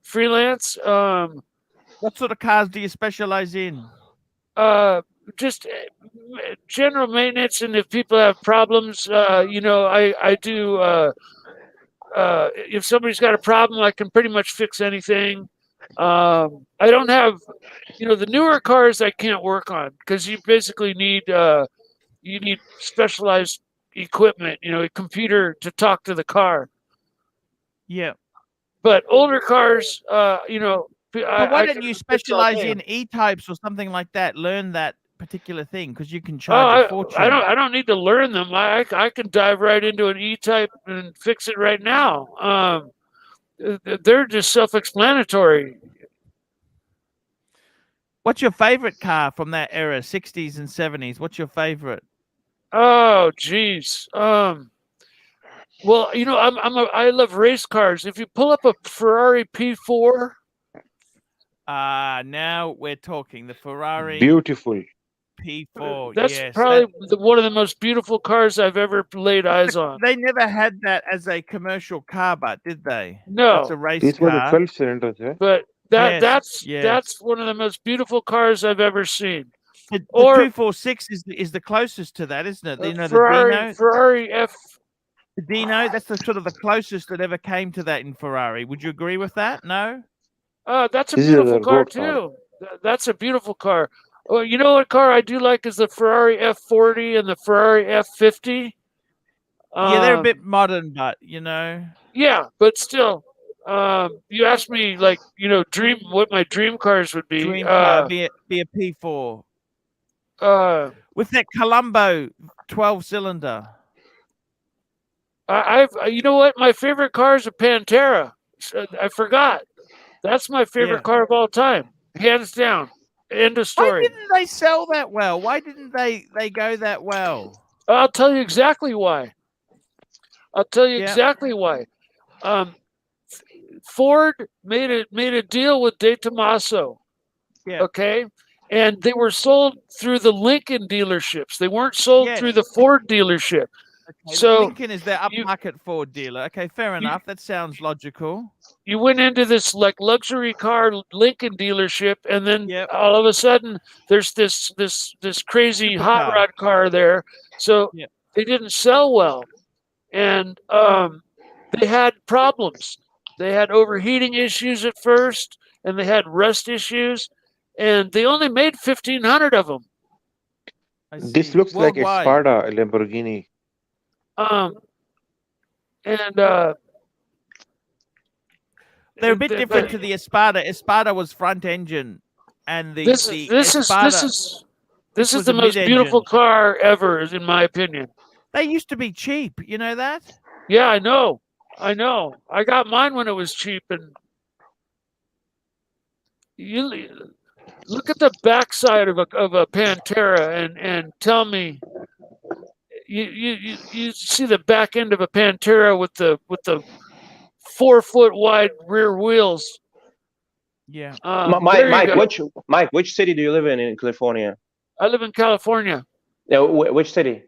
freelance. What sort of cars do you specialize in? Just general maintenance, and if people have problems, I do. If somebody's got a problem, I can pretty much fix anything. I don't have, the newer cars I can't work on because you basically need specialized equipment, a computer to talk to the car. Yeah. But older cars, But why don't you specialize in E-types or something like that? Learn that particular thing because you can charge a fortune. I don't need to learn them. I can dive right into an E-type and fix it right now. They're just self-explanatory. What's your favorite car from that era, 60s and 70s? What's your favorite? Oh, geez. Well, I love race cars. If you pull up a Ferrari P4. Now we're talking. The Ferrari. Beautiful. P4. That's yes, probably one of the most beautiful cars I've ever laid eyes on. They never had that as a commercial car, but did they? No. It's a race These car. were the 12 cylinders, yeah? But that's one of the most beautiful cars I've ever seen. The 246 is the closest to that, isn't it? The Ferrari F. The Dino, that's the sort of the closest that ever came to that in Ferrari. Would you agree with that? No? That's a beautiful car too. That's a beautiful car. Oh, you know what car I do like is the Ferrari F40 and the Ferrari F50. Yeah, they're a bit modern, but Yeah, but still, you asked me what my dream cars would be. Dream car be a P4. With that Colombo 12-cylinder. You know what? My favorite car is a Pantera. I forgot. That's my favorite car of all time, hands down. End of story. Why didn't they sell that well? Why didn't they go that well? I'll tell you exactly why. Ford made a deal with De Tomaso. Yeah. Okay. And they were sold through the Lincoln dealerships. They weren't sold through the Ford dealership. Okay, so Lincoln is their upmarket Ford dealer. Okay, fair enough. That sounds logical. You went into this luxury car Lincoln dealership, and then all of a sudden there's this crazy hot rod car there. So they didn't sell well, and they had problems. They had overheating issues at first, and they had rust issues, and they only made 1,500 of them. This looks like a Sparta, a Lamborghini. They're a bit different to the Espada. Espada was front engine, and this is the most beautiful car ever, in my opinion. They used to be cheap. You know that? Yeah, I know. I got mine when it was cheap, and you look at the backside of a Pantera and tell me. You see the back end of a Pantera with the 4-foot wide rear wheels. Yeah. Mike, which city do you live in California? I live in California. Yeah, which city?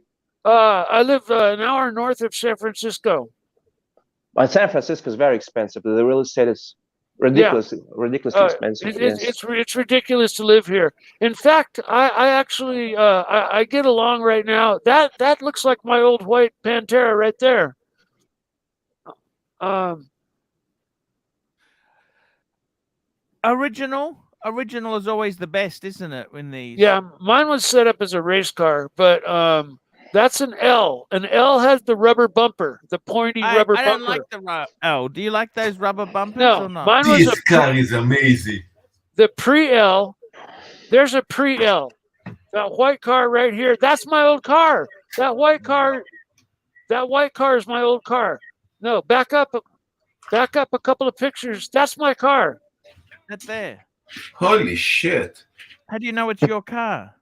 I live an hour north of San Francisco. But San Francisco is very expensive. The real estate is ridiculously expensive. Yes. It's ridiculous to live here. In fact, I actually I get along right now. That looks like my old white Pantera right there. Original is always the best, isn't it? In these. Yeah, mine was set up as a race car, but that's an L. An L has the rubber bumper, the pointy rubber bumper. I don't like the L. Do you like those rubber bumpers or not? Mine was this car is amazing. The pre-L. There's a pre-L. That white car right here. That's my old car. That white car is my old car. No, back up a couple of pictures. That's my car. That's there. Holy shit. How do you know it's your car?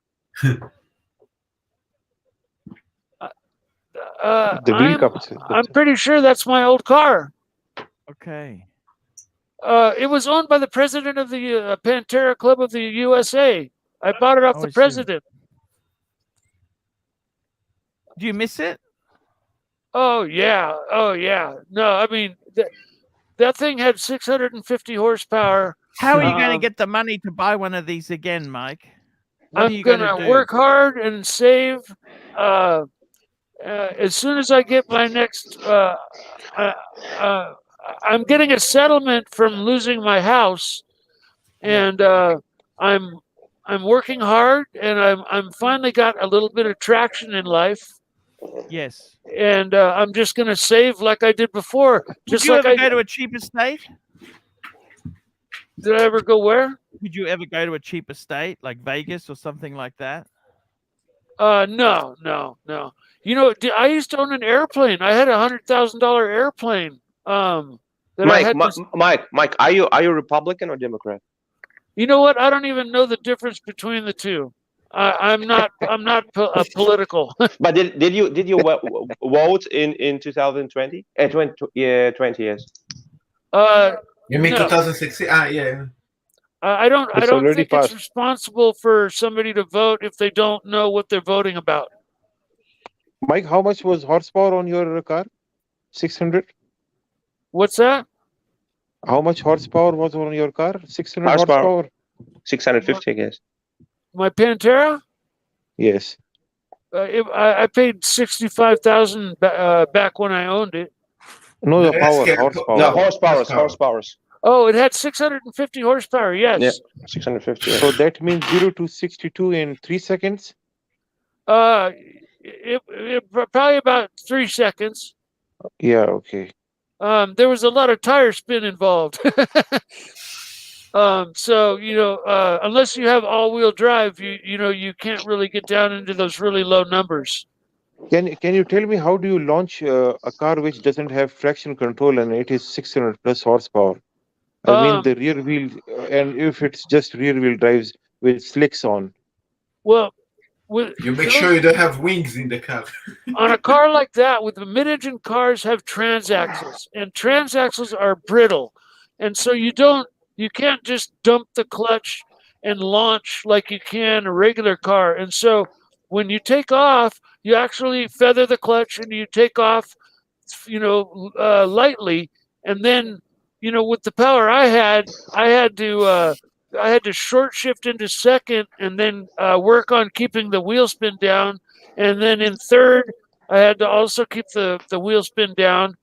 I'm pretty sure that's my old car. Okay. It was owned by the president of the Pantera Club of the USA. I bought it off the president. Do you miss it? Oh yeah. No, I mean that thing had 650 horsepower. How are you going to get the money to buy one of these again, Mike? I'm going to work hard and save. As soon as I get my next, I'm getting a settlement from losing my house, and I'm working hard, and I'm finally got a little bit of traction in life. Yes. And I'm just going to save like I did before. Did you ever go to a cheap estate? Did I ever go where? Did you ever go to a cheap estate like Vegas or something like that? No. You know, I used to own an airplane. I had $100,000 airplane. Mike, are you Republican or Democrat? You know what? I don't even know the difference between the two. I'm not political. But did you vote in 2020? 20 years. You mean no. 2016? Yeah. I don't think it's responsible for somebody to vote if they don't know what they're voting about. Mike, how much was horsepower on your car? 600? What's that? How much horsepower was on your car? 600 horsepower? 650, I guess. My Pantera? Yes. I paid $65,000 back when I owned it. No, the horsepower. No, horsepower. Oh, it had 650 horsepower. Yes. Yeah, 650. Yeah. So that means 0 to 62 in 3 seconds. It probably about 3 seconds. Yeah. Okay. There was a lot of tire spin involved. So unless you have all-wheel drive, you can't really get down into those really low numbers. Can you tell me how do you launch a car which doesn't have traction control and it is 600 plus horsepower? I mean the rear wheel, and if it's just rear wheel drives with slicks on. Well, you make sure you don't have wings in the car. On a car like that, with the mid-engine cars have transaxles, and transaxles are brittle, and so you can't just dump the clutch and launch like you can a regular car. And so when you take off, you actually feather the clutch and you take off, lightly. And then, with the power I had to short shift into second and then work on keeping the wheel spin down. And then in third, I had to also keep the wheel spin down.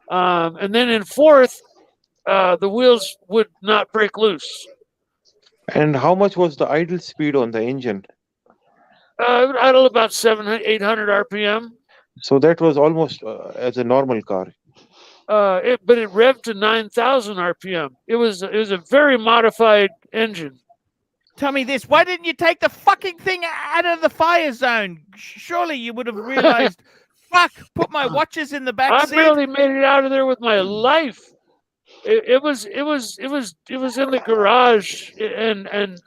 And then in fourth, the wheels would not break loose. And how much was the idle speed on the engine? Idle about 700-800 RPM. So that was almost as a normal car. But it revved to 9,000 RPM. It was a very modified engine. Tell me this: why didn't you take the fucking thing out of the fire zone? Surely you would have realized. Fuck! Put my watches in the back seat. I barely made it out of there with my life. It was in the garage, and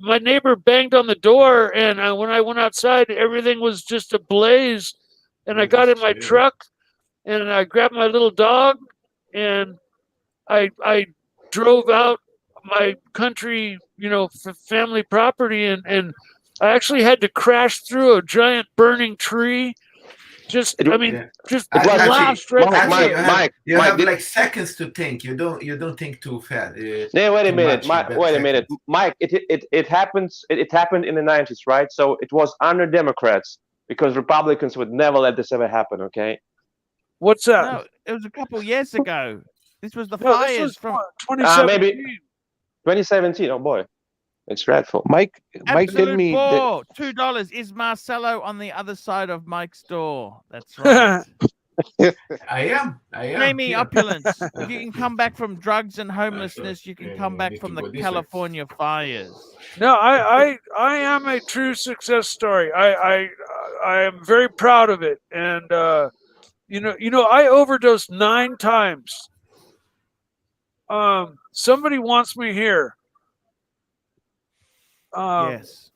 my neighbor banged on the door, and when I went outside, everything was just ablaze. And I got in my truck, and I grabbed my little dog, and I drove out my country, family property, and I actually had to crash through a giant burning tree. Just It blast right Archie, through. you have like seconds to think. You don't think too fast. Yeah, wait a minute, Mike. It happens. It happened in the 90s, right? So it was under Democrats, because Republicans would never let this ever happen. Okay. What's that? No, it was a couple years ago. This was the fires this was from 2017. Maybe 2017. Oh boy, it's dreadful. Mike, tell Absolute me. bore. $2. Is Marcelo on the other side of Mike's door? That's right. I am. Jamie Opulence. If you can come back from drugs and homelessness, you can come back from the California fires. No, I am a true success story. I am very proud of it, and I overdosed 9 times. Somebody wants me here. Yes.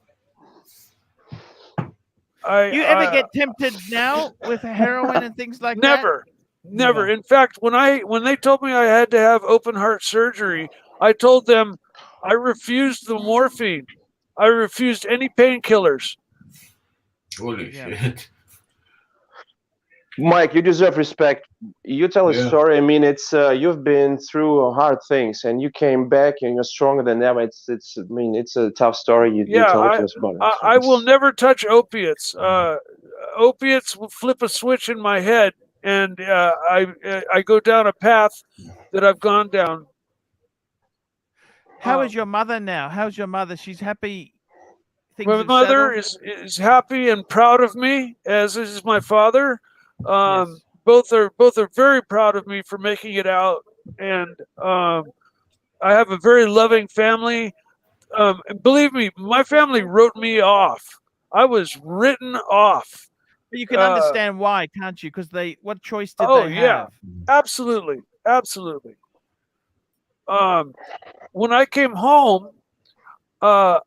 You ever get tempted now with heroin and things like never, that? Never. In fact, when they told me I had to have open heart surgery, I told them I refused the morphine. I refused any painkillers. Holy shit. Mike, you deserve respect. You tell a story. I mean, it's you've been through hard things, and you came back, and you're stronger than ever. It's a tough story. You told us about it. I will never touch opiates. Opiates will flip a switch in my head, and I go down a path that I've gone down. How is your mother now? How's your mother? She's happy. My mother is happy and proud of me, as is my father. Both are very proud of me for making it out, and I have a very loving family. And believe me, my family wrote me off. I was written off. But you can understand why, can't you? Because what choice did they have? Absolutely. When I came home, I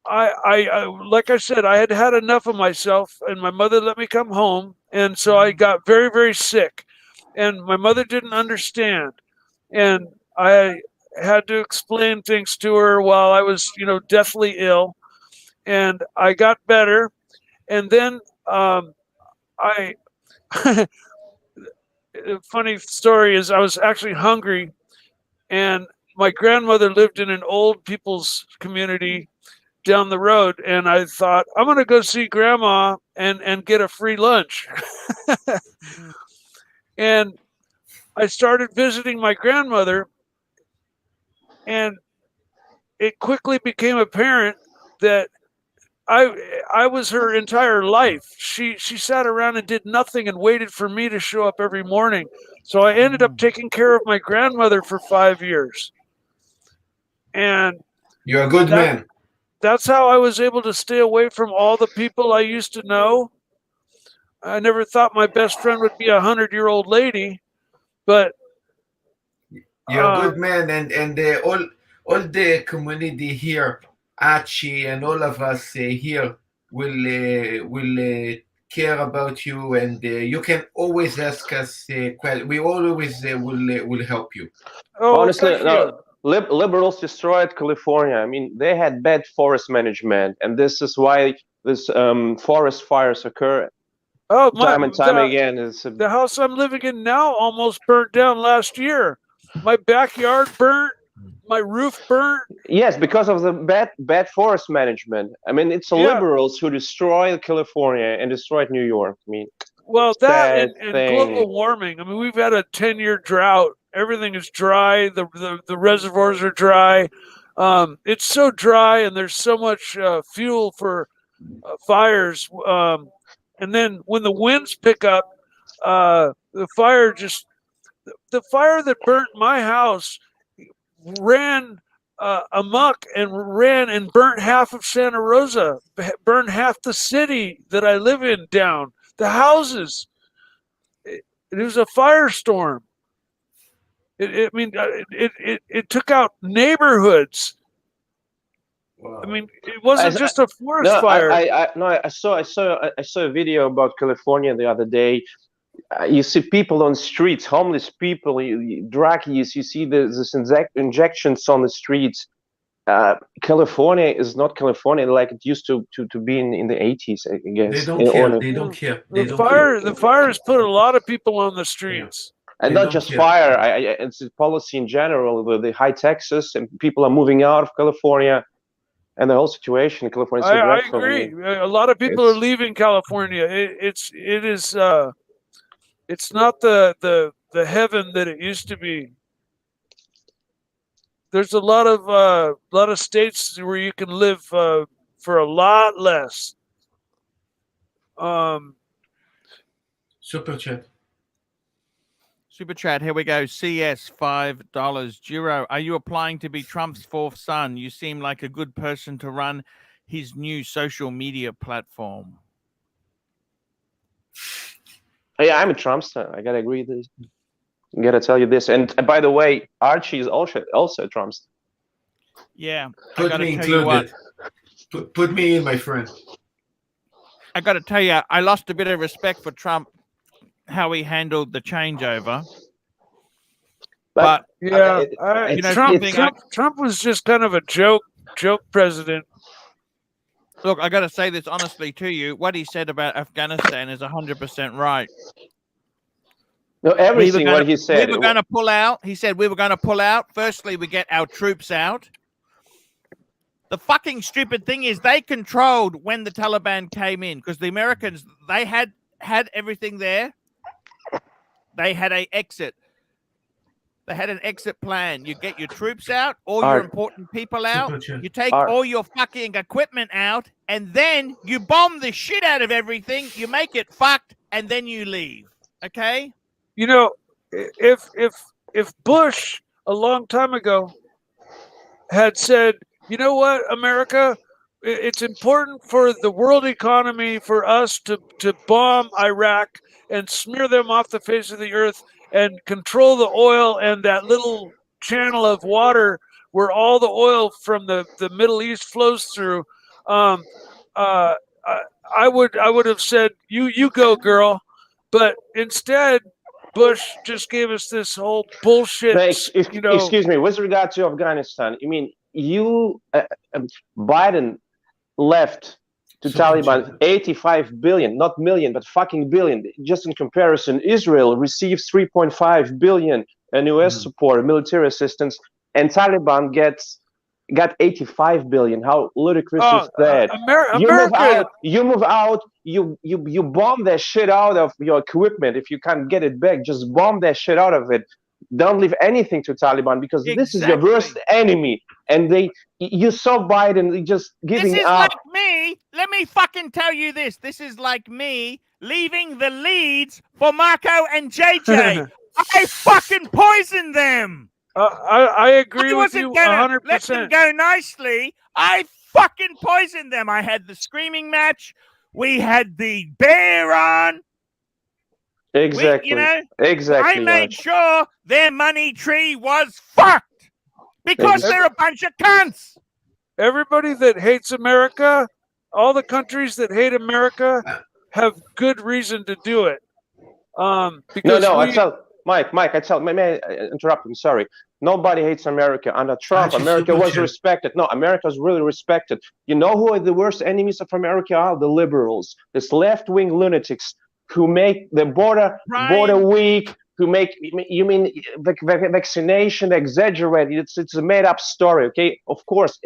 like I said, I had enough of myself, and my mother let me come home, and so I got very, very sick, and my mother didn't understand, and I had to explain things to her while I was, deathly ill, and I got better, and then the funny story is I was actually hungry, and my grandmother lived in an old people's community down the road, and I thought, I'm going to go see Grandma and get a free lunch. And I started visiting my grandmother, and it quickly became apparent that I was her entire life. She sat around and did nothing and waited for me to show up every morning. So I ended up taking care of my grandmother for 5 years. And you're a good man. That's how I was able to stay away from all the people I used to know. I never thought my best friend would be 100-year-old lady, but you're a good man, and all the community here, Archie and all of us here will care about you, and you can always ask us. We always will help you. Oh, honestly, no. Liberals destroyed California. I mean, they had bad forest management, and this is why this forest fires occur time and time again. The house I'm living in now almost burnt down last year. My backyard burnt. My roof burnt. Yes, because of the bad forest management. I mean, it's the liberals who destroyed California and destroyed New York. I mean, well, that and global warming. I mean, we've had a 10-year drought. Everything is dry. The reservoirs are dry. It's so dry, and there's so much fuel for fires. And then when the winds pick up, the fire that burnt my house ran amok and ran and burnt half of Santa Rosa, burned half the city that I live in down. The houses. It was a firestorm. It took out neighborhoods. Wow. I mean, it wasn't just a forest fire. I saw a video about California the other day. You see people on streets, homeless people, drug use. You see these injections on the streets. California is not California like it used to be in the 80s, I guess. They don't care. They don't care. The fires put a lot of people on the streets. And not just fire. It's a policy in general with the high taxes, and people are moving out of California, and the whole situation in California. I agree. A lot of people are leaving California. It's not the heaven that it used to be. There's a lot of states where you can live for a lot less. Super chat. Super chat, here we go. CS $5. Giro, are you applying to be Trump's fourth son? You seem like a good person to run his new social media platform. Yeah, I'm a Trumpster. I gotta agree with this. I gotta tell you this. And by the way, Archie is also a Trumpster. Yeah. Put me included. Put me in, my friend. I gotta tell you, I lost a bit of respect for Trump, how he handled the changeover. But yeah, Trump was just kind of a joke president. Look, I got to say this honestly to you. What he said about Afghanistan is 100% right. No, everything what he said. We were going to pull out. He said we were going to pull out. Firstly, we get our troops out. The fucking stupid thing is they controlled when the Taliban came in because the Americans, they had everything there. They had an exit. They had an exit plan. You get your troops out, all your important people out. You take all your fucking equipment out, and then you bomb the shit out of everything. You make it fucked, and then you leave. Okay? You know, if Bush a long time ago had said, you know what, America, it's important for the world economy for us to bomb Iraq and smear them off the face of the earth and control the oil and that little channel of water where all the oil from the Middle East flows through. I would have said, you go, girl. But instead, Bush just gave us this whole bullshit. Excuse me. With regard to Afghanistan, I mean, Biden left to Taliban 85 billion, not million, but fucking billion. Just in comparison, Israel receives 3.5 billion in US support, military assistance, and Taliban got 85 billion. How ludicrous is that? You move out, you bomb that shit out of your equipment. If you can't get it back, just bomb that shit out of it. Don't leave anything to Taliban because this is your worst enemy. And you saw Biden just giving up. This is like me. Let me fucking tell you this. This is like me leaving the leads for Marco and JJ. I fucking poisoned them. I agree with you 100%. Let them go nicely. I fucking poisoned them. I had the screaming match. We had the bear on. Exactly. Exactly. I made sure their money tree was fucked because they're a bunch of cunts. Everybody that hates America, all the countries that hate America have good reason to do it. Mike, may I interrupt? I'm sorry. Nobody hates America. Under Trump, America was respected. No, America was really respected. You know who are the worst enemies of America are? The liberals, this left-wing lunatics who make the border weak, who make vaccination exaggerated. It's a made-up story, okay? Of course,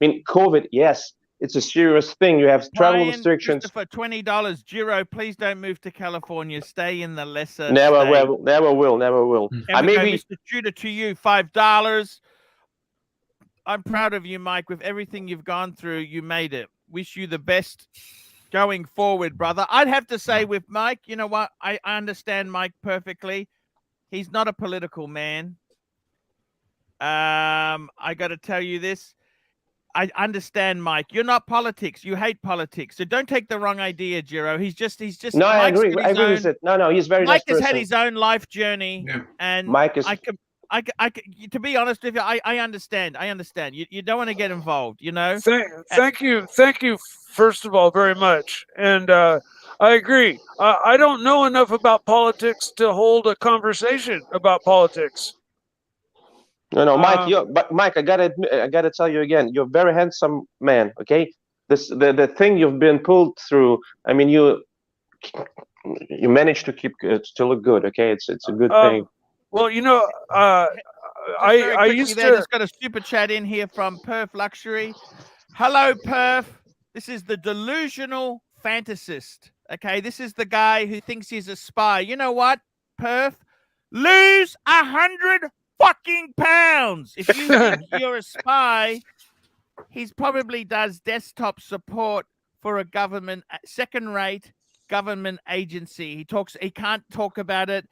COVID, yes, it's a serious thing. You have travel restrictions. For $20, Giro, please don't move to California. Stay in the lesser Never state. will. And Mr. Tudor, to you, $5. I'm proud of you, Mike. With everything you've gone through, you made it. Wish you the best going forward, brother. I'd have to say with Mike, you know what? I understand Mike perfectly. He's not a political man. I got to tell you this. I understand, Mike. You're not politics. You hate politics. So don't take the wrong idea, Giro. He's just. No, I agree. I agree with it. No, he's very. Mike has had his own life journey, and Mike is. To be honest with you, I understand. You don't want to get involved. You know. Thank you. First of all, very much, and I agree. I don't know enough about politics to hold a conversation about politics. No, Mike. Mike, I gotta tell you again. You're a very handsome man. Okay, the thing you've been pulled through. I mean, you managed to keep to look good. Okay, it's a good thing. Well, you know, I used to just got a super chat in here from Perf Luxury. Hello, Perf. This is the delusional fantasist. Okay, this is the guy who thinks he's a spy. You know what, Perf? Lose 100 fucking pounds. If you think you're a spy, he probably does desktop support for a government, second-rate government agency. He can't talk about it.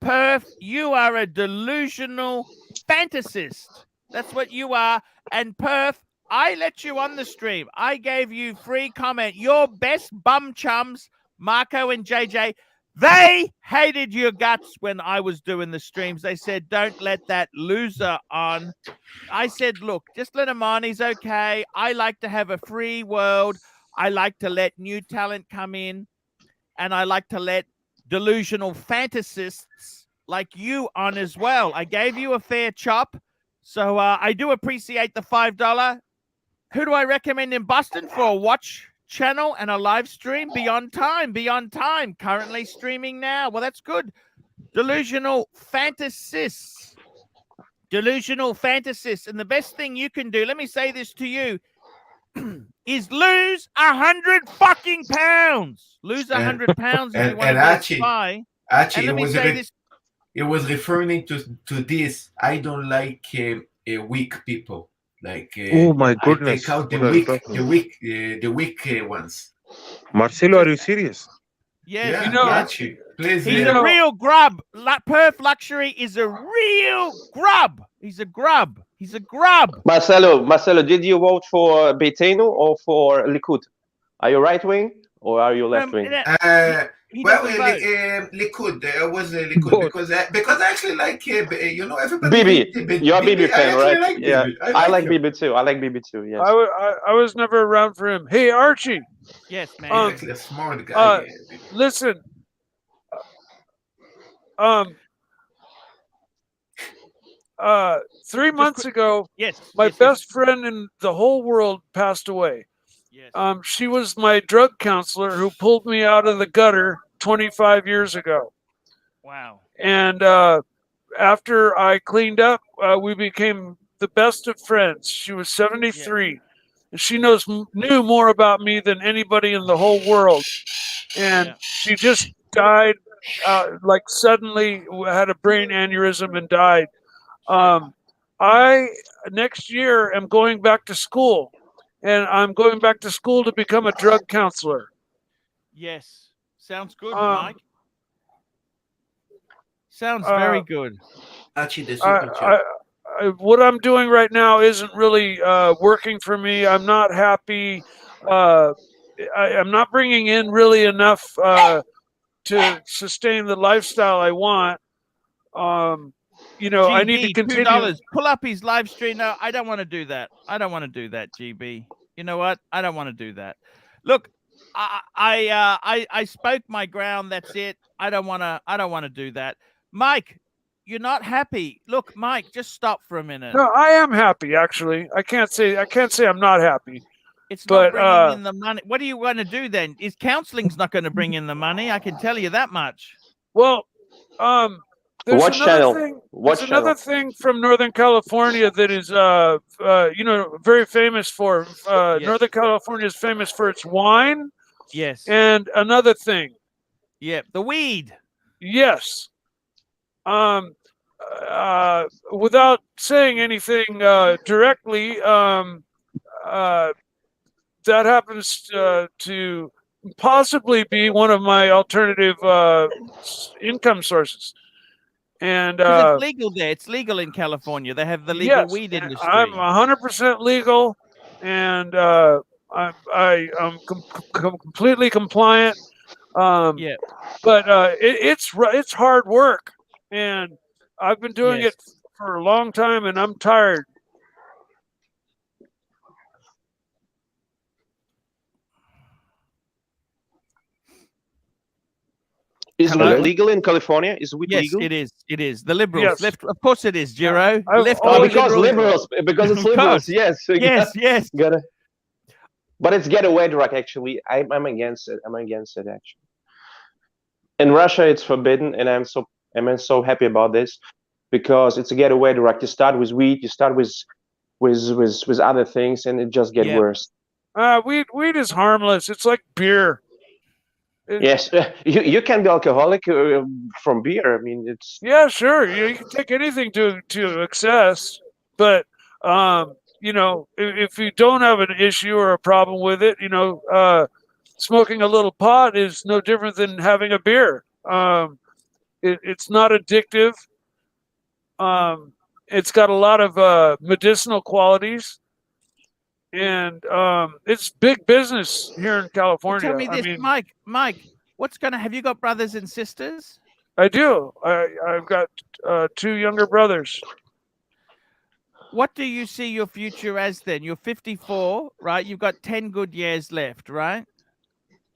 Perf, you are a delusional fantasist. That's what you are. And Perf, I let you on the stream. I gave you free comment. Your best bum chums, Marco and JJ, they hated your guts when I was doing the streams. They said, don't let that loser on. I said, look, just let him on. He's okay. I like to have a free world. I like to let new talent come in. And I like to let delusional fantasists like you on as well. I gave you a fair chop. So I do appreciate the $5. Who do I recommend in Boston for a watch channel and a live stream? Beyond Time, currently streaming now. Well, that's good. Delusional fantasists. And the best thing you can do, let me say this to you, is lose 100 fucking pounds. Lose 100 pounds if you want to be a spy. Archie, it was referring to this. I don't like weak people. Like oh my goodness! I take out the weak ones. Marcelo, are you serious? Yes, Yeah, you know, Archie, please. He's a real grub. Perf Luxury is a real grub. He's a grub. Marcelo, did you vote for Beitenu or for Likud? Are you right wing or are you left wing? Well, Likud. I was Likud because I actually like everybody. Bibi, you're a Bibi fan, right? Like yeah, Bibi. I like Bibi too. Yes. I was never around for him. Hey, Archie. Yes, man. A smart guy. Listen. 3 months ago, my best friend in the whole world passed away. Yes. She was my drug counselor who pulled me out of the gutter 25 years ago. Wow. And after I cleaned up, we became the best of friends. She was 73. Yeah. And she knew more about me than anybody in the whole world. And she just died, like suddenly had a brain aneurysm and died. I next year am going back to school, and I'm going back to school to become a drug counselor. Yes, sounds good, Mike. Sounds very good. What I'm doing right now isn't really working for me. I'm not happy. I'm not bringing in really enough to sustain the lifestyle I want. GB, I need to continue. $2. Pull up his live stream. No, I don't want to do that. GB. You know what? I don't want to do that. Look, I spoke my ground. That's it. I don't want to do that. Mike, you're not happy. Look, Mike, just stop for a minute. No, I am happy. Actually, I can't say I'm not happy. It's not bringing in the money. What are you going to do then? Is counseling's not going to bring in the money? I can tell you that much. Well, there's Watch another thing from Northern California that is, very famous for. Northern California is famous for its wine. Yes. And another thing. Yeah, the weed. Yes. Without saying anything directly, that happens to possibly be one of my alternative income sources. And it's legal there. It's legal in California. They have the legal weed industry. I'm 100% legal, and I'm completely compliant. But it's hard work, and I've been doing it for a long time, and I'm tired. Is Hello? weed legal in California? Is weed Yes, legal? it is. It is. The liberals. Yes. Left. Of course it is, Giro. I've Left Oh, wing always- because liberals. because it's Of liberals. course. Yes. So Yes, yes. gotta. But it's getaway drug. Actually, I'm against it. I'm against it actually. In Russia, it's forbidden, and I'm so happy about this because it's a getaway drug. You start with weed. You start with other things, and it just get Yeah. worse. Weed is harmless. It's like beer. Yes, you can be alcoholic from beer. I mean, it's Yeah, sure. You can take anything to excess, but if you don't have an issue or a problem with it, smoking a little pot is no different than having a beer. It's not addictive. It's got a lot of medicinal qualities, and it's big business here in California. Tell me this, I mean, Mike. What's gonna? Have you got brothers and sisters? I do. I've got 2 younger brothers. What do you see your future as then? You're 54, right? You've got 10 good years left, right?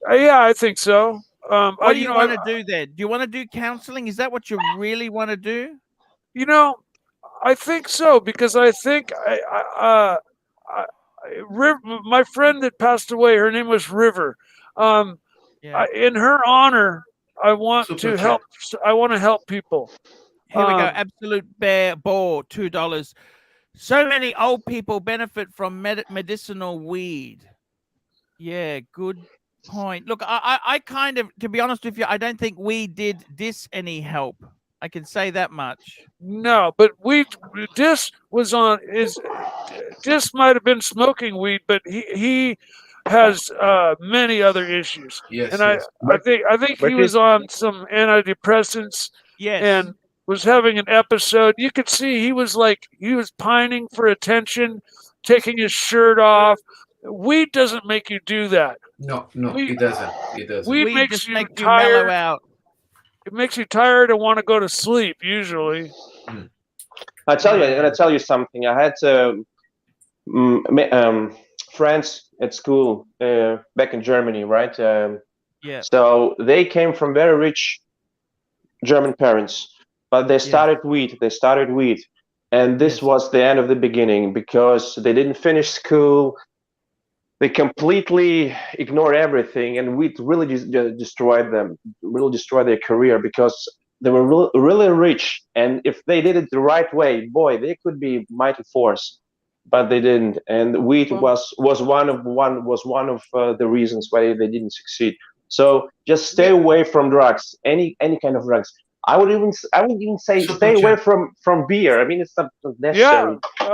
Yeah, I think so. What do you want to do then? Do you want to do counseling? Is that what you really want to do? I think so because I think my friend that passed away, her name was River. Yeah. In her honor, I want Super to chat. help. I want to help people. Here we go. Absolute bear ball, $2. So many old people benefit from medicinal weed. Yeah, good point. Look, I kind of, to be honest with you, I don't think we did this any help. I can say that much. No, but Dis might have been smoking weed, but he has many other issues. Yes, and yes. I think he was on some antidepressants. Yes. And was having an episode. You could see he was pining for attention, taking his shirt off. Weed doesn't make you do that. No, it doesn't. It doesn't. Weed We makes just you make you tired. mellow out. It makes you tired and want to go to sleep. Usually. I tell you, I'm gonna tell you something. I had friends at school back in Germany, right? Yeah. So they came from very rich German parents, but they started weed. They started weed, and this was the end of the beginning because they didn't finish school. They completely ignored everything, and weed really destroyed them. Really destroyed their career because they were really rich, and if they did it the right way, boy, they could be mighty force. But they didn't, and weed was one of the reasons why they didn't succeed. So just stay away from drugs, any kind of drugs. I would even say stay away from beer. I mean, it's not necessary. Yeah,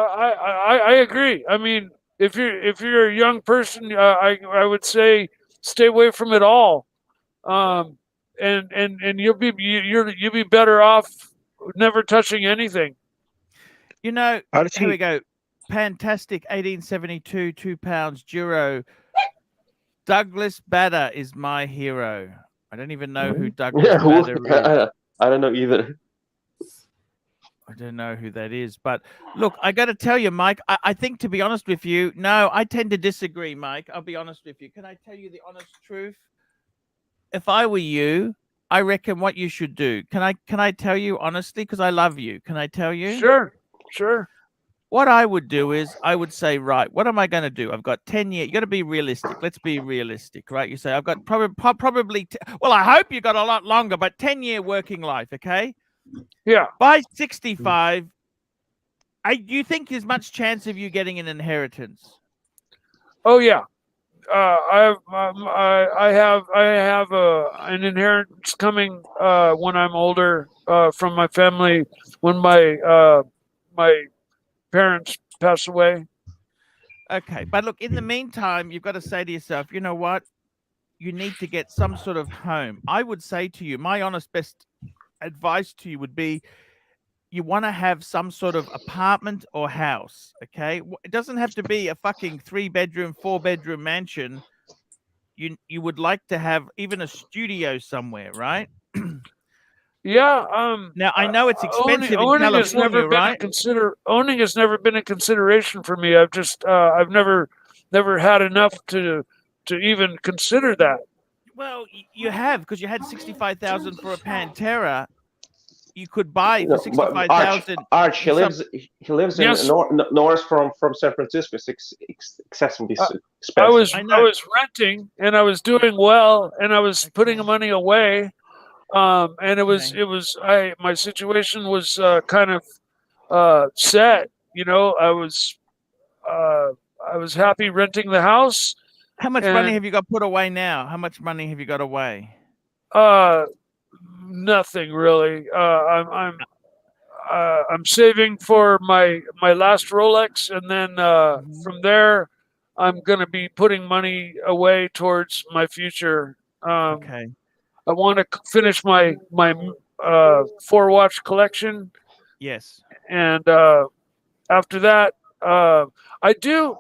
I agree. I mean, if you're a young person, I would say stay away from it all, and you'll be better off never touching anything. Archie, Here we go. Fantastic 1872, £2, Giro. Douglas Bader is my hero. I don't even know who Douglas Bader is. I don't know either. I don't know who that is. But look, I got to tell you, Mike, I think, to be honest with you, no, I tend to disagree, Mike. I'll be honest with you. Can I tell you the honest truth? If I were you, I reckon what you should do. Can I tell you honestly? Because I love you. Can I tell you? Sure. What I would do is I would say, right, what am I going to do? I've got 10 years. You got to be realistic. Let's be realistic, right? You say, I've got probably, well, I hope you got a lot longer, but 10-year working life, okay? Yeah. By 65, do you think there's much chance of you getting an inheritance? Oh, yeah. I have an inheritance coming when I'm older from my family when my parents pass away. Okay, but look, in the meantime, you've got to say to yourself, you know what? You need to get some sort of home. I would say to you, my honest best advice to you would be you want to have some sort of apartment or house, okay? It doesn't have to be a fucking 3-bedroom, 4-bedroom mansion. You would like to have even a studio somewhere, right? Yeah. Now I know it's expensive in Owning has California, never been right? owning has never been a consideration for me. I've never had enough to even consider that. Well, you have, because you had 65,000 for a Pantera. You could buy for 65,000. Arch, he lives Yes. in north from San Francisco. It's excessively I expensive. was renting and I was doing well and I was putting money away. And my situation was kind of set. You know, I was happy renting the house. How much money have you got put away now? How much money have you got away? Nothing really. I'm saving for my last Rolex, and then from there, I'm gonna be putting money away towards my future. Okay. I want to finish my 4-watch collection. Yes. And after that, I do.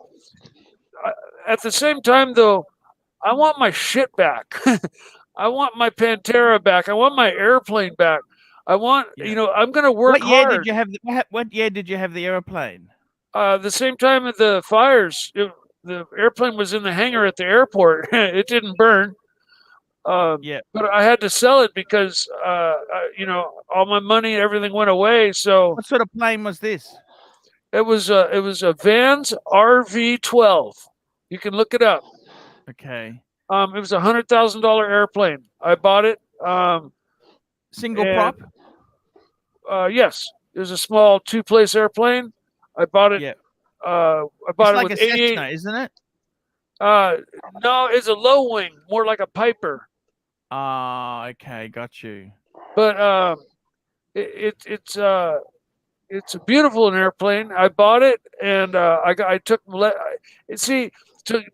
At the same time, though, I want my shit back. I want my Pantera back. I want my airplane back. I want, I'm going to work hard. What year did you have the airplane? The same time of the fires. The airplane was in the hangar at the airport. It didn't burn. But I had to sell it because, all my money and everything went away. So what sort of plane was this? It was a Vans RV-12. You can look it up. Okay. It was $100,000 airplane. I bought it. Single prop? Yes. It was a small 2-place airplane. I bought it. Yeah. I bought it's it like with a 88. Cessna, isn't it? No, it's a low wing, more like a Piper. Okay, got you. But it's a beautiful airplane. I bought it, and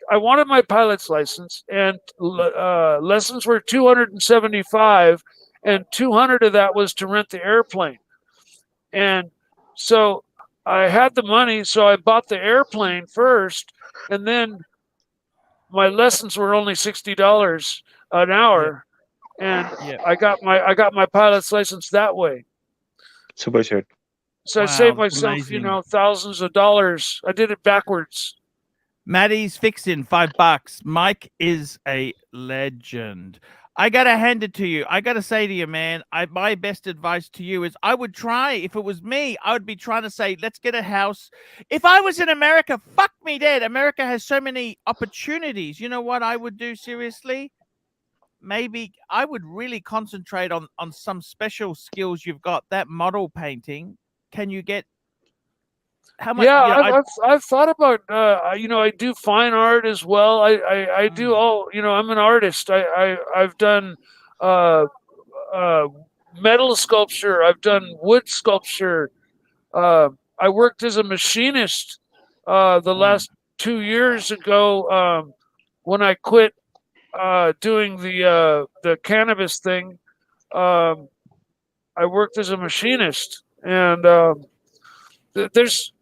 I wanted my pilot's license, and lessons were $275, and $200 of that was to rent the airplane. And so I had the money, so I bought the airplane first, and then my lessons were only $60 an hour, and I got my pilot's license that way. Super shit. So I saved myself, thousands of dollars. I did it backwards. Maddie's fixing $5. Mike is a legend. I gotta hand it to you. I gotta say to you, man, my best advice to you is I would try, if it was me, I would be trying to say, let's get a house. If I was in America, fuck me dead. America has so many opportunities. You know what I would do, seriously? Maybe I would really concentrate on some special skills you've got. That model painting, can you get how much? Yeah, I've thought about I do fine art as well. I do all, I'm an artist. I've done metal sculpture. I've done wood sculpture. I worked as a machinist the last 2 years ago when I quit doing the cannabis thing. I worked as a machinist, and there's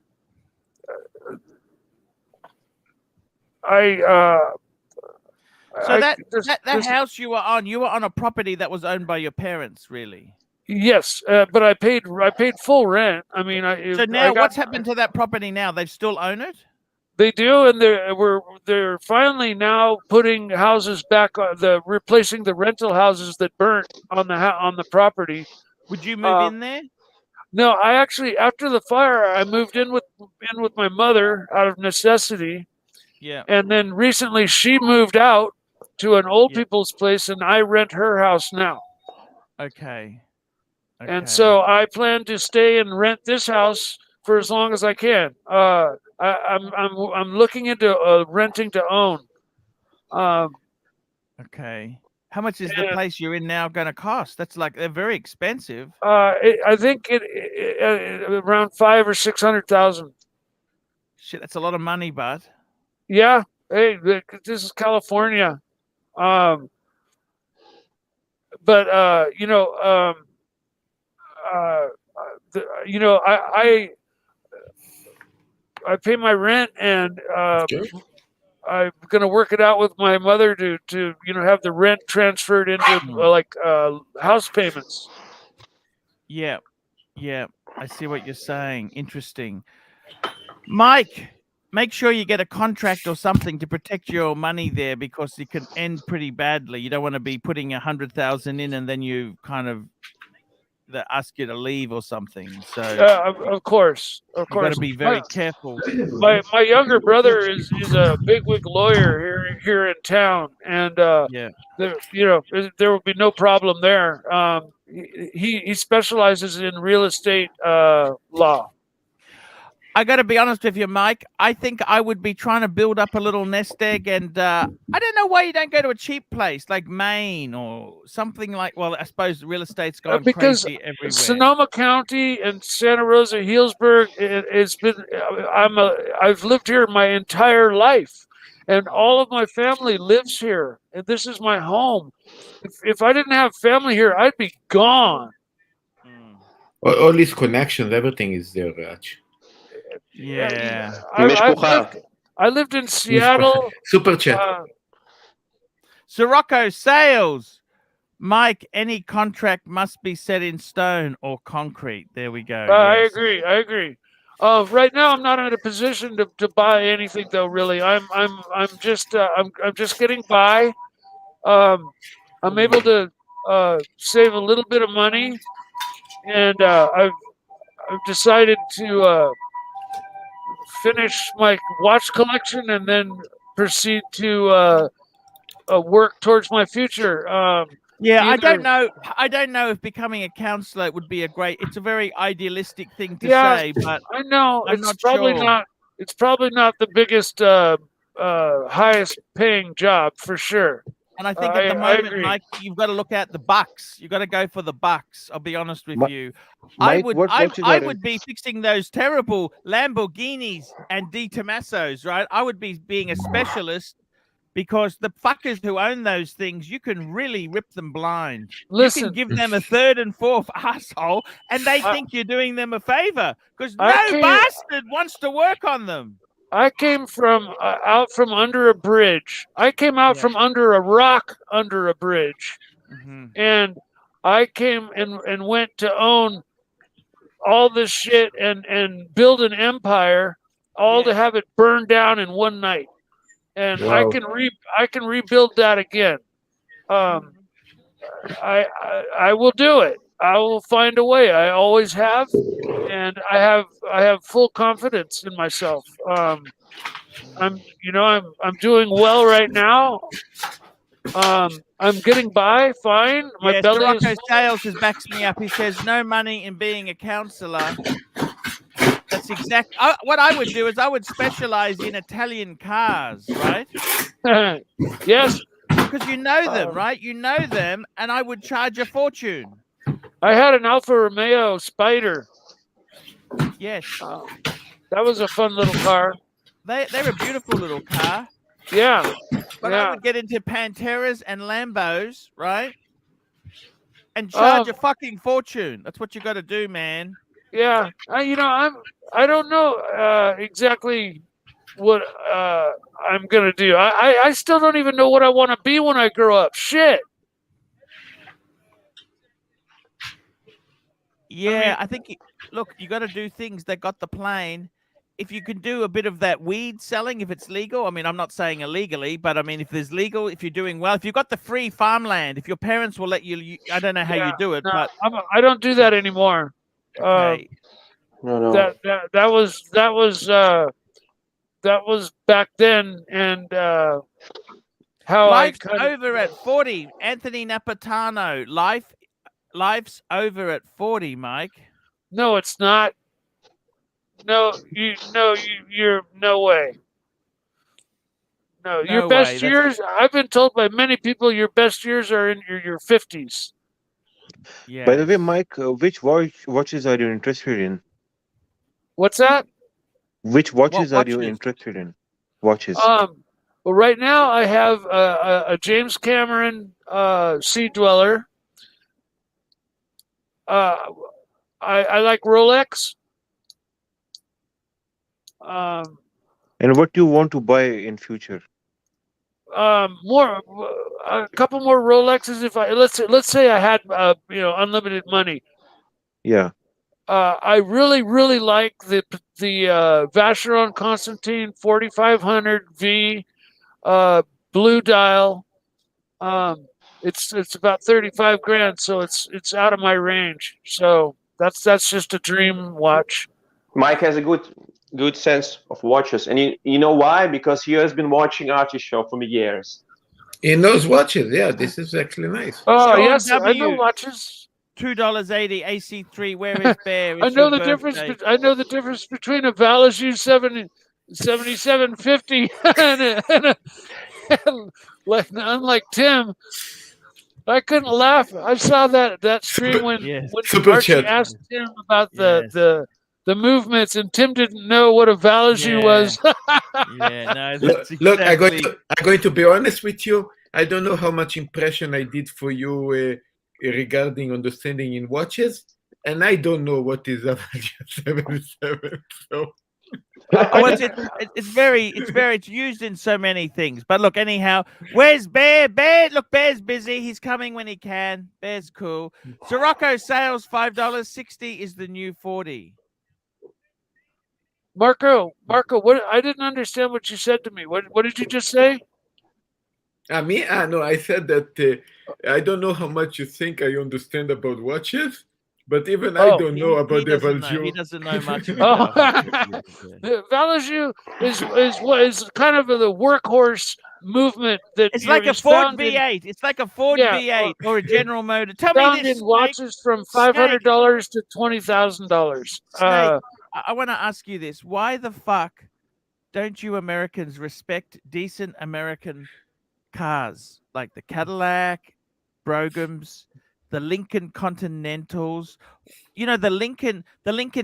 that house you were on a property that was owned by your parents, really? Yes, but I paid full rent. I mean, so now what's happened to that property now? They still own it? They do, and they're finally now putting houses back, replacing the rental houses that burnt on the property. Would you move in there? No, I actually, after the fire, I moved in with my mother out of necessity. Yeah. And then recently she moved out to an old people's place, and I rent her house now. Okay. And so I plan to stay and rent this house for as long as I can. I'm looking into renting to own. Okay. How much is the place you're in now going to cost? They're very expensive. I think it around $500,000 or $600,000. Shit, that's a lot of money, bud. Yeah. Hey, this is California. I pay my rent, and I'm gonna work it out with my mother to have the rent transferred into house payments. Yeah, I see what you're saying. Interesting, Mike. make sure you get a contract or something to protect your money there, because it could end pretty badly. You don't want to be putting 100,000 in and then you kind of ask you to leave or something. So Of course, you got to be very careful. My younger brother is a bigwig lawyer here in town, and Yeah. there will be no problem there. He specializes in real estate law. I got to be honest with you, Mike. I think I would be trying to build up a little nest egg, and I don't know why you don't go to a cheap place like Maine or something like. Well, I suppose real estate's gone because crazy everywhere. Sonoma County and Santa Rosa, Healdsburg, it's been. I've lived here my entire life, and all of my family lives here, and this is my home. If I didn't have family here, I'd be gone. All these connections, everything is there, Archie. Yeah. I lived in Seattle. Super chat. Sirocco sales. Mike, any contract must be set in stone or concrete. There we go. I yes. agree. Right now, I'm not in a position to buy anything, though. Really, I'm just getting by. I'm able to save a little bit of money, and I've decided to finish my watch collection and then proceed to work towards my future. Yeah, I don't know if becoming a counselor would be a great. It's a very idealistic thing to say, but I know I'm it's not probably sure. not. It's probably not the biggest, highest paying job for sure. And I think at the moment, agree. Mike, you've got to look at the bucks. You've got to go for the bucks. I'll be honest with you. Mike, I would be fixing those terrible Lamborghinis and De Tomasos, right? I would be being a specialist, because the fuckers who own those things, you can really rip them blind. Listen, you can give them a third and fourth asshole, and they think you're doing them a favor, because no bastard wants to work on them. I came from out from under a bridge. I came out from under a rock under a bridge. And I came and went to own all this shit and build an empire, all to have it burned down in one night. And Wow. I can rebuild that again. I will do it. I will find a way. I always have, and I have full confidence in myself. I'm doing well right now. I'm getting by fine. My belly is... Sales has backs me up. He says no money in being a counselor. That's exactly what I would do. Is I would specialize in Italian cars, right? Yes, because you know them, right? You know them, and I would charge a fortune. I had an Alfa Romeo Spider. Yes, that was a fun little car. They're a beautiful little car. Yeah, but I would get into Panteras and Lambos, right? And charge a fucking fortune. That's what you got to do, man. Yeah, I don't know exactly what I'm gonna do. I still don't even know what I want to be when I grow up. Shit. Yeah, I think look, you got to do things that got the plane. If you can do a bit of that weed selling, if it's legal. I mean, I'm not saying illegally, but I mean, if there's legal, if you're doing well, if you've got the free farmland, if your parents will let you, I don't know how you do it, but I don't do that anymore. Okay. No. That was back then, and how life's over at 40. Anthony Napolitano, life's over at 40, Mike. No, it's not. You're no way. No, your best years. I've been told by many people your best years are in your 50s. Yeah. By the way, Mike, which watches are you interested in? What's that? Which watches are you interested in? Watches. Well, right now I have a James Cameron Sea Dweller. I like Rolex. And what do you want to buy in future? A couple more Rolexes. If let's say I had unlimited money. Yeah. I really like the Vacheron Constantine 4500 V blue dial. It's about 35 grand, so it's out of my range. So that's just a dream watch. Mike has a good sense of watches, and you know why? Because he has been watching Archie show for years. He knows watches. Yeah, this is actually nice. Oh Sean yes, I W. know watches. $2.80 AC3. Where is Bear? I It's know your the difference. birthday. I know the difference between a Valiju 7750 and like unlike Tim. I couldn't laugh. I saw that stream when Super Archie chat. asked Tim about the movements, and Tim didn't know what a Valiju was. Yeah, no, Look, that's look, exactly. I'm going to be honest with you. I don't know how much impression I did for you regarding understanding in watches, and I don't know what is a Valiju 77. So. Well, it's used in so many things. But look, anyhow, where's Bear? Look, Bear's busy. He's coming when he can. Bear's cool. Sirocco sales $5.60 is the new 40. Marco, what? I didn't understand what you said to me. What did you just say? Me? No, I said that I don't know how much you think I understand about watches, but even I don't know about the Valiju. He doesn't know much. The Valiju is kind of the workhorse movement that it's like a Ford V8. It's like a Ford V8 or a General Motor. Tell me this. In watches from $500 to $20,000. I want to ask you this: why the fuck don't you Americans respect decent American cars like the Cadillac, Brogans, the Lincoln Continentals? You know, the Lincoln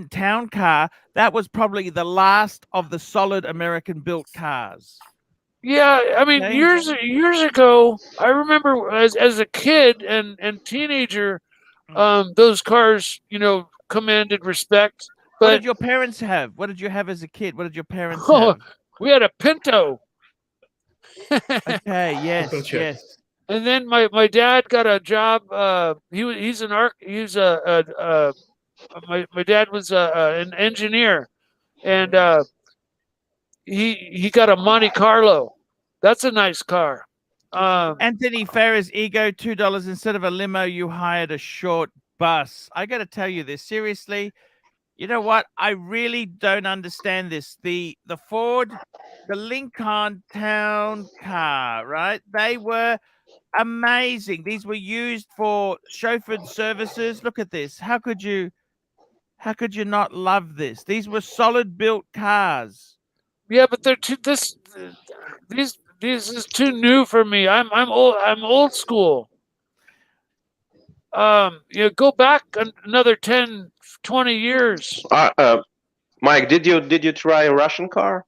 Town Car, that was probably the last of the solid American built cars. Yeah, I mean, years ago, I remember as a kid and teenager, those cars, commanded respect. But what did your parents have? What did you have as a kid? What did your parents have? We had a Pinto. Okay, yes. And then my dad got a job. My dad was an engineer, and he got a Monte Carlo. That's a nice car. Anthony Ferris, Ego, $2 instead of a limo. You hired a short bus. I got to tell you this seriously. You know what? I really don't understand this. The Ford, the Lincoln Town Car, right? They were amazing. These were used for chauffeured services. Look at this. How could you not love this? These were solid built cars. Yeah, but they're too this is too new for me. I'm old school. Go back another 10, 20 years. Mike, did you try a Russian car?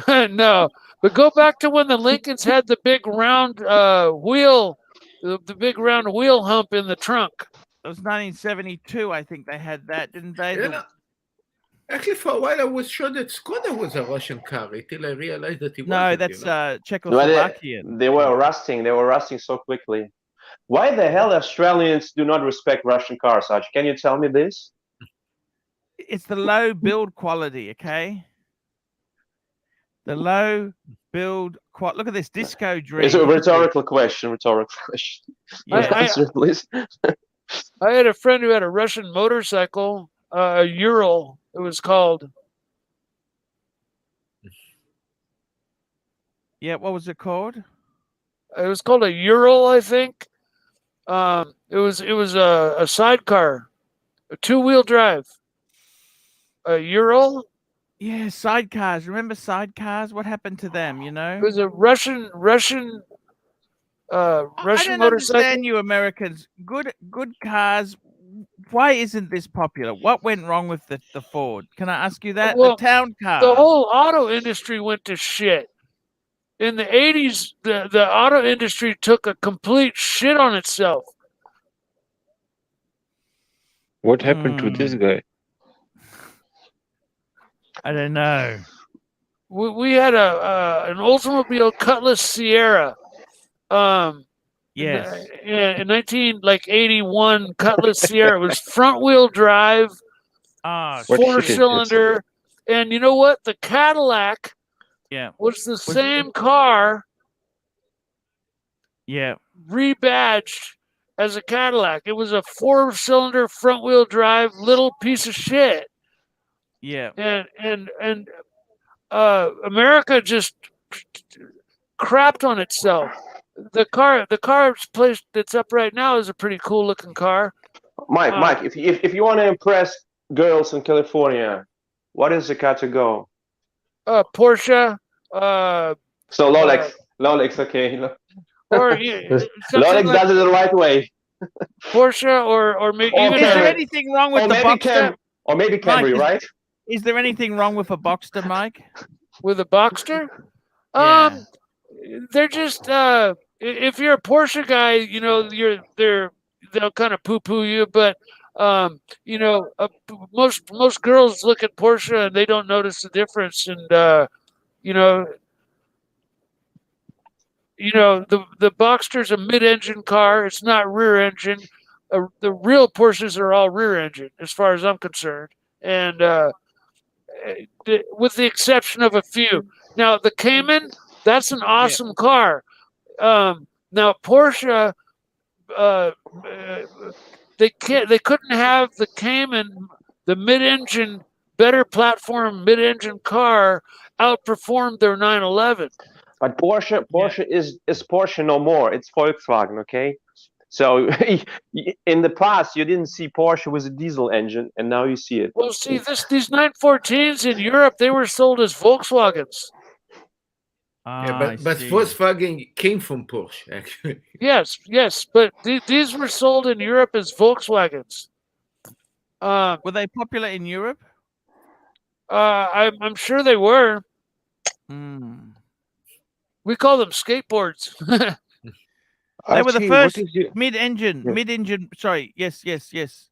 No, but go back to when the Lincolns had the big round wheel, the big round wheel hump in the trunk. It was 1972, I think they had that, didn't they? Yeah. Actually, for a while I was sure that Skoda was a Russian car until I realized that it wasn't. No, that's Czechoslovakian. They were rusting. They were rusting so quickly. Why the hell Australians do not respect Russian cars, Archie? Can you tell me this? It's the low build quality, okay? The low build quality. Look at this disco dream. It's a rhetorical question. Yeah. Answer, please. I had a friend who had a Russian motorcycle, a Ural, it was called. Yeah, what was it called? It was called a Ural, I think. It was a sidecar, a 2-wheel drive. A Ural? Yeah, sidecars. Remember sidecars? What happened to them, you know? It was a Russian I don't motorcycle. understand you Americans. Good cars. Why isn't this popular? What went wrong with the Ford? Can I ask you that? Well, the town car. The whole auto industry went to shit. In the 80s, the auto industry took a complete shit on itself. What happened to this guy? I don't know. We had an Oldsmobile Cutlass Sierra. Yes. In 1981 Cutlass Sierra. It was front wheel drive, Ah, What shit is 4-cylinder. And you know what? The Cadillac was the same car rebadged as a Cadillac. It was a 4-cylinder front-wheel drive little piece of shit. Yeah. And America just crapped on itself. The car's place that's up right now is a pretty cool looking car. Mike, if you want to impress girls in California, what is the car to go? Porsche. So Rolex, okay. Or Rolex like does it the right way. Porsche or maybe Is even there anything wrong with the Boxster? Or maybe Camry, right? Is there anything wrong with a Boxster, Mike? With a Boxster? Yeah. They're just if you're a Porsche guy, you know, they'll kind of poo-poo you, but you know, most girls look at Porsche and they don't notice the difference, and you know, the Boxster's a mid-engine car. It's not rear-engine. The real Porsches are all rear-engine, as far as I'm concerned, and with the exception of a few. Now, the Cayman, that's an awesome car. Now, Porsche, they couldn't have the Cayman, the mid-engine, better platform mid-engine car, outperformed their 911. But Porsche is Porsche no more. It's Volkswagen, okay? So in the past, you didn't see Porsche with a diesel engine, and now you see it. Well, see, these 914s in Europe, they were sold as Volkswagens. But Volkswagen came from Porsche, actually. Yes, but these were sold in Europe as Volkswagens. Were they popular in Europe? I'm sure they were. We call them skateboards. They were the Archie, first what is your- mid-engine. Sorry, yes,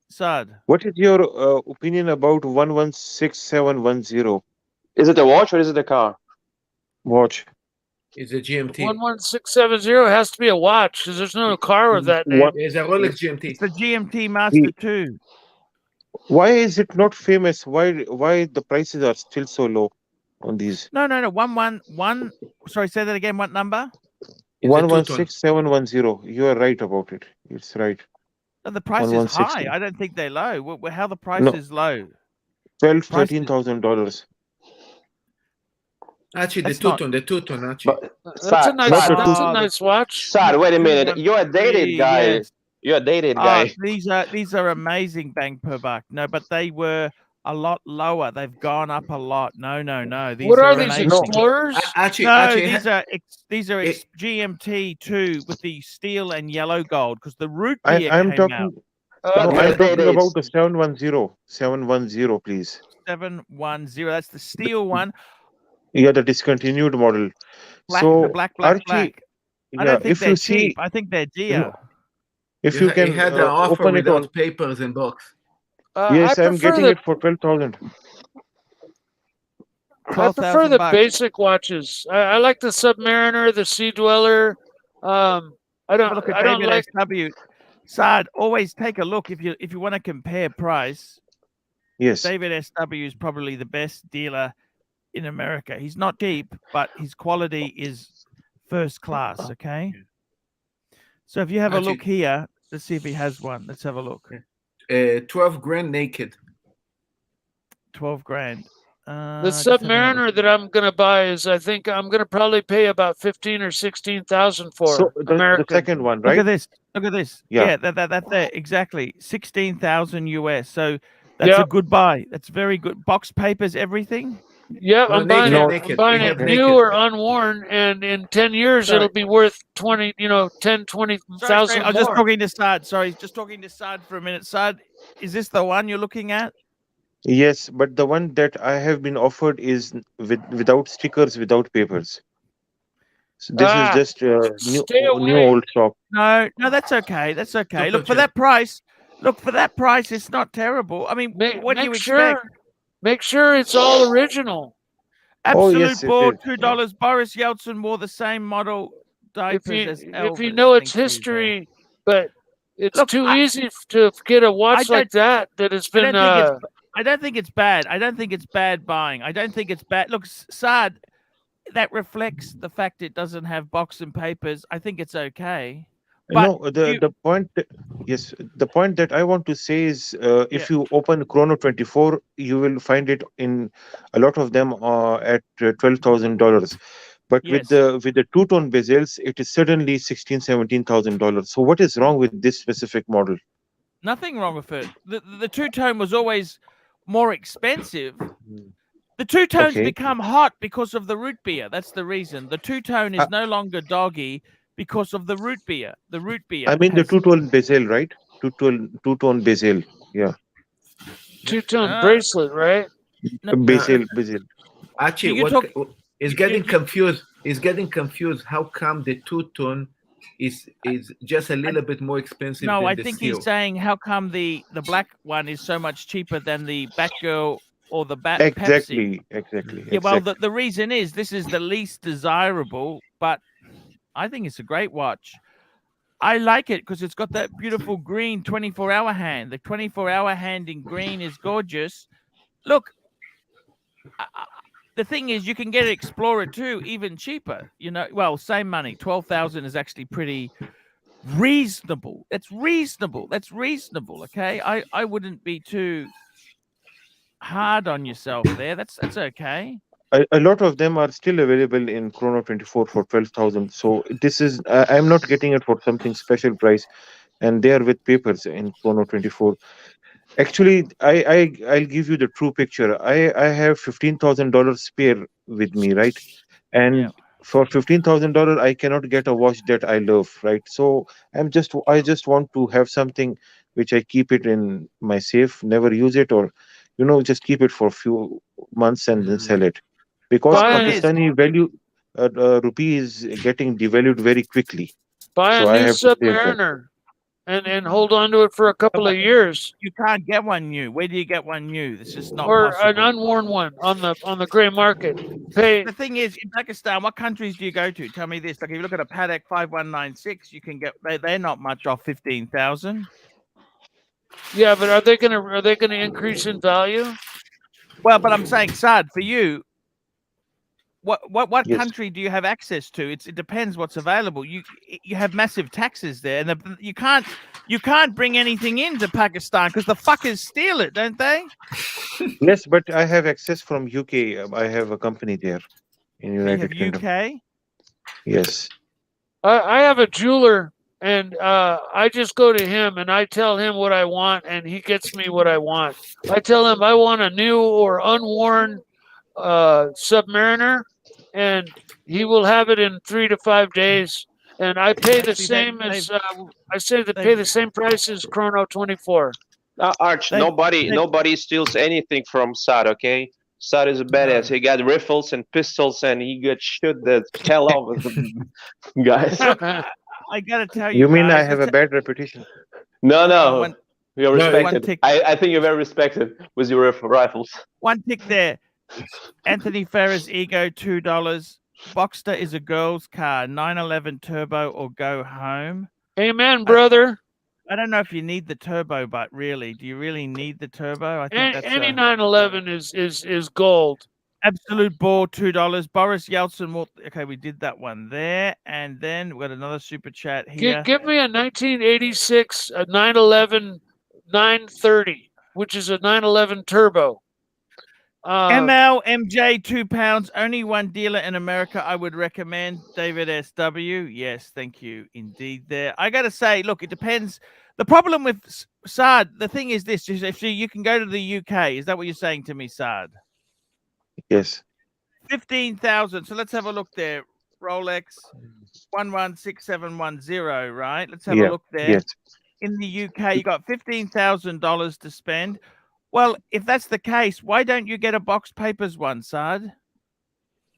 Saad. What is your opinion about 116710 Is it a watch or is it a car? watch? It's a GMT. 11670 has to be a watch because there's no car with that name. It's a Rolex GMT. It's the GMT Master 2. Why is it not famous? Why the prices are still so low on these? No. 111. Sorry, say that again. What number? 116710. You are right about it. It's right. No, the price is high. I don't think they're low. How the price is low? $13,000. Actually, the two-tone, Archie. That's a nice watch. Sad, wait a minute. You're a dated guy. Yes. You're a dated guy. These are amazing bang per buck. No, but they were a lot lower. They've gone up a lot. No. These what are these amazing. Explorers? These are GMT2 with the steel and yellow gold because the root beer I'm came talking. out. I'm talking about the 710. 710, please. 710. That's the steel one. Yeah, the discontinued model. The black. Archie, I don't think if they're you cheap. see, I think they're dear. if you can had an offer open it without on. papers and box. Yes, I'm getting it for 12,000. I prefer the basic watches. I like the Submariner, the Sea Dweller. I don't like SW. Saad, always take a look if you want to compare price. Yes. David SW is probably the best dealer in America. He's not cheap, but his quality is first class. Okay. So if you have a look here, let's see if he has one. Let's have a look. 12 grand naked. 12 grand. The Submariner that I'm going to buy is, I think I'm going to probably pay about 15 or 16,000 for. So the second one, right? Look at this. Yeah. That there exactly 16,000 US. So that's a good buy. That's very good. Box papers, everything. Yeah, I'm buying it naked. new or unworn, and in 10 years it'll be worth 20,000 I'm more. just talking to Saad. Sorry, just talking to Saad for a minute. Saad, is this the one you're looking at? Yes, but the one that I have been offered is without stickers, without papers. So this is just new old shop. No, that's okay. That's okay. Look, for that price, it's not terrible. I mean, what do you expect? Make sure it's all original. Absolute board, $2. Boris Yeltsin wore the same model diapers as Elvis. If you know its history, but it's too easy to get a watch like that has been. I don't think it's bad. I don't think it's bad buying. I don't think it's bad. Look, Saad, that reflects the fact it doesn't have box and papers. I think it's okay. But No, the point, yes, the point that I want to say is, if you open Chrono 24, you will find it in a lot of them at $12,000. But with the two-tone bezels, it is suddenly $16,000-17,000. So what is wrong with this specific model? Nothing wrong with it. The two-tone was always more expensive. The two-tones become hot because of the root beer. That's the reason. The two-tone is no longer doggy because of the root beer. The root beer. I mean the two-tone bezel, right? Two-tone bezel. Yeah. Two-tone bracelet, right? Bezel. Archie, is getting confused. Is getting confused. How come the two-tone is just a little bit more expensive? No, than I the think steel? he's saying how come the black one is so much cheaper than the Batgirl or the Pepsi. Exactly. Yeah, well, the reason is this is the least desirable, but I think it's a great watch. I like it because it's got that beautiful green 24-hour hand. The 24-hour hand in green is gorgeous. Look, the thing is, you can get an Explorer 2 even cheaper. You know, well, same money. 12,000 is actually pretty reasonable. That's reasonable. That's reasonable. Okay, I wouldn't be too hard on yourself there. That's okay. A lot of them are still available in Chrono 24 for 12,000. So this is I'm not getting it for something special price, and they are with papers in Chrono 24. Actually, I'll give you the true picture. I have $15,000 spare with me, right? And for $15,000, I cannot get a watch that I love, right? So I just want to have something which I keep it in my safe, never use it, or just keep it for a few months and then sell it, because Pakistani value rupee is getting devalued very quickly. Buy So a I new have to save that. Submariner and hold on to it for a couple of years. You can't get one new. Where do you get one new? This is not or possible. an unworn one on the gray market. Pay. The thing is, in Pakistan, what countries do you go to? Tell me this. Like, if you look at a Patek 5196, you can get they're not much off 15,000. Yeah, but are they gonna increase in value? Well, but I'm saying, Saad, for you, what country do you have access to? It depends what's available. You have massive taxes there, and you can't bring anything into Pakistan because the fuckers steal it, don't they? Yes, but I have access from UK. I have a company there in United Kingdom. UK? Yes. I have a jeweler, and I just go to him and I tell him what I want, and he gets me what I want. I tell him I want a new or unworn Submariner, and he will have it in 3 to 5 days. And I pay the same as pay the same price as Chrono 24. Arch, nobody steals anything from Saad, okay? Saad is a badass. He got rifles and pistols, and he got shoot the hell off of the guys. I gotta tell you, You mean guys, I have a bad reputation? No. You're respected. tick. I think you're very respected with your rifles. One tick there. Anthony Ferris Ego, $2. Boxster is a girl's car. 911 turbo or go home. Amen, brother. I don't know if you need the turbo, but really, do you really need the turbo? I think that's any 911 is gold. Absolute ball, $2. Boris Yeltsin. Okay, we did that one there, and then we got another super chat here. Give me a 1986 911 930, which is a 911 turbo. MJ, £2. Only one dealer in America I would recommend. David SW. Yes, thank you indeed there. I got to say, look, it depends. The problem with Saad, the thing is this. If you can go to the UK, is that what you're saying to me, Saad? Yes. 15,000. So let's have a look there. Rolex 116710, right? Let's have a look there. Yes. In the UK, you got $15,000 to spend. Well, if that's the case, why don't you get a box papers one, Saad?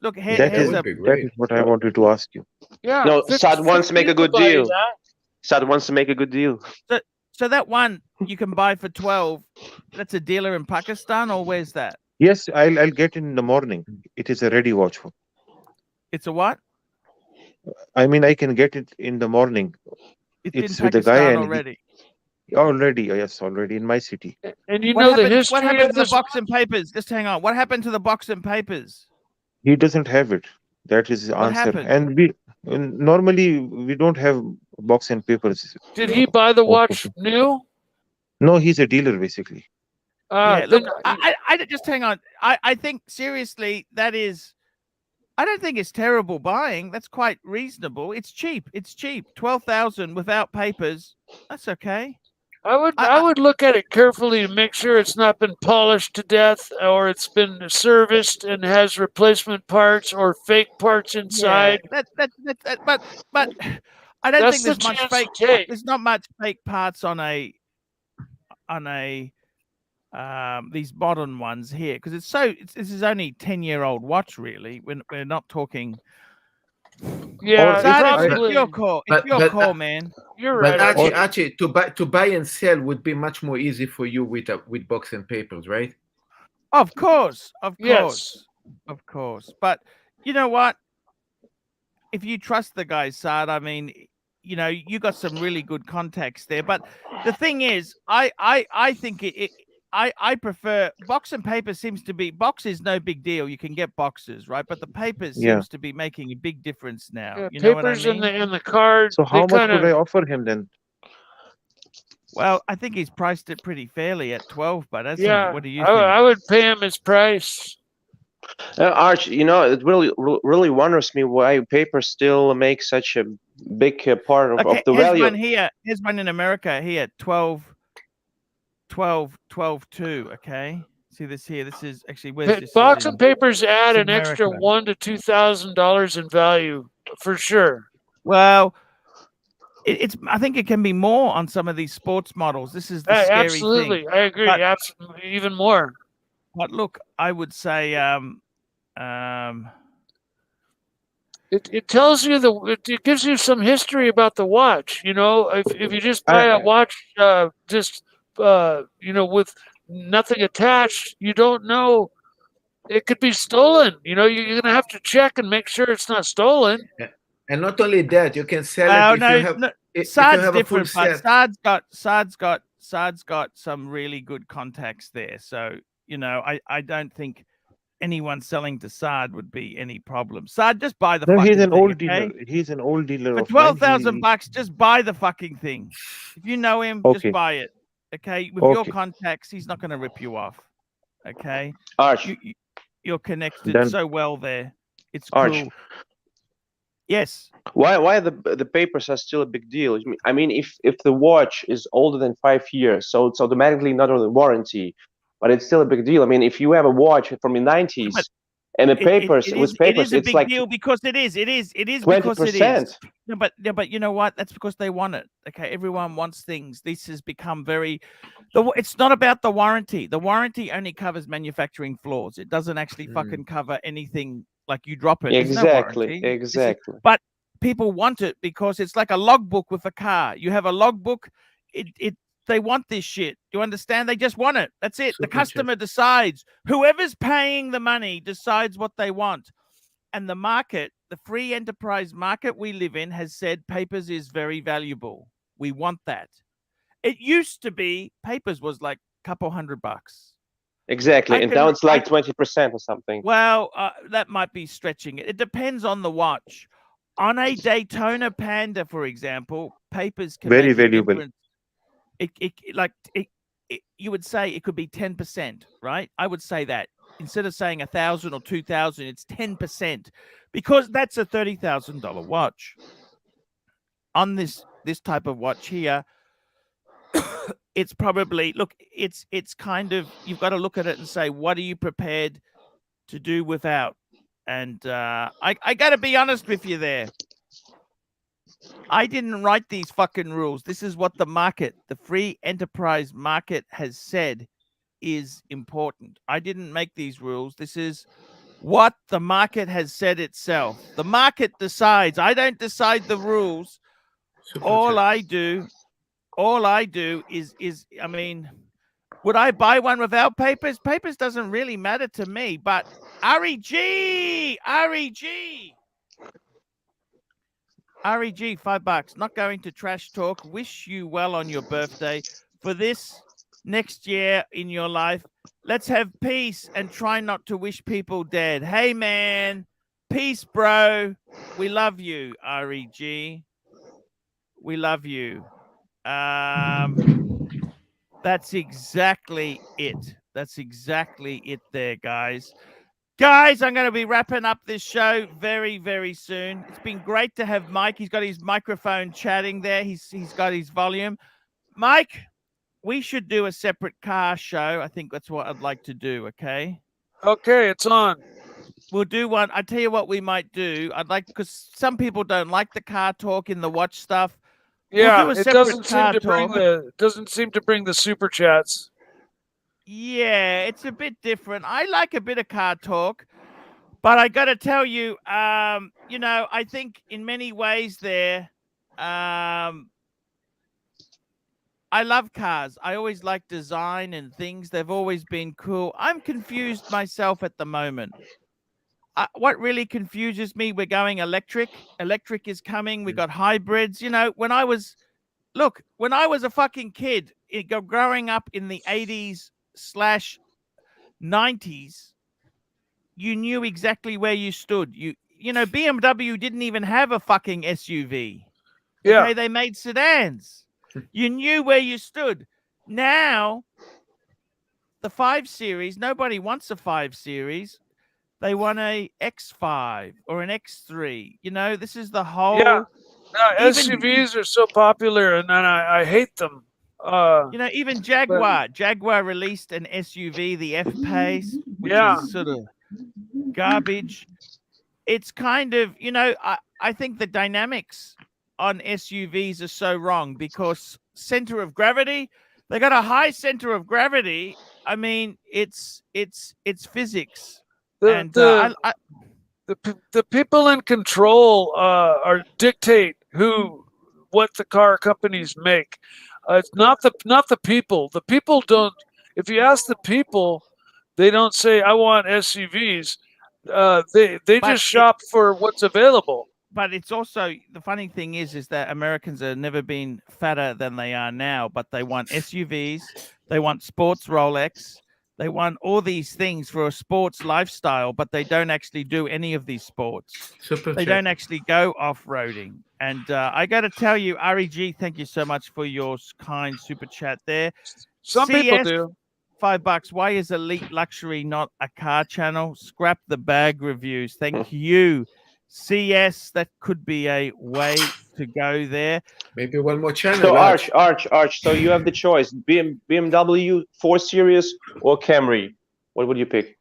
Look, that is what I wanted to ask you. Yeah. No, Saad wants to make a good deal. Saad wants to make a good deal. So that one you can buy for 12. That's a dealer in Pakistan, or where's that? Yes, I'll get in the morning. It is a ready watch. It's a what? I mean, I can get it in the morning. It's with in the guy Pakistan and already. Already, yes, already in my city. And you What know the happened? What history happened of to the this box and papers? Just hang on. What happened to the box and papers? He doesn't have it. That is his What answer. happened? And normally we don't have box and papers. Did he buy the of- watch new? No, he's a dealer basically. Yeah, Then look, I just hang on. I think seriously that is. I don't think it's terrible buying. That's quite reasonable. It's cheap. It's cheap. 12,000 without papers. That's okay. I would look at it carefully to make sure it's not been polished to death or it's been serviced and has replacement parts or fake parts inside. Yeah, but I don't That's think the there's much chance fake. to take. There's not much fake parts on these modern ones here because this is only 10-year-old watch really. We're not talking. Yeah, It's probably. your call. It's your call, man. You're But right. Archie, to buy and sell would be much more easy for you with box and papers, right? Of course, of Yes. course, of course. But you know what? If you trust the guy, Saad, I mean, you know, you got some really good context there. But the thing is, I think I prefer box and paper. Seems to be box is no big deal. You can get boxes, right? But the paper seems to be making a big difference now. Yeah, You know what I papers mean? in the card. So how much would I offer him then? Well, I think he's priced it pretty fairly at 12, but that's what do you think? I would pay him his price. Arch, you know, it really wonders me why paper still makes such a big part of the here's value. One here. Here's one in America here, 12 2. Okay, see this here. This is actually where's this? Box and papers add an America. extra $1,000 to $2,000 in value for sure. Well, I think it can be more on some of these sports models. This is the scary absolutely. thing. I agree. Absolutely, even more. But look, I would say it tells you it gives you some history about the watch. You know, if you just buy a watch you know, with nothing attached, you don't know. It could be stolen. You know, you're gonna have to check and make sure it's not stolen. And not only that, you can sell it if you have. If you have a full different, but Saad's got some really good contacts there. So you know, I don't think anyone selling to Saad would be any problem. Saad, just buy the. No, fucking he's an thing, old okay? dealer. He's an old dealer. For $12,000, just buy the fucking thing. If you know him, just buy it. Okay, with your contacts, he's not going to rip you off. Okay, Arch, you're connected so well there. It's Arch. cool. Yes. Why the papers are still a big deal? I mean, if the watch is older than 5 years, so it's automatically not on the warranty, but it's still a big deal. I mean, if you have a watch from the 90s and the papers it is a it's big like deal because it is 20%. because it is. No, but you know what? That's because they want it. Okay, everyone wants things. This has become very. It's not about the warranty. The warranty only covers manufacturing flaws. It doesn't actually fucking cover anything like you drop it. Exactly. But people want it because it's like a logbook with a car. You have a logbook. They want this shit. You understand? They just want it. That's it. The customer decides. Whoever's paying the money decides what they want. And the market, the free enterprise market we live in, has said papers is very valuable. We want that. It used to be papers was like a couple $100. Exactly. And now it's like 20% or something. Well, that might be stretching it. It depends on the watch. On a Daytona Panda, for example, papers can very make valuable. A you would say it could be 10%, right? I would say that instead of saying 1,000 or 2,000, it's 10% because that's a $30,000 watch. On this type of watch here, it's probably it's kind of you've got to look at it and say, what are you prepared to do without? And I got to be honest with you there. I didn't write these fucking rules. This is what the market, the free enterprise market, has said is important. I didn't make these rules. This is what the market has said itself. The market decides. I don't decide the rules. All I do is I mean, would I buy one without papers? Papers doesn't really matter to me, but REG, $5. Not going to trash talk. Wish you well on your birthday. for this next year in your life. Let's have peace and try not to wish people dead. Hey, man. Peace, bro. We love you, REG. We love you. That's exactly it. That's exactly it there, guys. Guys, I'm going to be wrapping up this show very, very soon. It's been great to have Mike. He's got his microphone chatting there. He's got his volume. Mike, we should do a separate car show. I think that's what I'd like to do, okay? Okay, it's on. We'll do one. I tell you what we might do. I'd like, because some people don't like the car talk in the watch stuff. Yeah, we'll do a it separate doesn't seem car to bring the super chats. Yeah, it's a bit different. I like a bit of car talk, but I got to tell you, you know, I think in many ways there, I love cars. I always like design and things. They've always been cool. I'm confused myself at the moment. What really confuses me, we're going electric. Electric is coming. We got hybrids. You know, when I was a fucking kid, growing up in the 80s/90s, you knew exactly where you stood. You know, BMW didn't even have a fucking SUV. Yeah. Okay, they made sedans. You knew where you stood. Now, the 5 Series, nobody wants a 5 Series. They want a X5 or an X3. You know, this is the whole... Yeah. SUVs are so popular, and I hate them. You know, even Jaguar released an SUV, the F-Pace, which is sort of garbage. It's kind of, you know, I think the dynamics on SUVs are so wrong because center of gravity, they got a high center of gravity. I mean, it's physics. The people in control dictate what the car companies make. It's not the people. The people don't. If you ask the people, they don't say I want SUVs. They just shop for what's available. But it's also, the funny thing is that Americans have never been fatter than they are now. But they want SUVs. They want sports Rolex. They want all these things for a sports lifestyle, but they don't actually do any of these sports. They don't actually go off-roading. And I got to tell you, REG, thank you so much for your kind super chat there. Some people do. $5. Why is Elite Luxury not a car channel? Scrap the bag reviews. Thank you. CS, that could be a way to go there. Maybe one more channel. So Arch. So you have the choice: BMW 4 Series or Camry. What would you pick?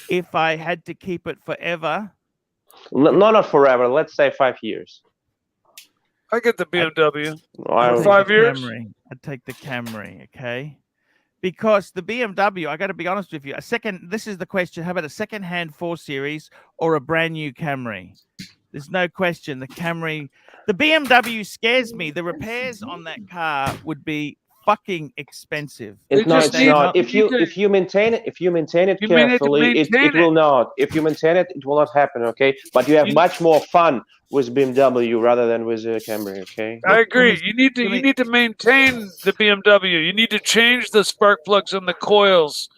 If I had to keep it forever, not forever. Let's say 5 years. I get the BMW. For 5 years. I'd take the Camry. Okay. Because the BMW, I got to be honest with you, this is the question. How about a second-hand 4 Series or a brand new Camry? There's no question. The BMW scares me. The repairs on that car would be fucking expensive. It's not. If you maintain it carefully, it will not. If you maintain it, it will not happen. Okay, but you have much more fun with BMW rather than with a Camry. Okay, I agree. You need to maintain the BMW. You need to change the spark plugs and the coils,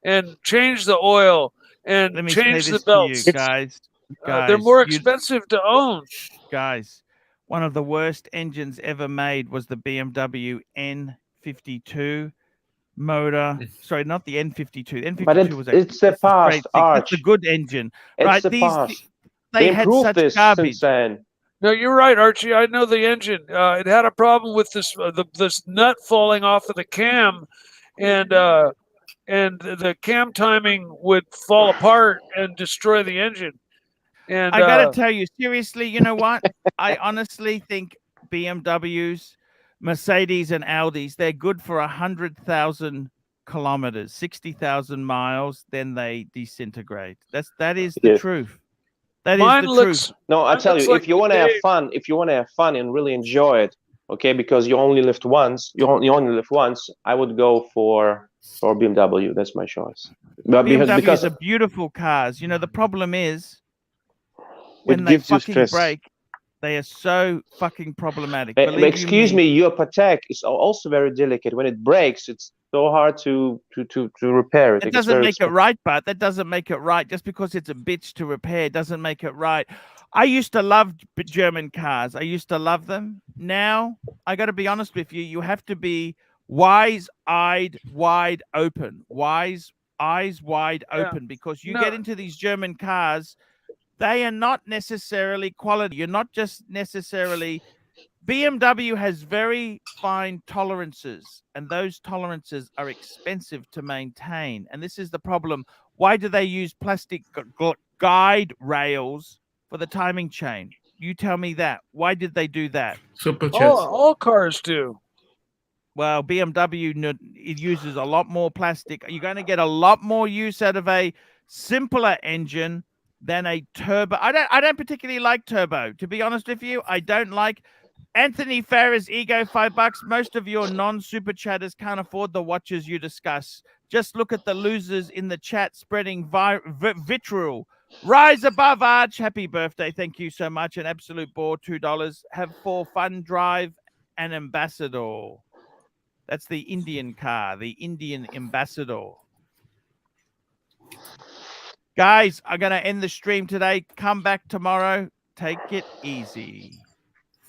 and change the oil, and change the belts. Guys, they're more expensive to own. Guys, one of the worst engines ever made was the BMW N52 motor. Sorry, not the N52. The N52 but it's the past, Arch. It's a good engine. It's right? the past. They had improved such garbage. Since then. No, you're right, Archie. I know the engine. It had a problem with this this nut falling off of the cam, and the cam timing would fall apart and destroy the engine. And I got to tell you, seriously, you know what? I honestly think BMWs, Mercedes, and Audis, they're good for 100,000 kilometers, 60,000 miles, then they disintegrate. That is the truth. That is the truth. No, I tell you, if you want to have fun, and really enjoy it, okay, because you only lived once, I would go for BMW. That's my choice. But BMWs are beautiful cars. You know, the problem is when they fucking break, They are so fucking problematic. Believe Excuse me, your Patek is also very delicate. When it breaks, it's so hard to repair it. It doesn't make it right, but that doesn't make it right. Just because it's a bitch to repair doesn't make it right. I used to love German cars. I used to love them. Now, I got to be honest with you. You have to be wise-eyed, wide open. Eyes wide open, because you get into these German cars, they are not necessarily quality. You're not just necessarily... BMW has very fine tolerances, and those tolerances are expensive to maintain. And this is the problem. Why do they use plastic guide rails for the timing chain? You tell me that. Why did they do that? All cars do. Well, BMW, it uses a lot more plastic. You're going to get a lot more use out of a simpler engine than a turbo. I don't particularly like turbo. To be honest with you, I don't like... Anthony Farrer's ego, $5. Most of your non-super chatters can't afford the watches you discuss. Just look at the losers in the chat spreading vitriol. Rise above, Arch. Happy birthday. Thank you so much. An absolute bore, $2. Have for fun drive an Ambassador. That's the Indian car, the Indian Ambassador. Guys, I'm going to end the stream today. Come back tomorrow. Take it easy.